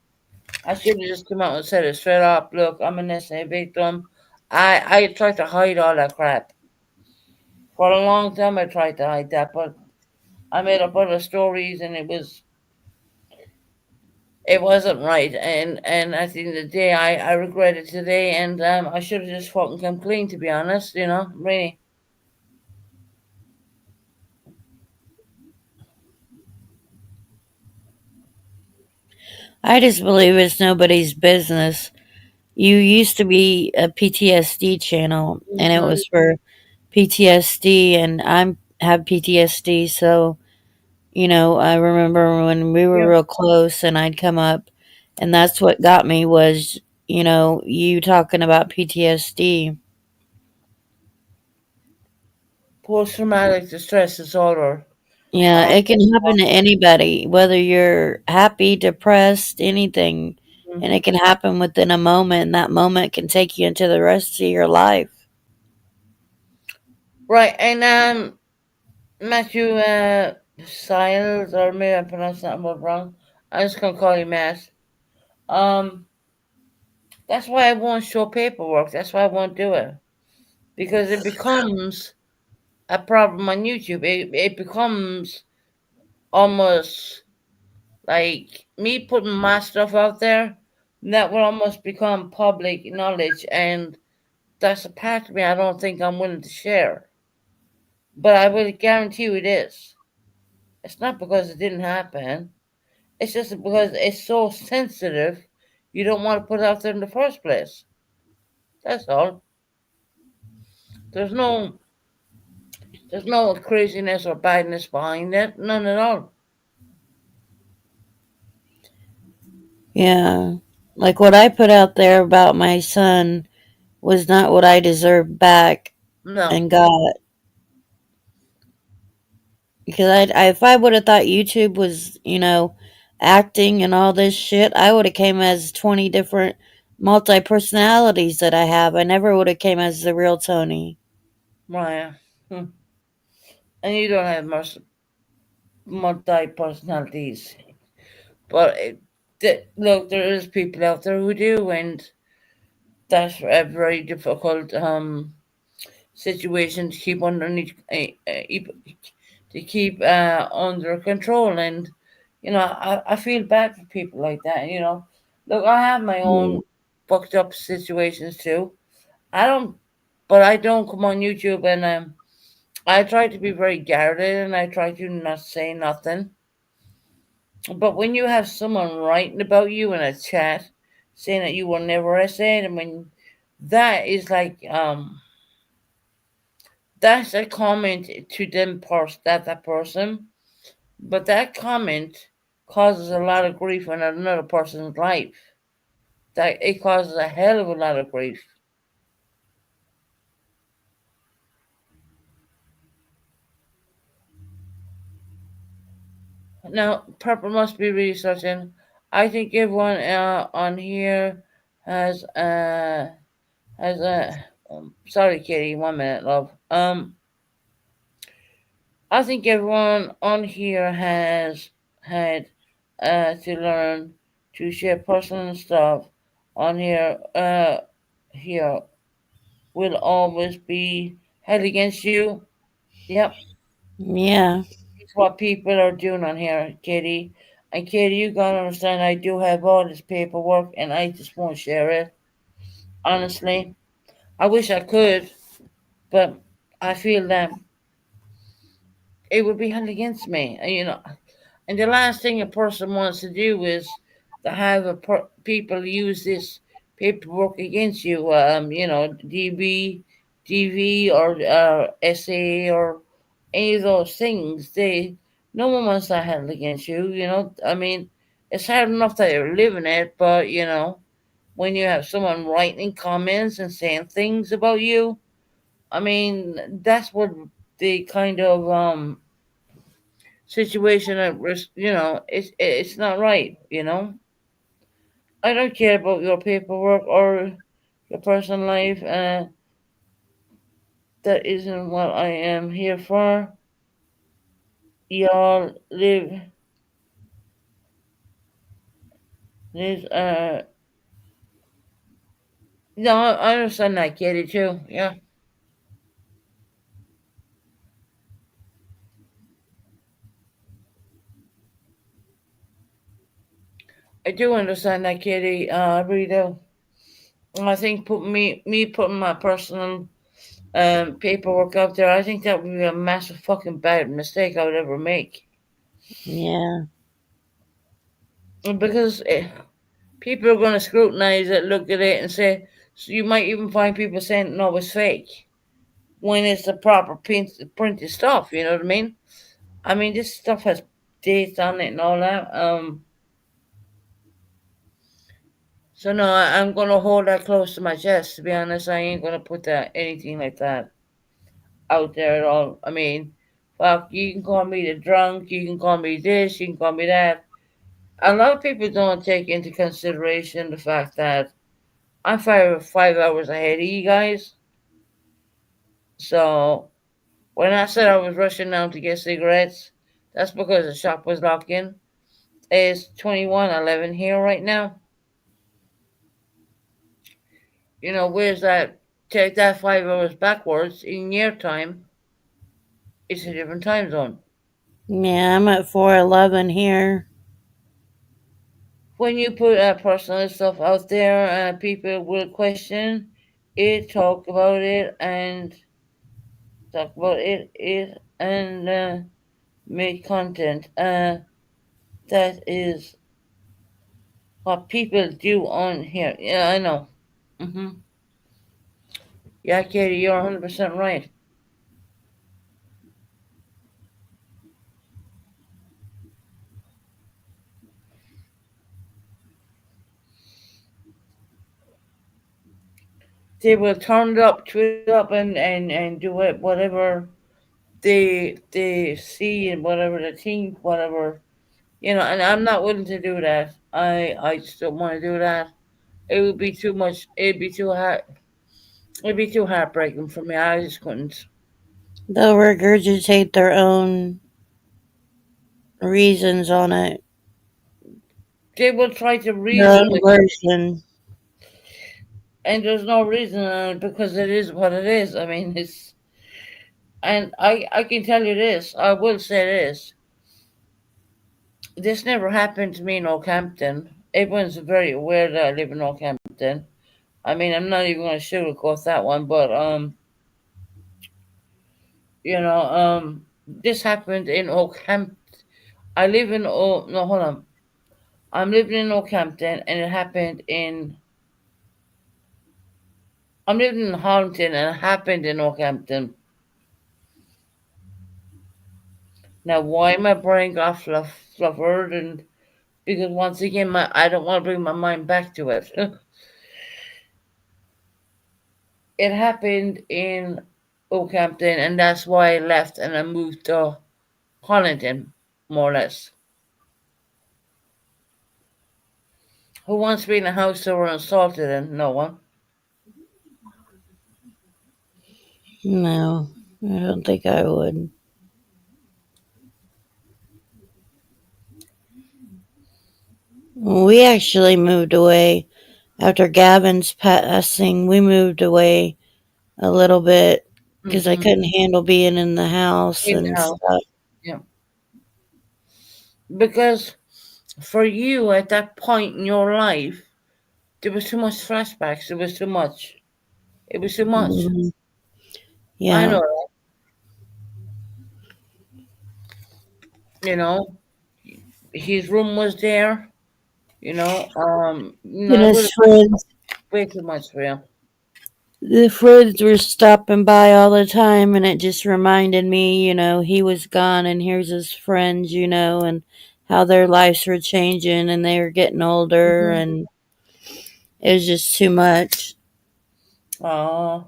I should have just come out and said it straight up. Look, I'm an SA victim. I tried to hide all that crap. For a long time, I tried to hide that, but I made up other stories, and it wasn't right. And at the end of the day, I regret it today, and I should have just fucking come clean, to be honest. Really. I just believe it's nobody's business. You used to be a PTSD channel, and it Hmm. was for PTSD, and I have PTSD, so I remember when we were Yeah. real close, and I'd come up, and that's what got me was you talking about PTSD. Post traumatic distress disorder. Yeah, Um. it can happen to anybody, whether you're happy, depressed, anything. And Mhm. it can happen within a moment, and that moment can take you into the rest of your life. Right, and Matthew Siles, or maybe I pronounced that word wrong. I'm just gonna call you Matt. Um, that's why I won't show paperwork. That's why I won't do it, because it becomes a problem on YouTube. It becomes almost like me putting my stuff out there. That will almost become public knowledge, and that's a part of me I don't think I'm willing to share. But I will guarantee you it is. It's not because it didn't happen. It's just because it's so sensitive, you don't want to put it out there in the first place. That's all. There's no there's no craziness or badness behind it. None at all. Yeah. Like what I put out there about my son was not what I deserved back No. and got. Because if I would have thought YouTube was, acting and all this shit, I would have came as 20 different multi personalities that I have. I never would have came as the real Tony. Right. Hmm. And you don't have much multi personalities. But look, there is people out there who do, and that's a very difficult situation to keep underneath to keep under control. And I feel bad for people like that. Look, I have my Yeah. own fucked up situations too. I don't, but I don't come on YouTube, and I try to be very guarded, and I try to not say nothing. But when you have someone writing about you in a chat saying that you will never essay, I mean, that is like that's a comment to that person, but that comment causes a lot of grief in another person's life. That it causes a hell of a lot of grief. Now, Purple must be researching. I think everyone on here has a. Sorry, Kitty. 1 minute, love. I think everyone on here has had to learn to share personal stuff on here. Here will always be held against you. Yep, Yeah. it's what people are doing on here, Katie. And Katie, you gotta understand, I do have all this paperwork, and I just won't share it. Honestly, I wish I could, but I feel that it would be held against me. And the last thing a person wants to do is to have people use this paperwork against you. DV or SA or any of those things. No one wants that held against you. I mean, it's hard enough that you're living it, but when you have someone writing comments and saying things about you, I mean, that's what the kind of situation at risk. It's not right. I don't care about your paperwork or your personal life. That isn't what I am here for. Y'all live. No, I understand that, Katie, too. Yeah. I do understand that, Katie. I really do. And I think me putting my personal paperwork out there, I think that would be a massive fucking bad mistake I would ever make. Yeah. Because people are going to scrutinize it, look at it, and say, so you might even find people saying, no, it's fake, when it's the proper printed stuff, you know what I mean? I mean, this stuff has dates on it and all that. So no, I'm gonna hold that close to my chest. To be honest, I ain't gonna put that anything like that out there at all. I mean, fuck, you can call me the drunk, you can call me this, you can call me that. A lot of people don't take into consideration the fact that I'm 5 hours ahead of you guys. So when I said I was rushing down to get cigarettes, that's because the shop was locked in. It's 21:11 here right now. Where's that? Take that 5 hours backwards in your time. It's a different time zone. Yeah, I'm at 411 here. When you put personal stuff out there, people will question it, talk about it, and make content. That is what people do on here. Yeah, I know. Yeah, Katie, you're 100% right. They will turn it up, twist it up, and do it whatever they see and whatever they think, whatever. And I'm not willing to do that. I just don't want to do that. It would be too much. It'd be too hard. It'd be too heartbreaking for me. I just couldn't. They'll regurgitate their own reasons on it, They will try to their reason own with me, version. and there's no reason on it because it is what it is. I mean, and I can tell you this. I will say this. This never happened to me in Oakhampton. Everyone's very aware that I live in Oakhampton. I mean, I'm not even going to sugarcoat that one, but this happened in Oakhampton. I live in no, hold on. I'm living in Oakhampton, and it happened in. I'm living in Harlington, and it happened in Oakhampton. Now, why my brain got fluffered, and because once again, I don't want to bring my mind back to it. It happened in Oakhampton, and that's why I left and I moved to Harlington, more or less. Who wants to be in a house they were assaulted in? No one. No, I don't think I would. We actually moved away after Gavin's passing. We moved away a little bit because I Mm-hmm. couldn't handle being in the house In the and house. stuff. Yeah. Because for you at that point in your life, there was too much flashbacks. There was too much. It was too much. Mhm. I Yeah. know that. You know, his room was there. And It would his have friends, way too much for you. the friends were stopping by all the time, and it just reminded me, he was gone, and here's his friends, and how their lives were changing, and they were getting older, Mm-hmm. and it was just too much. Oh,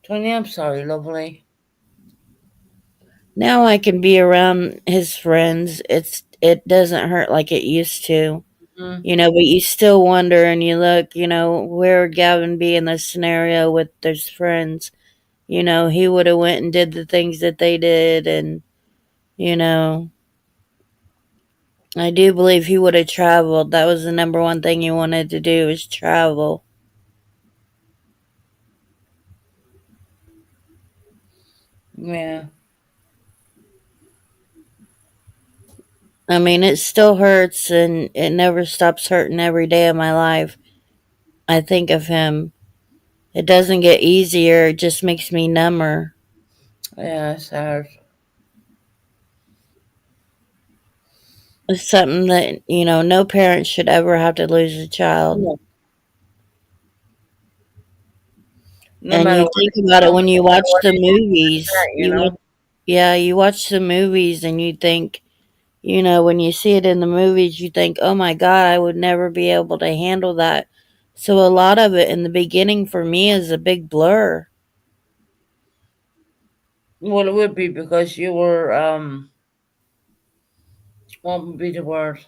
Tony, I'm sorry, lovely. Now I can be around his friends. It doesn't hurt like it used to. Mm-hmm. But you still wonder and you look, where would Gavin be in this scenario with his friends? He would have went and did the things that they did, and you know, I do believe he would have traveled. That was the number one thing he wanted to do is travel. Yeah. I mean, it still hurts and it never stops hurting every day of my life. I think of him. It doesn't get easier, it just makes me number. Yeah, it's hard. It's something that, no parent should ever have to lose a child. No, no And matter you what, think about it no when you matter watch what the age movies. that, you know. Yeah, you watch the movies and you think, when you see it in the movies, you think, oh my God, I would never be able to handle that. So a lot of it in the beginning for me is a big blur. Well, it would be because you were what would be the word?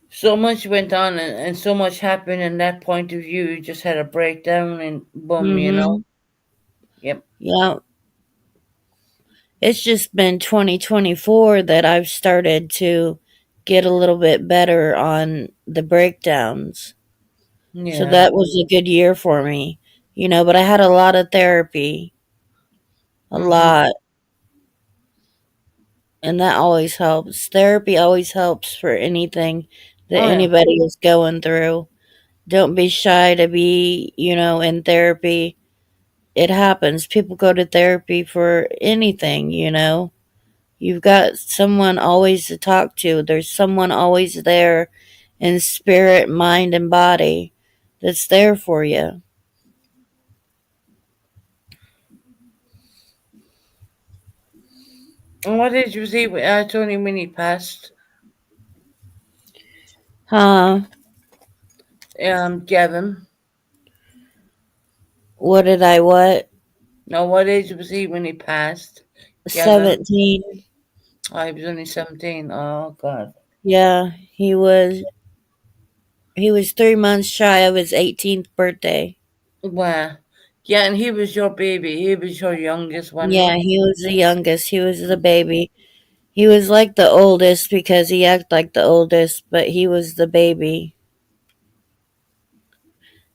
So much went on and so much happened in that point of view. You just had a breakdown and boom, you know. Mm-hmm. Yep. Yeah. It's just been 2024 that I've started to get a little bit better on the breakdowns. So Yeah. that was a good year for me, but I had a lot of therapy, a Mhm. lot, and that always helps. Therapy always helps for anything that Oh yeah. anybody is going through. Don't be shy to be, in therapy. It happens. People go to therapy for anything. You've got someone always to talk to. There's someone always there in spirit, mind, and body that's there for you. And what did you see with Tony when he passed? Huh? Gavin. What did I what? No, what age was he when he passed? Gavin. 17. Oh, he was only 17. Oh God. Yeah, he was 3 months shy of his 18th birthday. Wow. Yeah, and he was your baby. He was your youngest, wasn't Yeah, he? he was the youngest. He was the baby. He was like the oldest because he acted like the oldest, but he was the baby.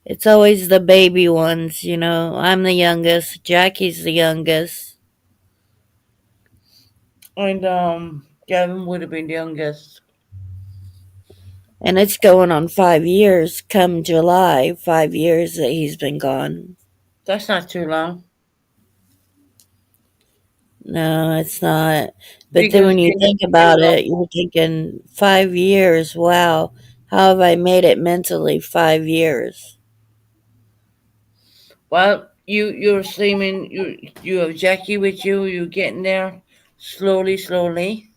It's always the baby ones. I'm the youngest. Jackie's the youngest. And Gavin would have been the youngest. And it's going on 5 years come July. 5 years that he's been gone. That's not too long. No, it's not. But then Because when you think about it, you're thinking 5 years. Wow. How have I made it mentally 5 years? well, you're sleeping. You have Jackie with you. You're getting there slowly, slowly.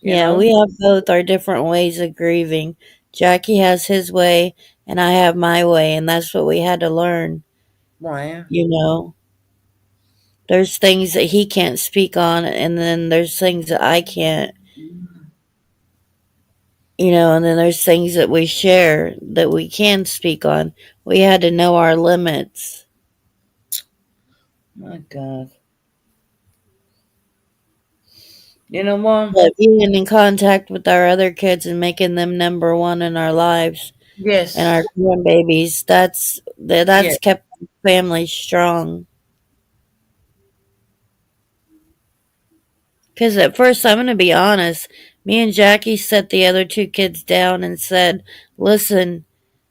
You Yeah, know. we have both our different ways of grieving. Jackie has his way, and I have my way, and that's what we had to learn. Why? You know, there's things that he can't speak on, and then there's things that I can't, and then there's things that we share that we can speak on. We had to know our limits. My God. You know what? But being in contact with our other kids and making them number one in our lives and Yes. our grandbabies, Yeah. that's kept the family strong. Because at first, I'm going to be honest, me and Jackie set the other two kids down and said, listen,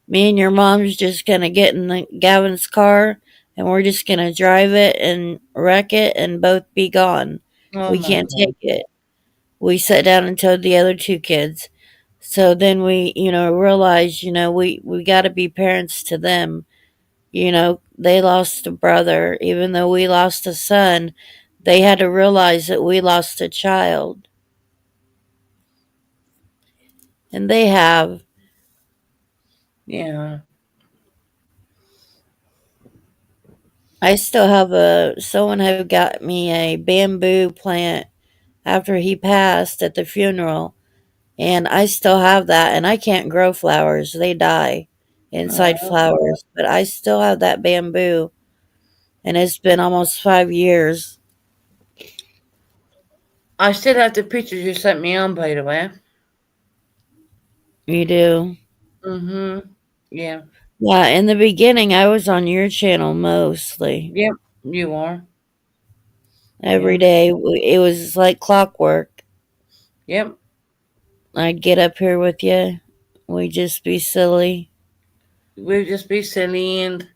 me and your mom's just going to get in Gavin's car and we're just going to drive it and wreck it and both be gone. Oh We my can't God. take it. We sat down and told the other two kids. So then we, realized, we got to be parents to them. They lost a brother, even though we lost a son. They had to realize that we lost a child. And they have. Yeah. I still have someone had got me a bamboo plant after he passed at the funeral, and I still have that, and I can't grow flowers. They die inside Uh, flowers, but I still have that bamboo, and it's been almost 5 years. I still have the pictures you sent me on, by the way. You do. Mm-hmm. Yeah. Yeah, in the beginning, I was on your channel mostly. Yep. You are. Every Yeah. day, it was like clockwork. Yep. I'd get up here with you. We just be silly. We'd just be silly and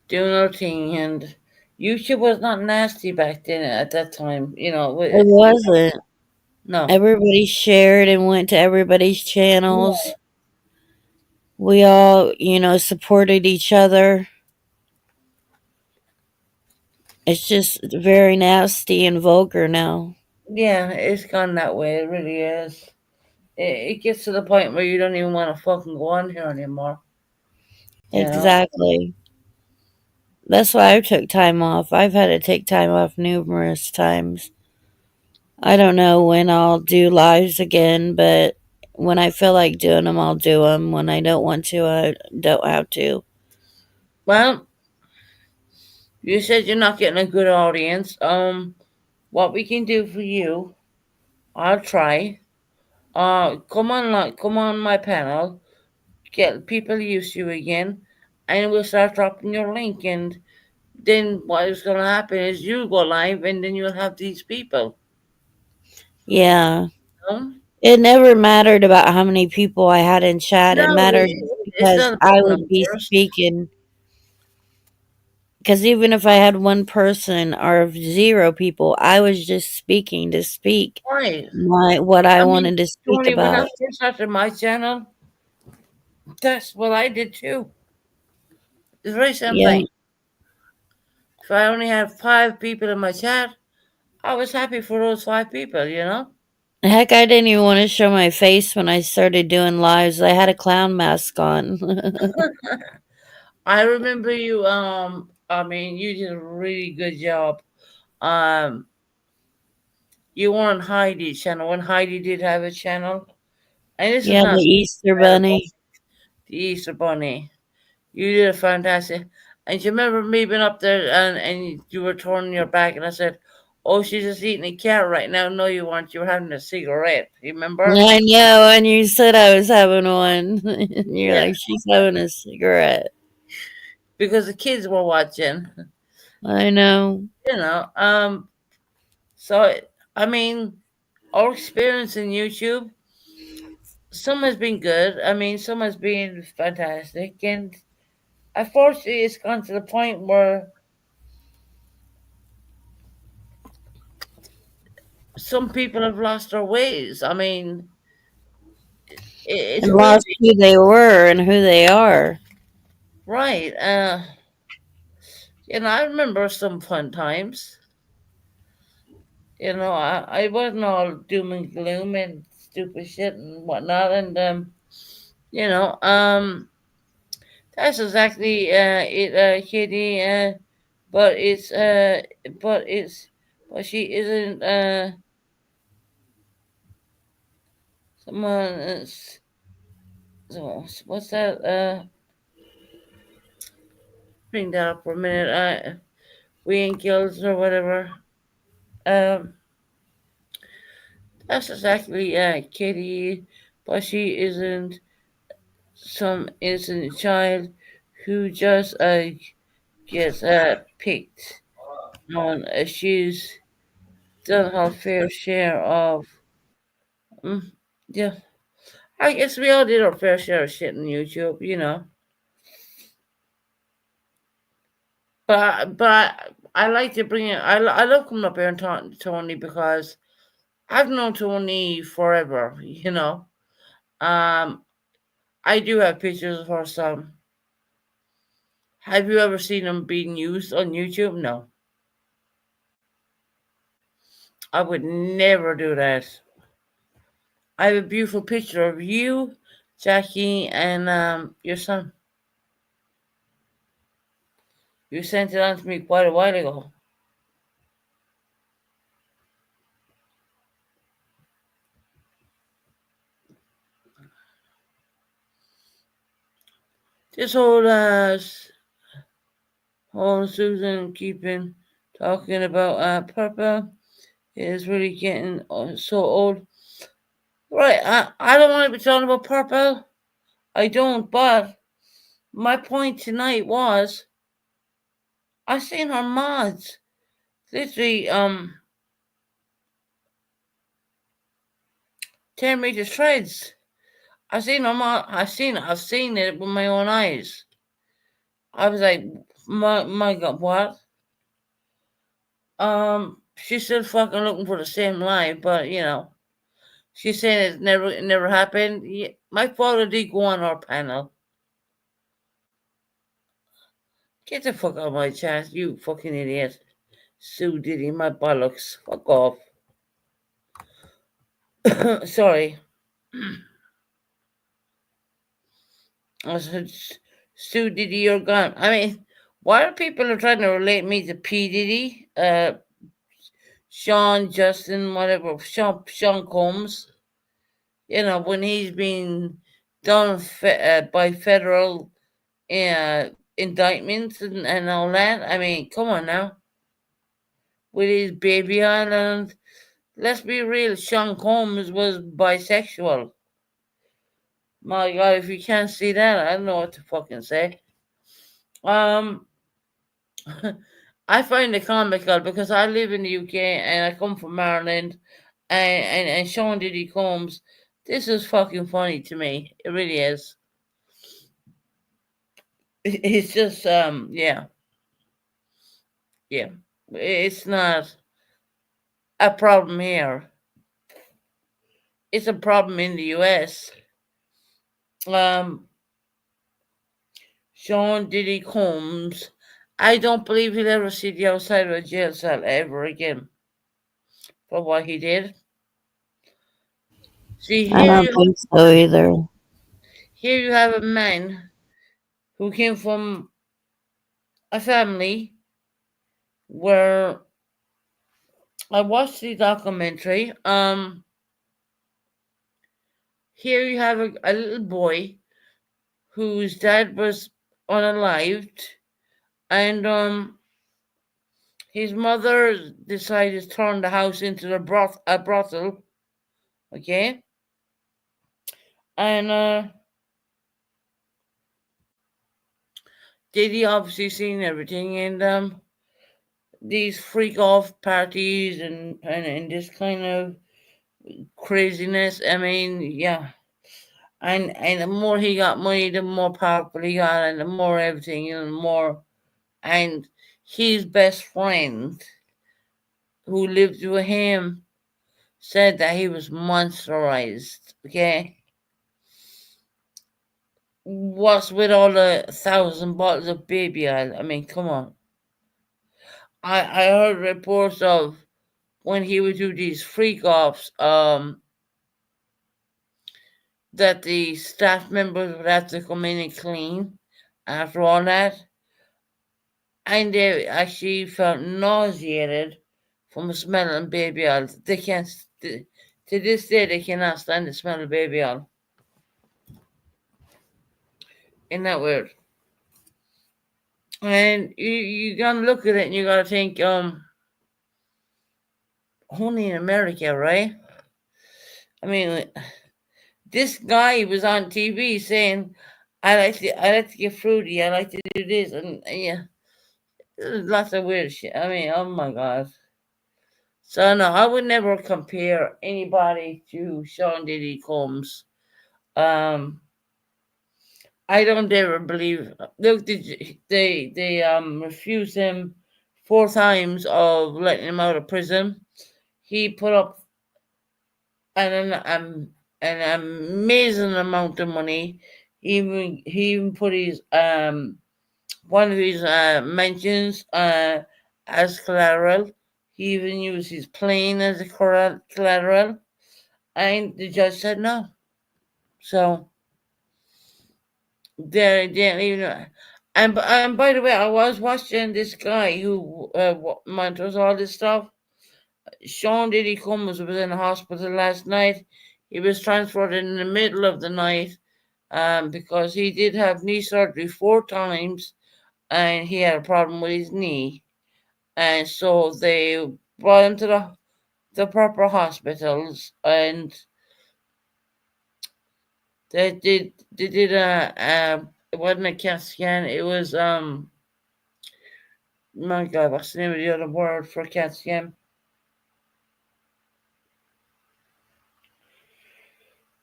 doing our thing. And YouTube was not nasty back then at that time. It wasn't. No. Everybody shared and went to everybody's Yeah. channels. We all, supported each other. It's just very nasty and vulgar now. Yeah, it's gone that way. It really is. It gets to the point where you don't even want to fucking go on here anymore. You know? Exactly. That's why I took time off. I've had to take time off numerous times. I don't know when I'll do lives again, but when I feel like doing them, I'll do them. When I don't want to, I don't have to. Well, you said you're not getting a good audience. What we can do for you, I'll try. Come on my panel, get people used to you again, and we'll start dropping your link. And then what is going to happen is you go live, and then you'll have these people. Yeah. You know? It never mattered about how many people I had in chat. It No, mattered it's because not about I would be numbers. speaking. Because even if I had one person or zero people, I was just speaking to speak Right. what I I mean, wanted to speak Tony, when I about. first started my channel, that's what I did too. It's very same Yeah. thing. If I only had 5 people in my chat, I was happy for those 5 people. Heck, I didn't even want to show my face when I started doing lives. I had a clown mask on. I remember you. I mean, you did a really good job. Um, you were on Heidi's channel when Heidi did have a channel, and this is Yeah, the not Easter bad about Bunny. the Easter Bunny. You did a fantastic. And you remember me being up there and you were turning your back, and I said, "Oh, she's just eating a carrot right now." No, you weren't. You were having a cigarette. You remember? I know, and you said I was having one. You're Yeah, like, she's having a cigarette. because the kids were watching. I know. You know. So I mean, our experience in YouTube, some has been good. I mean, some has been fantastic, and unfortunately, it's gone to the point where some people have lost their ways. I mean, it's And lost really who they were and who they are. right. I remember some fun times. I wasn't all doom and gloom and stupid shit and whatnot, and you know, that's exactly it, Kitty. But it's but it's but she isn't someone. So what's that? Bring that up for a minute. We ain't guilds or whatever. Um, that's exactly Kitty, but she isn't some innocent child who just gets picked on. She's done her fair share of. Mm, yeah, I guess we all did our fair share of shit on YouTube. But I like to bring it. I love coming up here and talking to Tony because I've known Tony forever. I do have pictures of her son. Have you ever seen him being used on YouTube? No, I would never do that. I have a beautiful picture of you, Jackie, and your son. You sent it on to me quite a while ago. This whole Susan keeping talking about purple is really getting so old. Right, I don't want to be talking about purple. I don't, but my point tonight was I seen her mods literally tear me to shreds. I've seen it with my own eyes. I was like, my God, what? She's still fucking looking for the same lie, but she's saying it never happened. Yeah, my father did go on our panel. Get the fuck out of my chat, you fucking idiot. Sue Diddy, my bollocks. Fuck off. Sorry. I said, Sue Diddy, you're gone. I mean, why are people trying to relate me to P. Diddy? Sean, Justin, whatever, Sean Combs. When he's been done by federal indictments and all that. I mean, come on now. With his baby island. Let's be real, Sean Combs was bisexual. My God, if you can't see that, I don't know what to fucking say. Um, I find it comical because I live in the UK and I come from Ireland, and Sean Diddy Combs. This is fucking funny to me. It really is. It's just yeah, yeah. It's not a problem here. It's a problem in the US. Um, Sean Diddy Combs. I don't believe he'll ever see the outside of a jail cell ever again for what he did. See, I don't think so either. here you have a man who came from a family where I watched the documentary. Here you have a little boy whose dad was unalived, and his mother decided to turn the house into a brothel. Okay, and Diddy obviously seen everything, and these freak off parties and this kind of craziness. I mean, yeah. And the more he got money, the more powerful he got, and the more everything, and the more. And his best friend, who lived with him, said that he was monsterized. Okay, what's with all the 1,000 bottles of baby oil? I mean, come on. I heard reports of when he would do these freak offs, that the staff members would have to come in and clean after all that, and they actually felt nauseated from smelling baby oil. They can't. To this day, they cannot stand the smell of baby oil. Isn't that weird? And you gotta look at it and you gotta think, only in America, right? I mean, this guy was on TV saying, I like to get fruity, I like to do this, and yeah, there's lots of weird shit. I mean, oh my God. So no, I would never compare anybody to Sean Diddy Combs. Um, I don't ever believe. Look, they refused him 4 times of letting him out of prison. He put up an amazing amount of money. He even put his one of his mentions as collateral. He even used his plane as a collateral, and the judge said no. So they didn't even. And by the way, I was watching this guy who monitors all this stuff. Sean Diddy Cummins was in the hospital last night. He was transferred in the middle of the night, because he did have knee surgery 4 times, and he had a problem with his knee. And so they brought him to the proper hospitals, and they did it wasn't a CAT scan. It was my God, what's the name of the other word for CAT scan?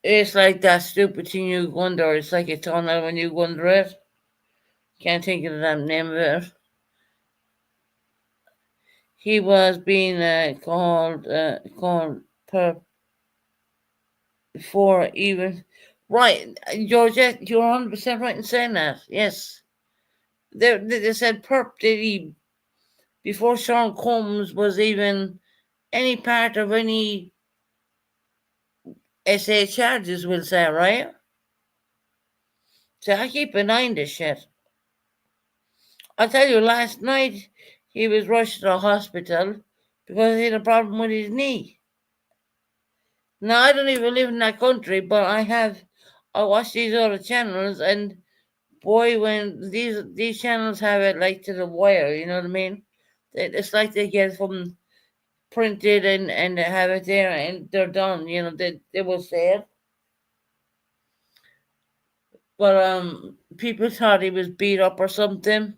It's like that stupid thing you wonder. It's like a tunnel when you wonder it. Can't think of the damn name of it. He was being called per before even. Right, Georgette, you're 100% right in saying that. Yes, they said Perp did he before Sean Combs was even any part of any SA charges. We'll say, right? So I keep an eye on this shit. I tell you, last night he was rushed to the hospital because he had a problem with his knee. Now I don't even live in that country, but I watch these other channels, and boy, when these channels have it like to the wire, you know what I mean? It's like they get from printed and they have it there and they're done. You know, they will say it, but people thought he was beat up or something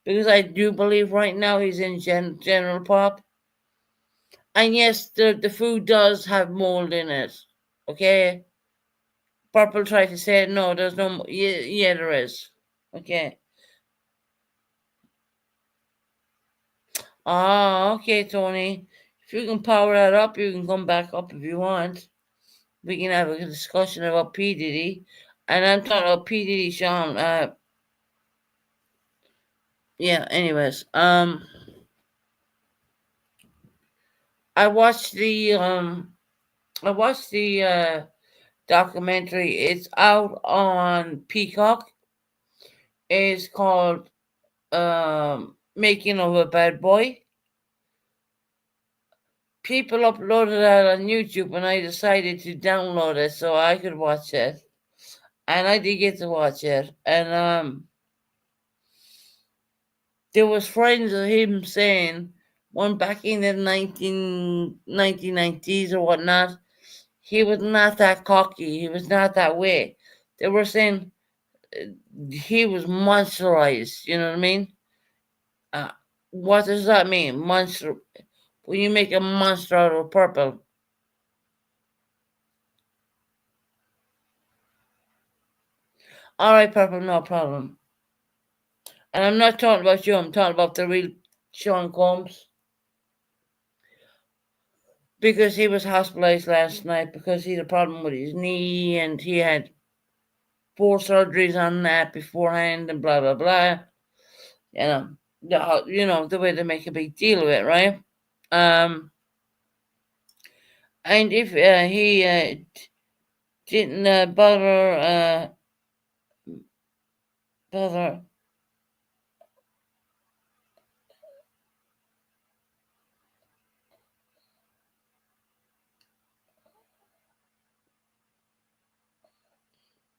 because I do believe right now he's in general pop. And yes, the food does have mold in it. Okay, Purple tried to say no. There's no. Yeah, yeah, there is. Okay. Ah, okay, Tony. If you can power that up, you can come back up if you want. We can have a discussion about P Diddy, and I'm talking about P Diddy, Sean. Yeah. Anyways, I watched the I watched the documentary. It's out on Peacock. It's called Making of a Bad Boy. People uploaded that on YouTube, and I decided to download it so I could watch it. And I did get to watch it. And there was friends of him saying, one back in the 1990s or whatnot, he was not that cocky. He was not that way. They were saying he was monsterized. You know what I mean? Uh, what does that mean? Monster. When you make a monster out of purple. All right, purple, no problem. And I'm not talking about you. I'm talking about the real Sean Combs because he was hospitalized last night because he had a problem with his knee and he had 4 surgeries on that beforehand and blah blah blah. You know, the way they make a big deal of it, right? Um, and if he didn't bother,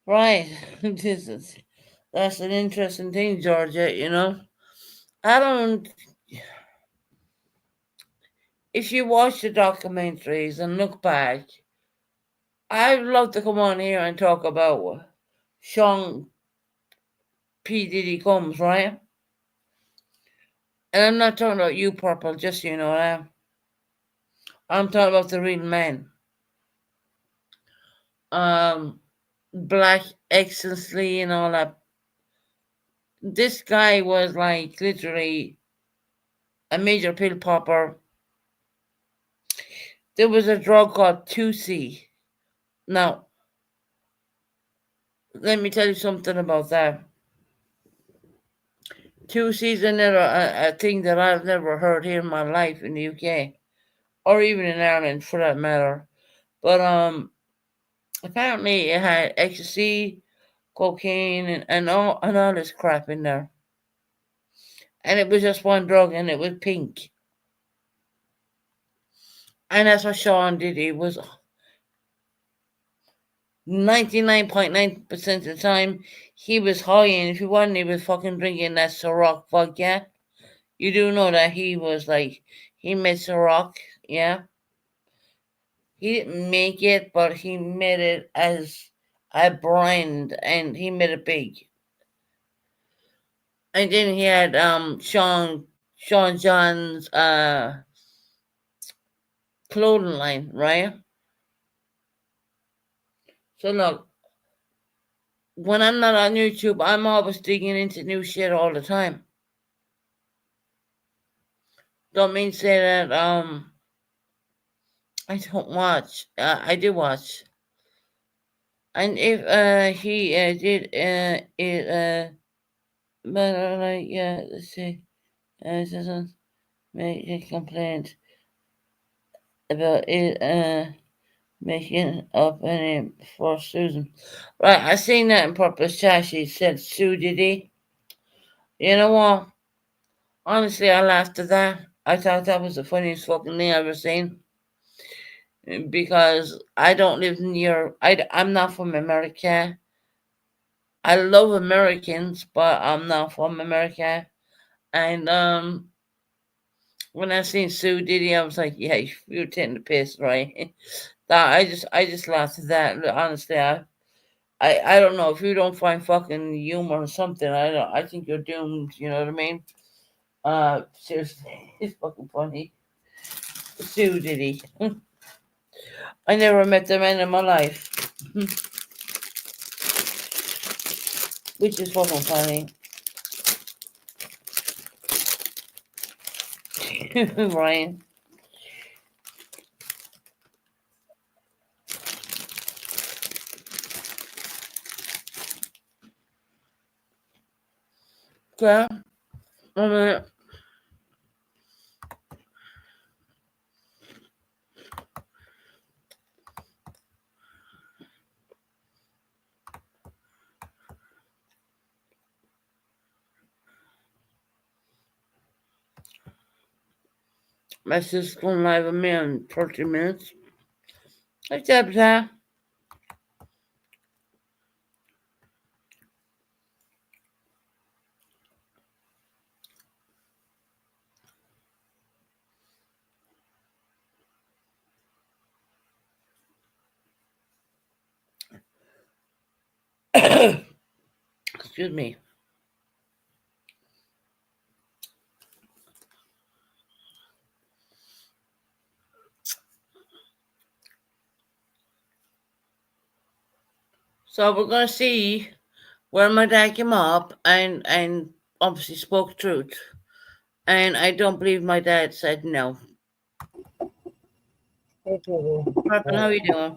right? this is That's an interesting thing, Georgia. I don't. If you watch the documentaries and look back, I'd love to come on here and talk about Sean P. Diddy Combs, right? And I'm not talking about you, Purple, just so you know that. I'm talking about the real man. Um, Black Excellency and all that. This guy was like literally a major pill popper. There was a drug called 2C. Now, let me tell you something about that. 2C is another a thing that I've never heard here in my life in the UK, or even in Ireland for that matter. But apparently it had ecstasy, cocaine, and all this crap in there. And it was just one drug, and it was pink. And that's what Sean did. He was 99.9% of the time he was high, and if he wasn't, he was fucking drinking that Ciroc vodka. You do know that he made Ciroc, yeah. He didn't make it, but he made it as a brand, and he made it big. And then he had Sean John's clothing line, right? So look, when I'm not on YouTube, I'm always digging into new shit all the time. Don't mean to say that I don't watch. I do watch. And if he did it but like yeah, let's see, doesn't make a complaint about it making up a name for Susan. Right, I seen that in Purpose Chat. She said Sue Diddy. You know what? Honestly, I laughed at that. I thought that was the funniest fucking thing I've ever seen. Because I don't live near. I'm not from America. I love Americans, but I'm not from America. And when I seen Sue Diddy, I was like, yeah, you're taking the piss, right? That I just laughed at that. Honestly, I don't know if you don't find fucking humor or something. I think you're doomed. You know what I mean? Seriously, it's fucking funny. Sue Diddy. I never met the man in my life, which is fucking funny. Ryan. Okay. Um, my sister's going live with me in 30 minutes. What's up, Zach? Excuse me. So we're gonna see where my dad came up and obviously spoke truth. And I don't believe my dad said no. Hey, Kitty. Purple, how you doing?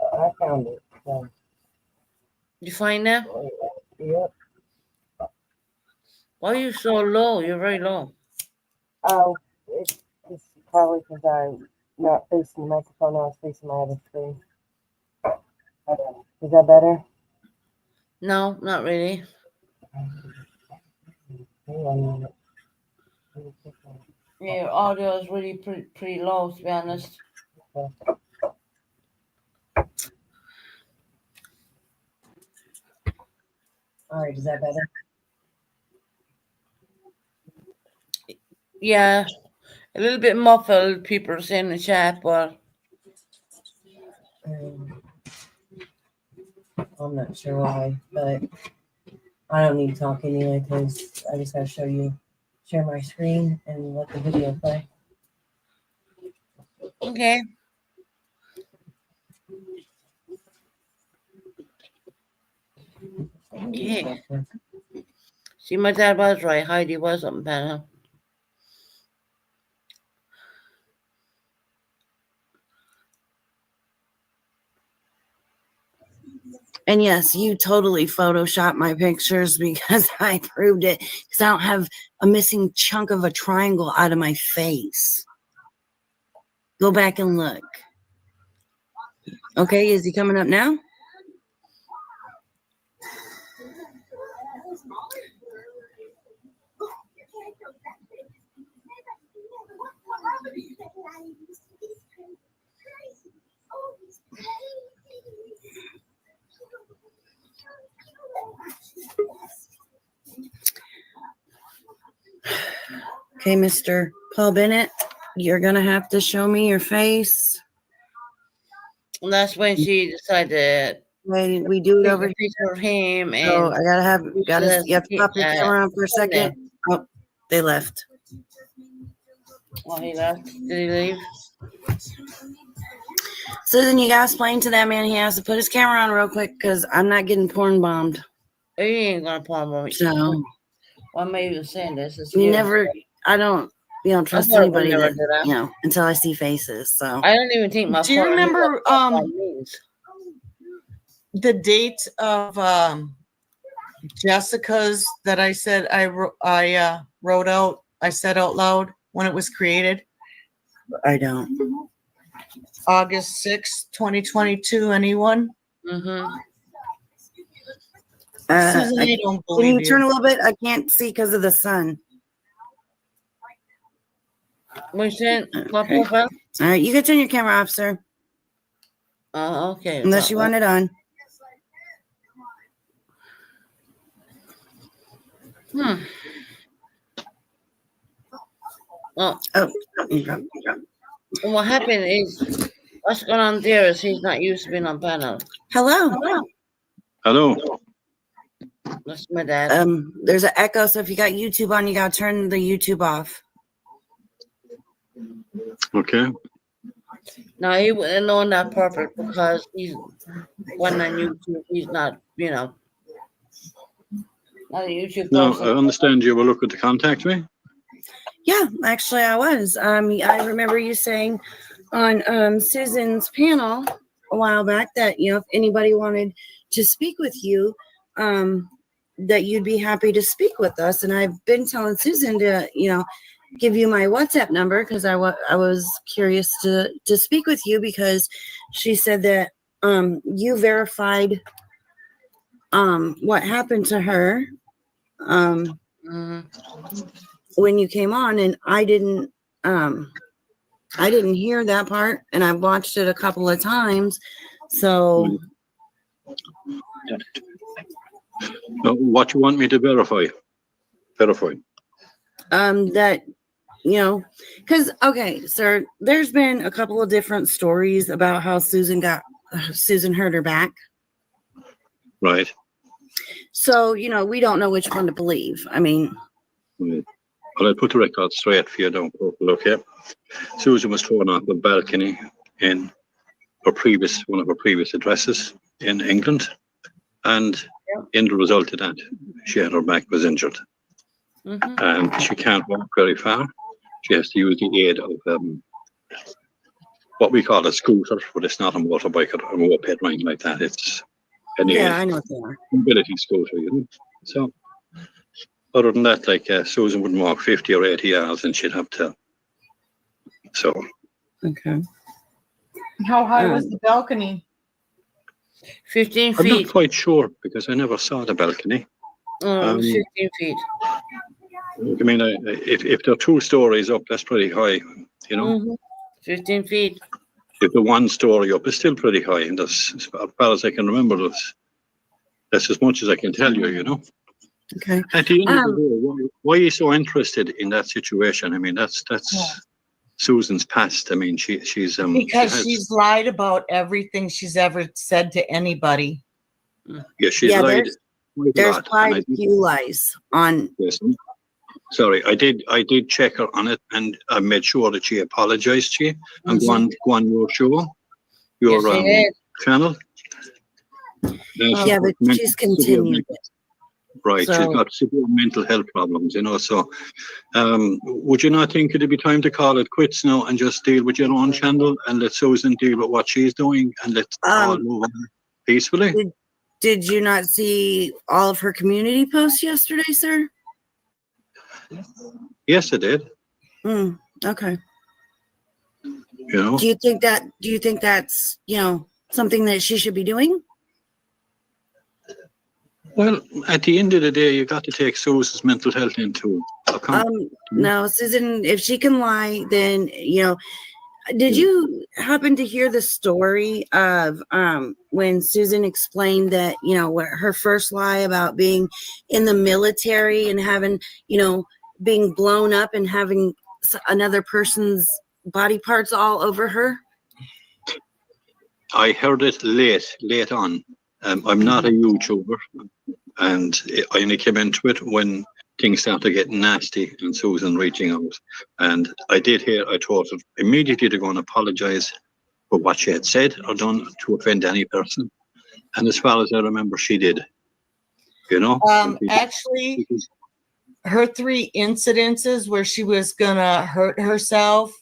I found it. So, You find that? yep. Why are you so low? You're very low. Oh, it's probably because I'm not facing the microphone. I was facing my other screen. Is that better? No, not really. Hang on a minute. Yeah, your audio is really pretty low, to be honest. Okay. All right, is that better? Yeah, a little bit muffled. People are saying in the chat, but I'm not sure why, but I don't need to talk anyway because I just got to share my screen and let the video play. okay. Okay. See, my dad was right. Heidi was something better. And yes, you totally photoshopped my pictures because I proved it. Because I don't have a missing chunk of a triangle out of my face. Go back and look. Okay, is he coming up now? Okay, Mr. Paul Bennett, you're going to have to show me your face. And that's when she decided We do it to take over a picture of him So and I you have to pop your camera on for a second. Oh, they left. Well, he left. Did he leave? Susan, you gotta explain to that man he has to put his camera on real quick because I'm not getting porn bombed. He ain't gonna problem. So Why am I even saying this? It's you you. never. I don't. You don't I trust thought I would anybody never that do that. until I see faces. So I don't even think my Do you phone knew what remember that means. the date of Jessica's that I said I wrote out? I said out loud when it was created. I don't. August 6th, 2022. Anyone? Mm-hmm. Susan, I don't Can you believe turn a you. little bit? I can't see because of the sun. We sent my Okay. profile. All right, you can turn your camera off, sir, Oh, okay. unless you want it on. Hmm. Well, Oh, what happened is what's going on there is he's not used to being on panel. hello. Hello. That's my dad. There's an echo, so if you got YouTube on, you gotta turn the YouTube off. Okay. No, he wouldn't have known that perfect because he's one on YouTube. He's not, not a YouTube Now, person. I understand you were looking to contact me. Yeah, actually, I was. I remember you saying on Susan's panel a while back that if anybody wanted to speak with you, that you'd be happy to speak with us. And I've been telling Susan to give you my WhatsApp number because I was curious to speak with you because she said that you verified what happened to her Mm-hmm. when you came on, and I didn't hear that part, and I watched it a couple of times. So What you want me to verify? that because okay, sir, there's been a couple of different stories about how Susan hurt her back. Right. So we don't know which one to believe. I mean, Well, I'll put the record straight for you, don't look here. Susan was thrown off the balcony in one of her previous addresses in England, and in the result of that, she had her back was injured, Mm-hmm. and she can't walk very far. She has to use the aid of what we call a scooter, but it's not a motorbike or a moped, right like that. It's an aid, I know what they are. mobility scooter, So, other than that, like Susan wouldn't walk 50 or 80 yards, and she'd have to. So. Okay. How high was the balcony? 15 I'm not feet. quite sure because I never saw the balcony. 15 feet. I mean, if they're 2 stories up, that's pretty high, Mm-hmm. 15 feet. If the 1 story up is still pretty high, and that's as far as I can remember. That's as much as I can tell you, Okay. At the end of the day, why are you so interested in that situation? I mean, that's Susan's past. I mean, she's Because she's lied about everything she's ever said to anybody. Yeah, she's lied. There's quite a few lies on. Yes. Sorry, I did check her on it, and I made sure that she apologized to you and go on your show, your channel. Yeah, but she's continued. Right, So, she's got severe mental health problems, So, would you not think it'd be time to call it quits now and just deal with your own channel and let Susan deal with what she's doing and let's all move on peacefully? Did you not see all of her community posts yesterday, sir? Yes, I did. Okay. Do you think that's something that she should be doing? Well, at the end of the day, you got to take Susan's mental health into account. No, Susan, if she can lie, then did you happen to hear the story of when Susan explained that her first lie about being in the military and having being blown up and having another person's body parts all over her? I heard it late on. I'm not a YouTuber, and I only came into it when things started getting nasty and Susan reaching out. And I did hear, I told her immediately to go and apologize for what she had said or done to offend any person. And as far as I remember, she did. You know? Actually, her 3 incidences where she was gonna hurt herself,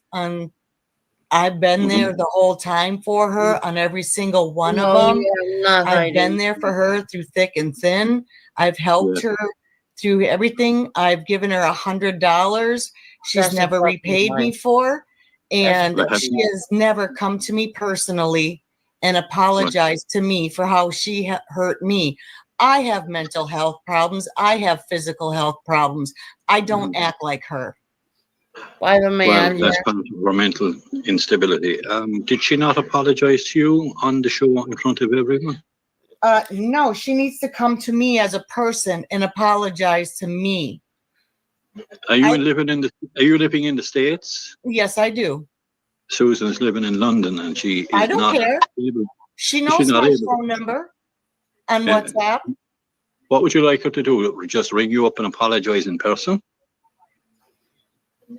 I've been there the whole time for her on every single one of them. I've been there for her through thick and thin. I've helped her through everything. I've given her $100. She's never repaid me for, and she has never come to me personally and apologized to me for how she hurt me. I have mental health problems. I have physical health problems. I don't act like her. By the man, well, that's part of her mental instability. Did she not apologize to you on the show in front of everyone? No, she needs to come to me as a person and apologize to me. Are you living in the States? Yes, I do. Susan's living in London, and she is I don't not care. able. She knows my phone number on WhatsApp. What would you like her to do? Just ring you up and apologize in person?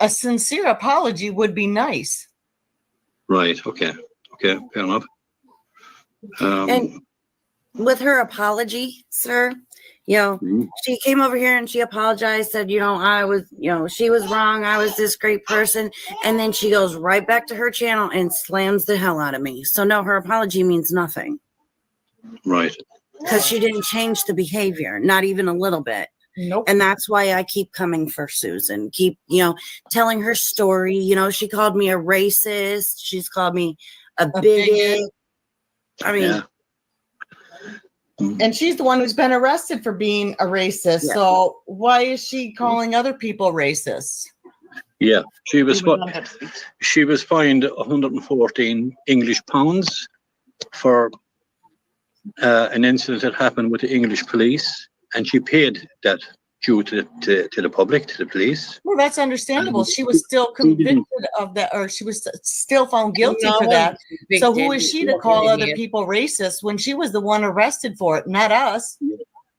A sincere apology would be nice. Right. Okay. Okay. Fair enough. And with her apology, sir, she came over here and she apologized, said, I was, she was wrong. I was this great person. And then she goes right back to her channel and slams the hell out of me. So no, her apology means nothing. Right. Because she didn't change the behavior, not even a little bit. Nope. And that's why I keep coming for Susan, keep, telling her story. She called me a racist. She's called me a bigot. I mean, and she's the one who's been arrested for being a racist. Yeah. So why is she calling other people racists? Yeah, she was fined 114 English pounds for an incident that happened with the English police, and she paid that due to the public, to the police. Well, that's understandable. She was still convicted of that, or she was still found guilty for that. So who is she to call other people racist when she was the one arrested for it, not us?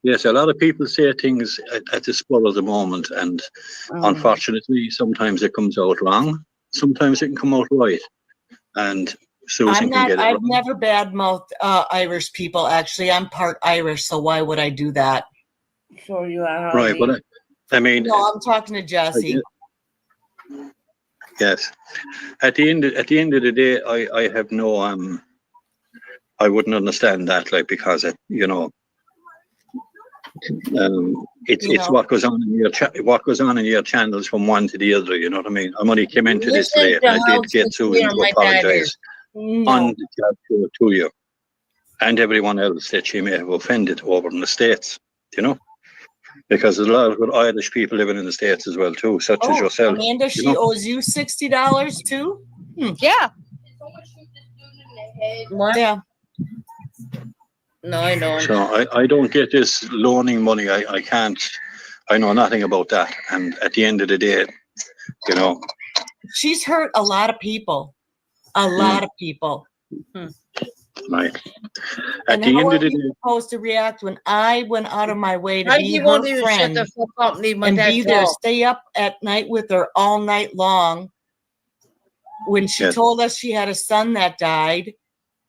Yes, a lot of people say things at the spur of the moment, and unfortunately, sometimes it comes out wrong. Sometimes it can come out right. And Susan can get it I've wrong. never badmouthed Irish people. Actually, I'm part Irish, so why would I do that? Sure you are. Right, but I mean, no, I'm talking to Jesse. Yes, at the end of the day, I have no I wouldn't understand that, like, because it's what goes on in your channels from one to the other. You know what I mean? I'm only came into this late, and I did get Susan to apologize on the chat to you and everyone else that she may have offended over in the States. Because there's a lot of good Irish people living in the States as well too, such as yourself. Amanda, she owes you $60 too? Yeah. What? Yeah. No, I don't. So I don't get this loaning money. I can't. I know nothing about that. And at the end of the day, she's hurt a lot of people. A lot of people. Right. And how are you supposed to react when I went out of my way to be her friend and be there, stay up at night with her all night long when she told us she had a son that died?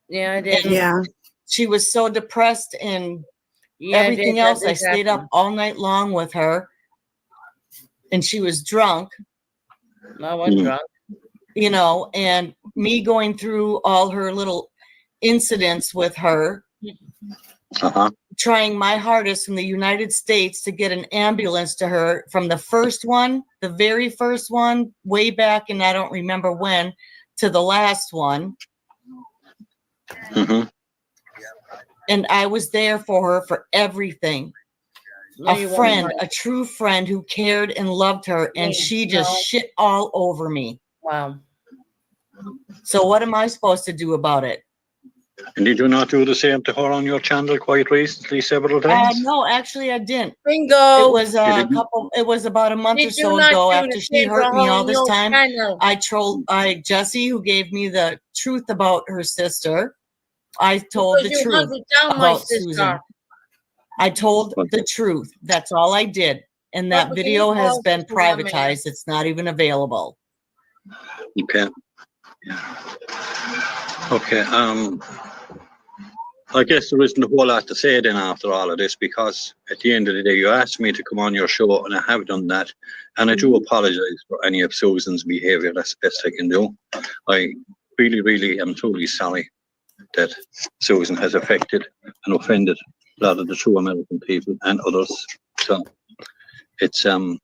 Yeah, I did. Yeah. She was so depressed and everything else. I stayed up all night long with her, and she was drunk. I was drunk. And me going through all her little incidents with her, trying my hardest from the United States to get an ambulance to her from the very first one, way back, and I don't remember when, to the last one. And I was there for her for everything. A true friend who cared and loved her, and she just shit all over me. Wow. So what am I supposed to do about it? And did you not do the same to her on your channel quite recently, several times? No, actually I didn't. Bingo. It was it was about a month or so ago after she hurt me all this time. I trolled Jesse, who gave me the truth about her sister. I told the truth about Susan. I told the truth. That's all I did. And that video has been privatized. It's not even available. Okay. Okay. I guess there isn't a whole lot to say then after all of this, because at the end of the day, you asked me to come on your show, and I have done that. And I do apologise for any of Susan's behaviour. That's the best I can do. I really, really am truly sorry that Susan has affected and offended a lot of the true American people and others. So it's the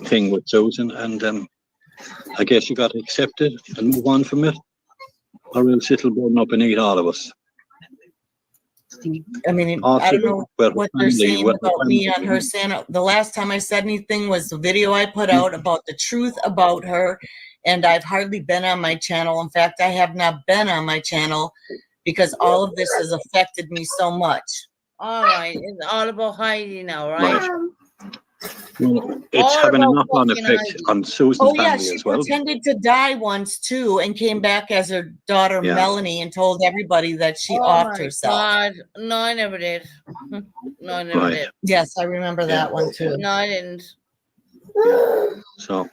thing with Susan, and I guess you got to accept it and move on from it, or else it'll burn up and eat all of us. I mean, I don't know what they're saying about me on her channel. The last time I said anything was the video I put out about the truth about her, and I've hardly been on my channel. In fact, I have not been on my channel because all of this has affected me so much. All right, it's all about Heidi now, right? Well, it's All having a about knock-on fucking effect Heidi. on Susan's Oh yeah, family she as well. pretended to die once too, and came back as her daughter Melanie and told everybody that she Oh offed my herself. God. No, I never did. No, I never Right. did. Yes, I remember that one too. No, I didn't. So,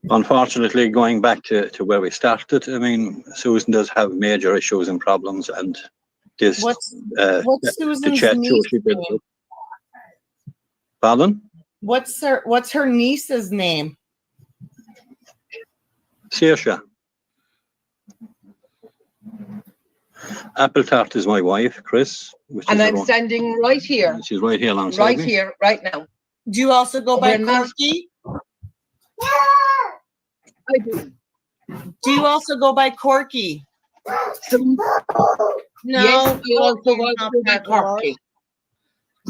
unfortunately, going back to where we started, I mean, Susan does have major issues and problems, and this What's the Susan's chat show niece she did. name? Pardon? What's her niece's name? Saoirse. Apple Tart is my wife, Chris. And I'm standing right here. She's right here alongside Right me. here, right now. Do you also go by We're not- Corky? I do. Do you also go by Corky? No. Yes, you also Corky go is not by part of ours. Corky.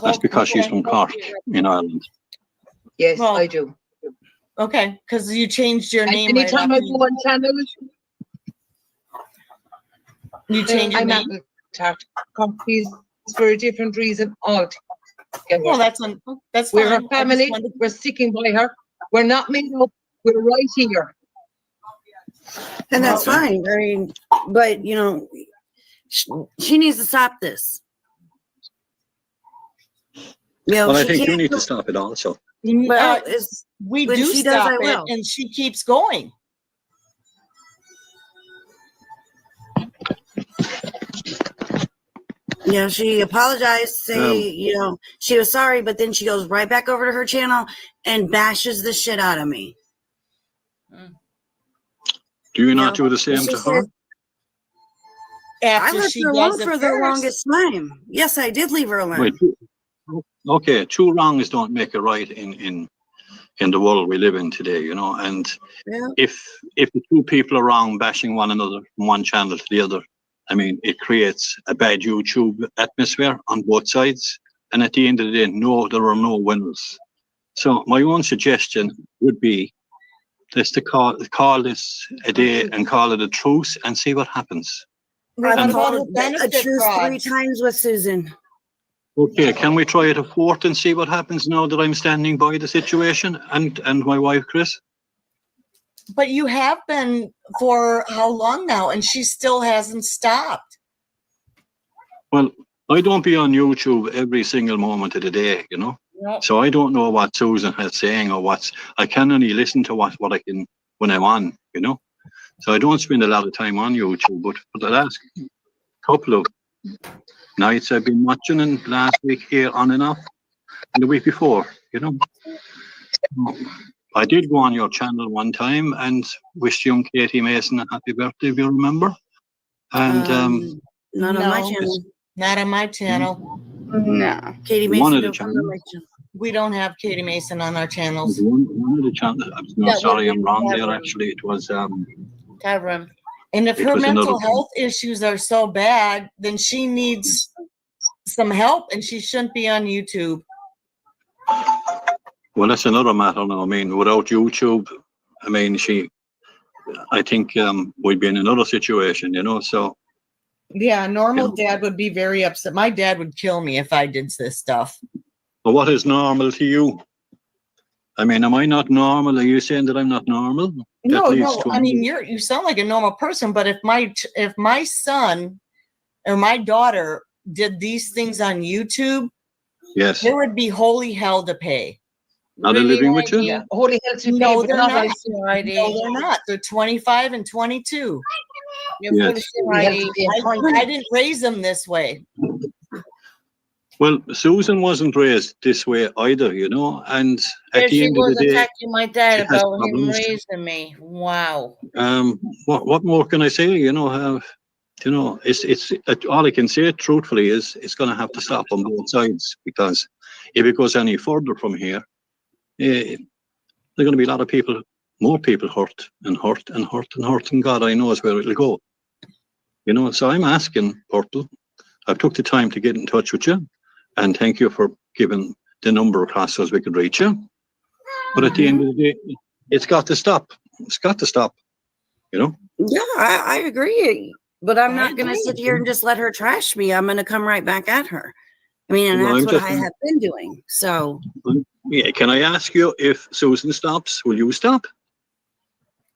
That's because she's from Cork in Ireland. Yes, Well, I do. Okay, because you changed your And name. Right anytime I after go on channels, you change your I'm name. at Corky's for a different reason altogether. Well, that's We're fine. her I just family. wanted- We're sticking by her. We're not made up. We're right here. And that's fine. I mean, but you know, she needs to stop this. You know, Well, I she think you can't need go- to stop it also. Well, it's, we when do she does, stop I it, will. and she keeps going. you know, she apologized, say, you know, she was sorry, but then she goes right back over to her channel and bashes the shit out of me. Do you not do the same She to said- her? I After left she her does alone it for the first. longest time. Yes, I did leave her alone. Wait, okay, two wrongs don't make a right in the world we live in today, you know. And Yeah. if the two people are wrong, bashing one another from one channel to the other, I mean, it creates a bad YouTube atmosphere on both sides. And at the end of the day, no, there are no winners. So my own suggestion would be just to call this a day and call it a truce and see what happens. What I've about called her a benefit truce 3 frauds? times with Susan. Okay, can we try it a fourth and see what happens now that I'm standing by the situation and my wife, Chris? But you have been for how long now, and she still hasn't stopped. Well, I don't be on YouTube every single moment of the day, you know. No. So I don't know what Susan is saying or I can only listen to what I can when I'm on, you know. So I don't spend a lot of time on YouTube, but for the last couple of nights I've been watching, and last week here on and off, and the week before, you know. I did go on your channel one time and wished young Katie Mason a happy birthday, if you remember. And Not on my No. channel. Not on my channel. No. Katie One Mason of the don't come on my channel. We don't have Katie Mason on our channels. one of the channels, no, That sorry, would I'm be wrong there. Tavern. Actually, it was Tavern. And if It her was mental another- health issues are so bad, then she needs some help, and she shouldn't be on YouTube. well, that's another matter now. I mean, without YouTube, I mean, I think we'd be in another situation, you know. So Yeah, a normal dad would be very upset. My dad would kill me if I did this stuff. but what is normal to you? I mean, am I not normal? Are you saying that I'm not normal? No, That leads no. to- I mean, you sound like a normal person, but if my son or my daughter did these things on YouTube, Yes. there would be holy hell to pay. Are they living with you? Yeah, holy hell to No, pay, they're but not. Heidi. No, they're not. They're 25 and 22. You're Yes. full of shit, We have to Heidi. be in contact. I didn't raise them this way. Well, Susan wasn't raised this way either, you know, and Here at the she end of was the day, attacking my dad she has about him problems. raising me. Wow. What more can I say? It's all I can say truthfully is it's going to have to stop on both sides, because if it goes any further from here, there are going to be a lot of people, more people hurt and hurt and hurt and hurt, and God, I knows where it'll go. You know, so I'm asking Purple. I've took the time to get in touch with you, and thank you for giving the number across so as we could reach you. But at the end of the day, it's got to stop. It's got to stop. You know. Yeah, I agree. But I'm not going to agree. sit here and just let her trash me. I'm going to come right back at her. I mean, and No, that's I'm what just- I have been doing. So, Yeah. Can I ask you, if Susan stops, will you stop?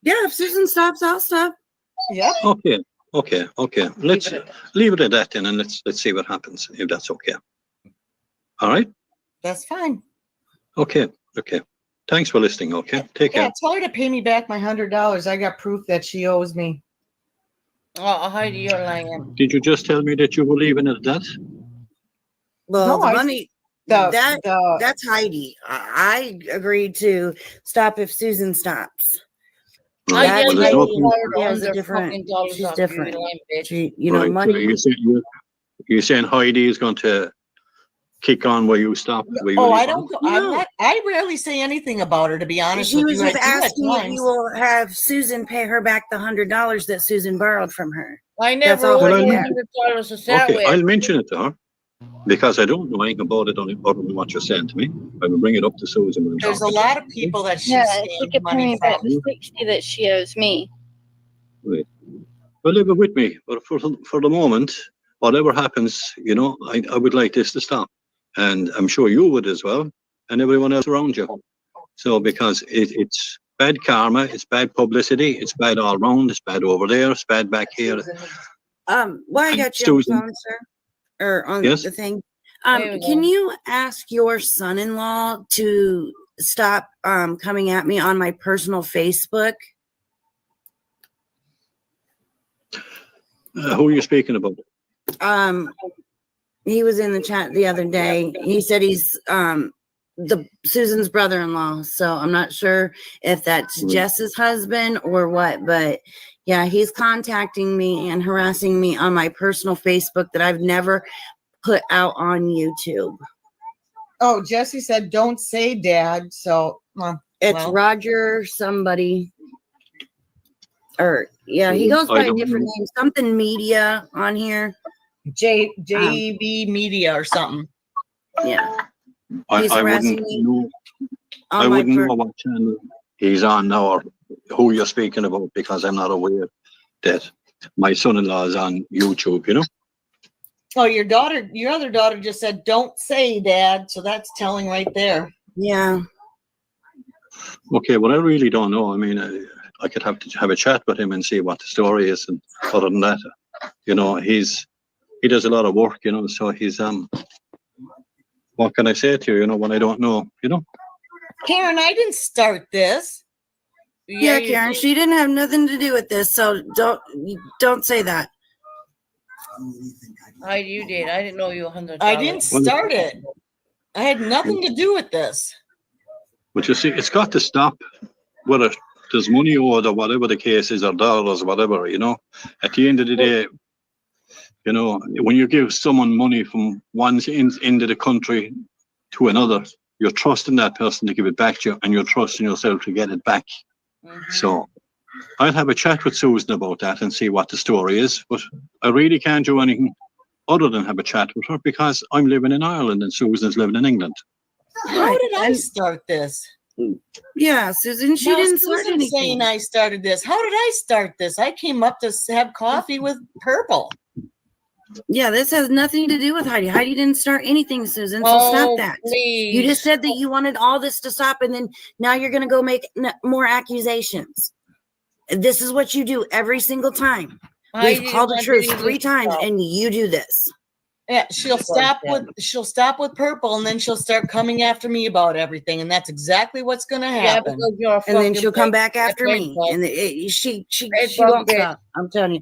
yeah, if Susan stops, I'll stop. Yep. Okay. Let's leave it at that then, and let's see what happens, if that's okay. All right. That's fine. Okay. Thanks for listening. Okay. Take care. Yeah, tell her to pay me back my $100. I got proof that she owes me. Oh, Heidi, you're lying. Did you just tell me that you were leaving it at that? Well, No, the I- money, that's Heidi. I agreed to stop if Susan stops. Right. I Well, yelled there's at nothing. you Yeah, for it's a different. $100 She's off different. you, lame bitch. She, you know, Right. money. So you're saying Heidi is going to kick on where you stop? Where you Oh, leave I off? don't. I'm not. I rarely say anything about her, to be honest She with was you. just I do at asking if times. you will have Susan pay her back the $100 that Susan borrowed from her. I That's never all owed I her get. $100 to start Okay, with. I'll mention it to her, because I don't know anything about it other than what you're saying to me. I will bring it up to Susan. When There's a lot of people that she Yeah, and she scammed could pay money me back from. the 60 that she owes me. Right. Well, leave it with me. But for the moment, whatever happens, you know, I would like this to stop, and I'm sure you would as well, and everyone else around you. So because it's bad karma, it's bad publicity, it's bad all round, it's bad over there, it's bad back here. Why I And got you on the Susan. phone, sir, or on Yes? the thing. There we Can go. you ask your son-in-law to stop coming at me on my personal Facebook? Who are you speaking about? He was in the chat the other day. He said he's the Susan's brother-in-law, so I'm not sure if that's Jess's husband or what, but yeah, he's contacting me and harassing me on my personal Facebook that I've never put out on YouTube. Oh, Jesse said, "Don't say Dad." So It's well. Roger somebody. Or yeah, he goes I by a don't different know. name, something media on here. JB Media or something. Yeah. I He's wouldn't harassing me know. I on my wouldn't know what channel he's on now or who you're speaking about, because I'm not aware that my son-in-law is on YouTube, you know? Oh, your other daughter just said, "Don't say Dad." So that's telling right there. yeah. Okay, well, I really don't know. I mean, I could have to have a chat with him and see what the story is. And other than that, you know, he does a lot of work, you know, so he's, what can I say to you, you know, when I don't know, you know? Karen, I didn't start this. Yeah, you Karen, did. she didn't have nothing to do with this, so don't say that. You did. I didn't know you $100. I didn't start it. I had nothing to do with this. But you see, it's got to stop, whether there's money owed or whatever the case is, or dollars, whatever, you know? At the end of the day, you know, when you give someone money from one end of the country to another, you're trusting that person to give it back to you, and you're trusting yourself to get it back. Mhm. So I'll have a chat with Susan about that and see what the story is. But I really can't do anything other than have a chat with her, because I'm living in Ireland and Susan's living in England. How did I start this? Yeah, Susan, she Now, didn't start Susan's anything. saying I started this. How did I start this? I came up to have coffee with Purple. Yeah, this has nothing to do with Heidi. Heidi didn't start anything, Susan, so stop that. Please. You just said that you wanted all this to stop, and then now you're going to go make more accusations. This is what you do every single time. We've called the truth 3 times, and you do this. Yeah, she'll stop with Purple, and then she'll start coming after me about everything, and that's exactly what's going to happen. because you're a And then fucking she'll come bitch. back after Red me, bug. and she Red won't bug bitch. stop. I'm telling you.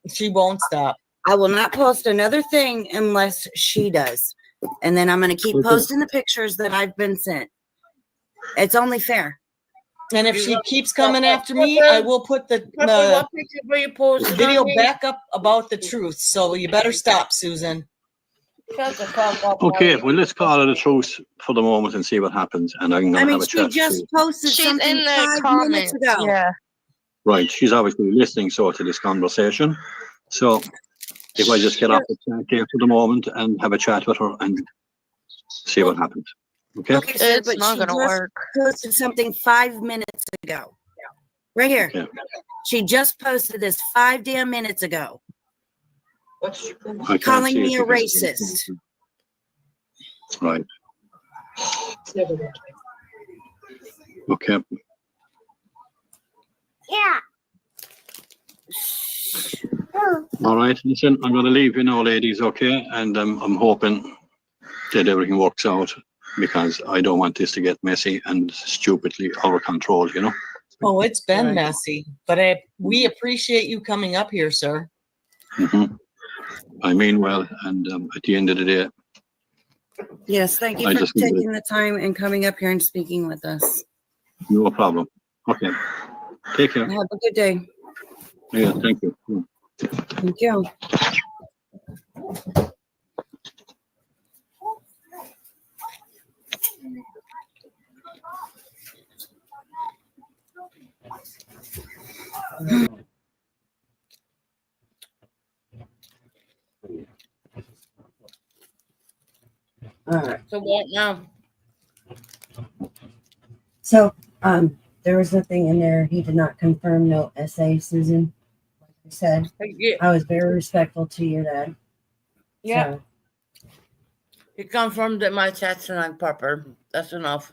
She won't stop. I will not post another thing unless she does. And then I'm going to keep Okay. posting the pictures that I've been sent. It's only fair. And if You she got- keeps coming after me, I will put the What picture were you posting video on me? back up about the truth. So you better stop, Susan. Shut the fuck up. Okay, Molly. well, let's call it a truce for the moment and see what happens. And I'm I going to mean, have a she chat. just posted She's something in the 5 minutes comments. ago. Yeah. Right, she's obviously listening so to this conversation. So if I just get off the chat here for the moment and have a chat with her and see what happens. Okay? Okay, sir, It's but not she gonna just work. posted something 5 minutes ago. Right here. Okay. She just posted this 5 damn minutes ago. I can't Calling see me it a because- racist. Right. Okay. Yeah. All right. Listen, I'm going to leave you now, ladies. Okay. And I'm hoping that everything works out because I don't want this to get messy and stupidly out of control, you know? Oh, it's been Right. messy, but we appreciate you coming up here, sir. Hmm. I mean well. And at the end of the day, Yes, thank you I for just need to- taking the time and coming up here and speaking with us. no problem. Okay. Take care. Have a good day. Yeah, thank you. Thank you. All right. So what now? So, there was nothing in there. He did not confirm no essay, Susan. Like I said, Yeah, I was very respectful to your dad. yeah. So, He confirmed that my chat's not proper. That's enough.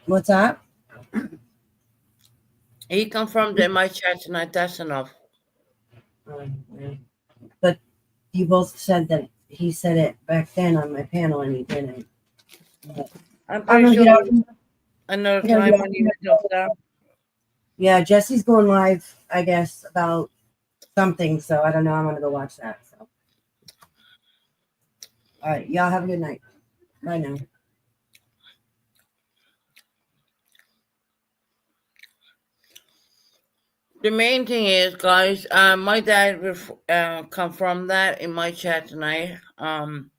what's that? He confirmed that my chat tonight. That's enough. Yeah. But you both said that he said it back then on my panel and he didn't. But I'm I'm pretty gonna sure get out. another I gotta time get when out. he was up there. Yeah, Jesse's going live, I guess, about something. So I don't know. I'm gonna go watch that. So, all right, y'all have a good night. Bye now. The main thing is, guys, my dad confirmed that in my chat tonight. And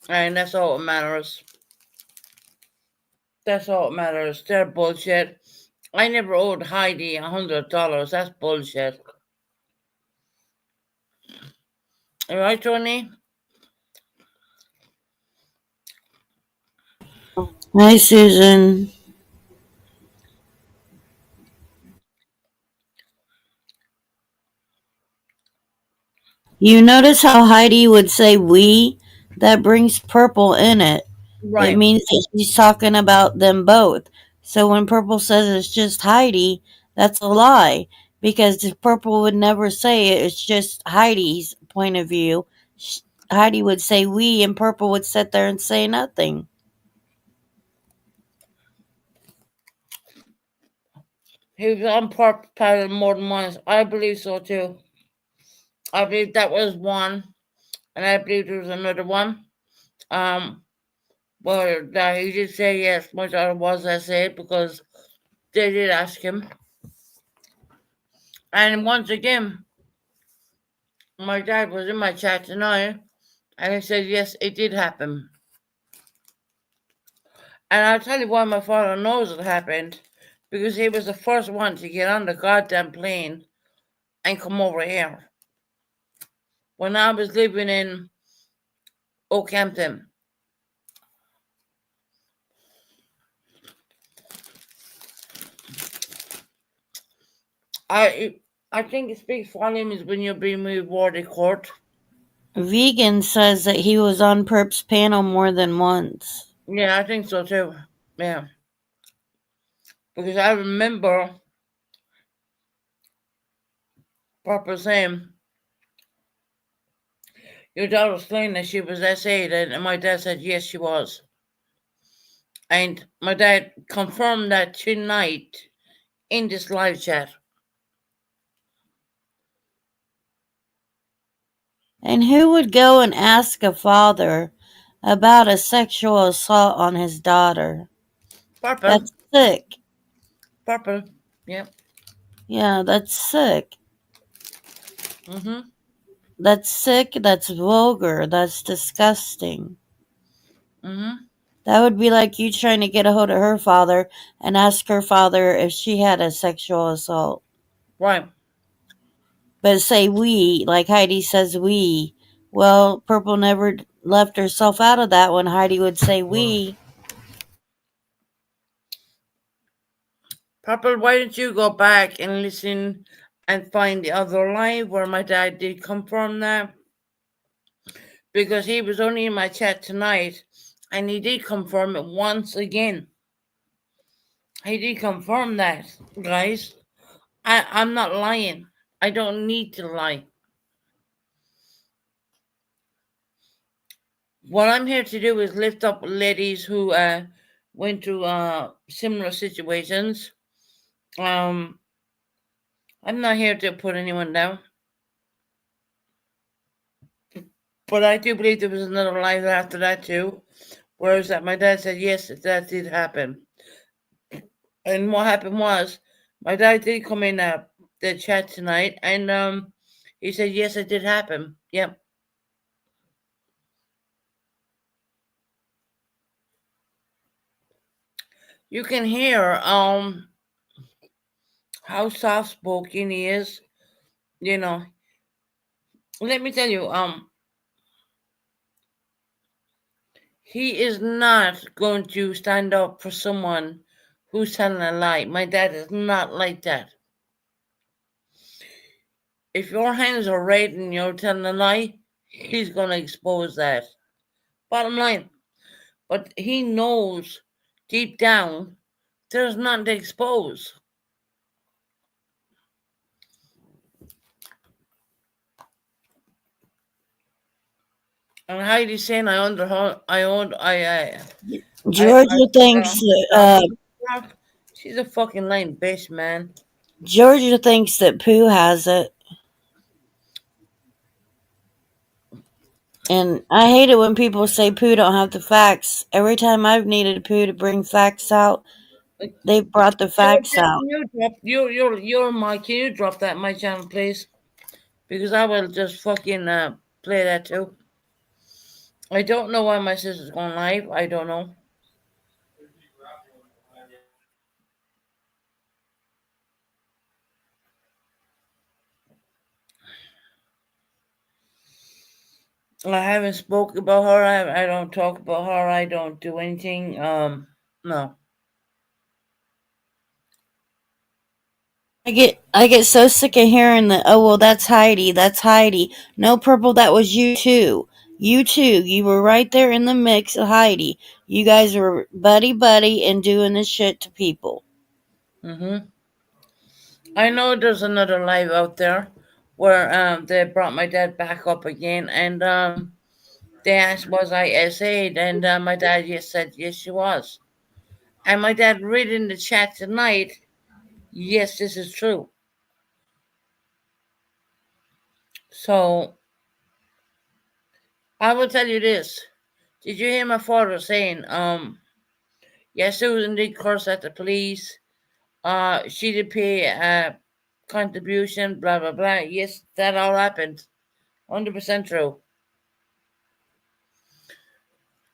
that's all that matters. That's all that matters. They're bullshit. I never owed Heidi $100. That's bullshit. All right, Tony? Hi, Susan. You notice how Heidi would say we? That brings purple in it. It Right. means that she's talking about them both. So when Purple says it's just Heidi, that's a lie. Because Purple would never say it, it's just Heidi's point of view. Heidi would say we, and Purple would sit there and say nothing. He was on purpose more than once. I believe so too. I believe that was one. And I believe there was another one. But he did say yes, my daughter was essay because they did ask him. And once again, my dad was in my chat tonight, and he said yes, it did happen. And I'll tell you why my father knows it happened, because he was the first one to get on the goddamn plane and come over here. When I was living in Oakhampton. I think it speaks volumes when you're being rewarded court. Vegan says that he was on Perp's panel more than once. Yeah, I think so too. Yeah. Because I remember Papa saying, your daughter was claiming that she was S8, and my dad said yes, she was. And my dad confirmed that tonight in this live chat. And who would go and ask a father about a sexual assault on his daughter? Purple. That's sick. Purple. Yeah. Yeah, that's sick. Mm-hmm. That's sick. That's vulgar. That's disgusting. Mm-hmm. That would be like you trying to get a hold of her father and ask her father if she had a sexual assault. Right. But say we, like Heidi says we. Well, Purple never left herself out of that when Heidi would say we. Purple, why don't you go back and listen and find the other live where my dad did come from now? Because he was only in my chat tonight and he did confirm it once again. He did confirm that, guys. I'm not lying. I don't need to lie. What I'm here to do is lift up ladies who went through similar situations. I'm not here to put anyone down. But I do believe there was another life after that too. Whereas that my dad said yes, that did happen. And what happened was my dad did come in the chat tonight and he said yes, it did happen. Yep. You can hear how soft spoken he is. You know, let me tell you, he is not going to stand up for someone who's telling a lie. My dad is not like that. If your hands are red and you're telling a lie, he's going to expose that. Bottom line. But he knows deep down there's nothing to expose. And Heidi's saying I under I owned I Georgia thinks that she's a fucking lame bitch, man. Georgia thinks that Pooh has it. And I hate it when people say Pooh don't have the facts. Every time I've needed Pooh to bring facts out, Like, they've brought the facts Georgia, out. can you drop your mic? Can you drop that my channel, please? Because I will just fucking play that too. I don't know why my sister's going live. I don't know. I haven't spoke about her. I don't talk about her. I don't do anything. No. I get so sick of hearing that. Oh well, that's Heidi. That's Heidi. No, Purple, that was you too. You too. You were right there in the mix of Heidi. You guys were buddy buddy and doing this shit to people. Mhm. I know there's another live out there where they brought my dad back up again, and they asked was I SA'd, and my dad yes said yes she was, and my dad read in the chat tonight. Yes, this is true. So I will tell you this. Did you hear my father saying, yes, Susan did curse at the police. She did pay a contribution, blah, blah, blah. Yes, that all happened. 100% true.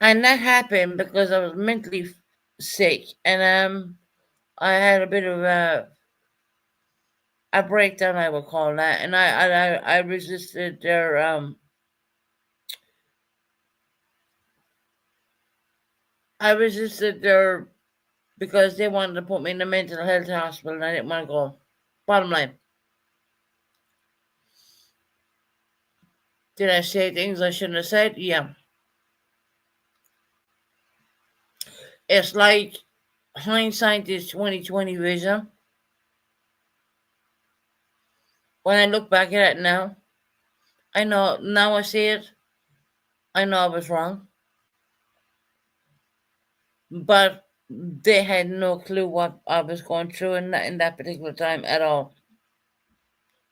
And that happened because I was mentally sick. And I had a bit of a breakdown, I would call that. And I resisted their because they wanted to put me in the mental health hospital and I didn't want to go. Bottom line. Did I say things I shouldn't have said? Yeah. It's like hindsight is 2020 vision. When I look back at it now, I know now I see it. I know I was wrong. But they had no clue what I was going through in that particular time at all.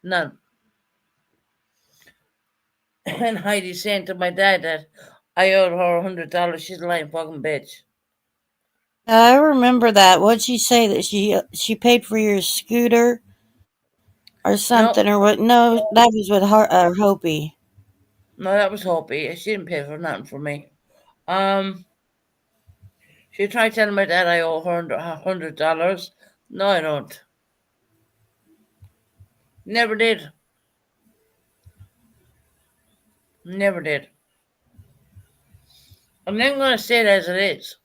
None. And Heidi saying to my dad that I owed her $100. She's a lying fucking bitch. I remember that. What'd she say that she paid for your scooter or No, something or what? No, that was with Hopi. no, that was Hopi. She didn't pay for nothing for me. Um, she tried telling my dad I owe her $100. No, I don't. Never did. Never did. I'm not going to say it as it is.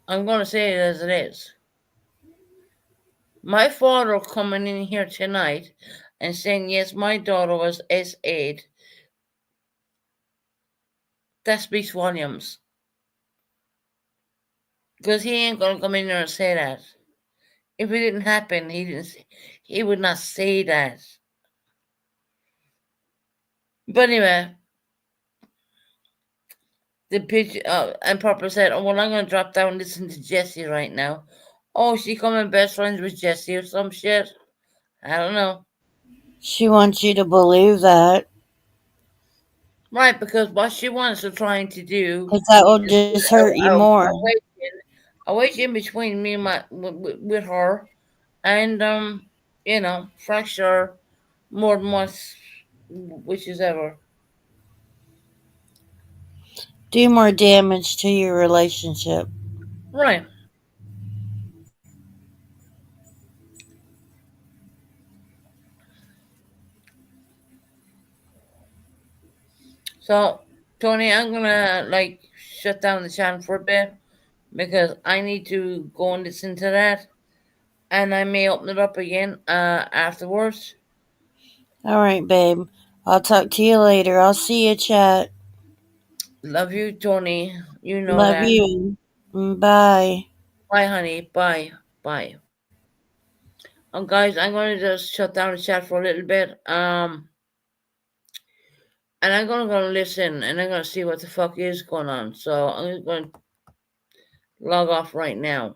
I'm going to say it as it is. My father coming in here tonight and saying, yes, my daughter was S8, that speaks volumes. Because he ain't going to come in here and say that. If it didn't happen, he would not say that. But anyway, the pitch and Papa said, oh, well, I'm going to drop down and listen to Jessie right now. Oh, she coming best friends with Jessie or some shit? I don't know. She wants you to believe that Right, because what she wants to trying to do because that will is just put hurt you more. a wedge in between me and with her, and fracture more than once, which is ever. Do more damage to your relationship. Right. So, Tony, I'm gonna shut down the channel for a bit because I need to go and listen to that, and I may open it up again afterwards. All right, babe. I'll talk to you later. I'll see you, chat. Love you, Tony. You know Love that. you. Bye. Bye, honey. Bye. Bye. Guys, I'm gonna just shut down the chat for a little bit. And I'm gonna go listen, and I'm gonna see what the fuck is going on. So I'm gonna log off right now.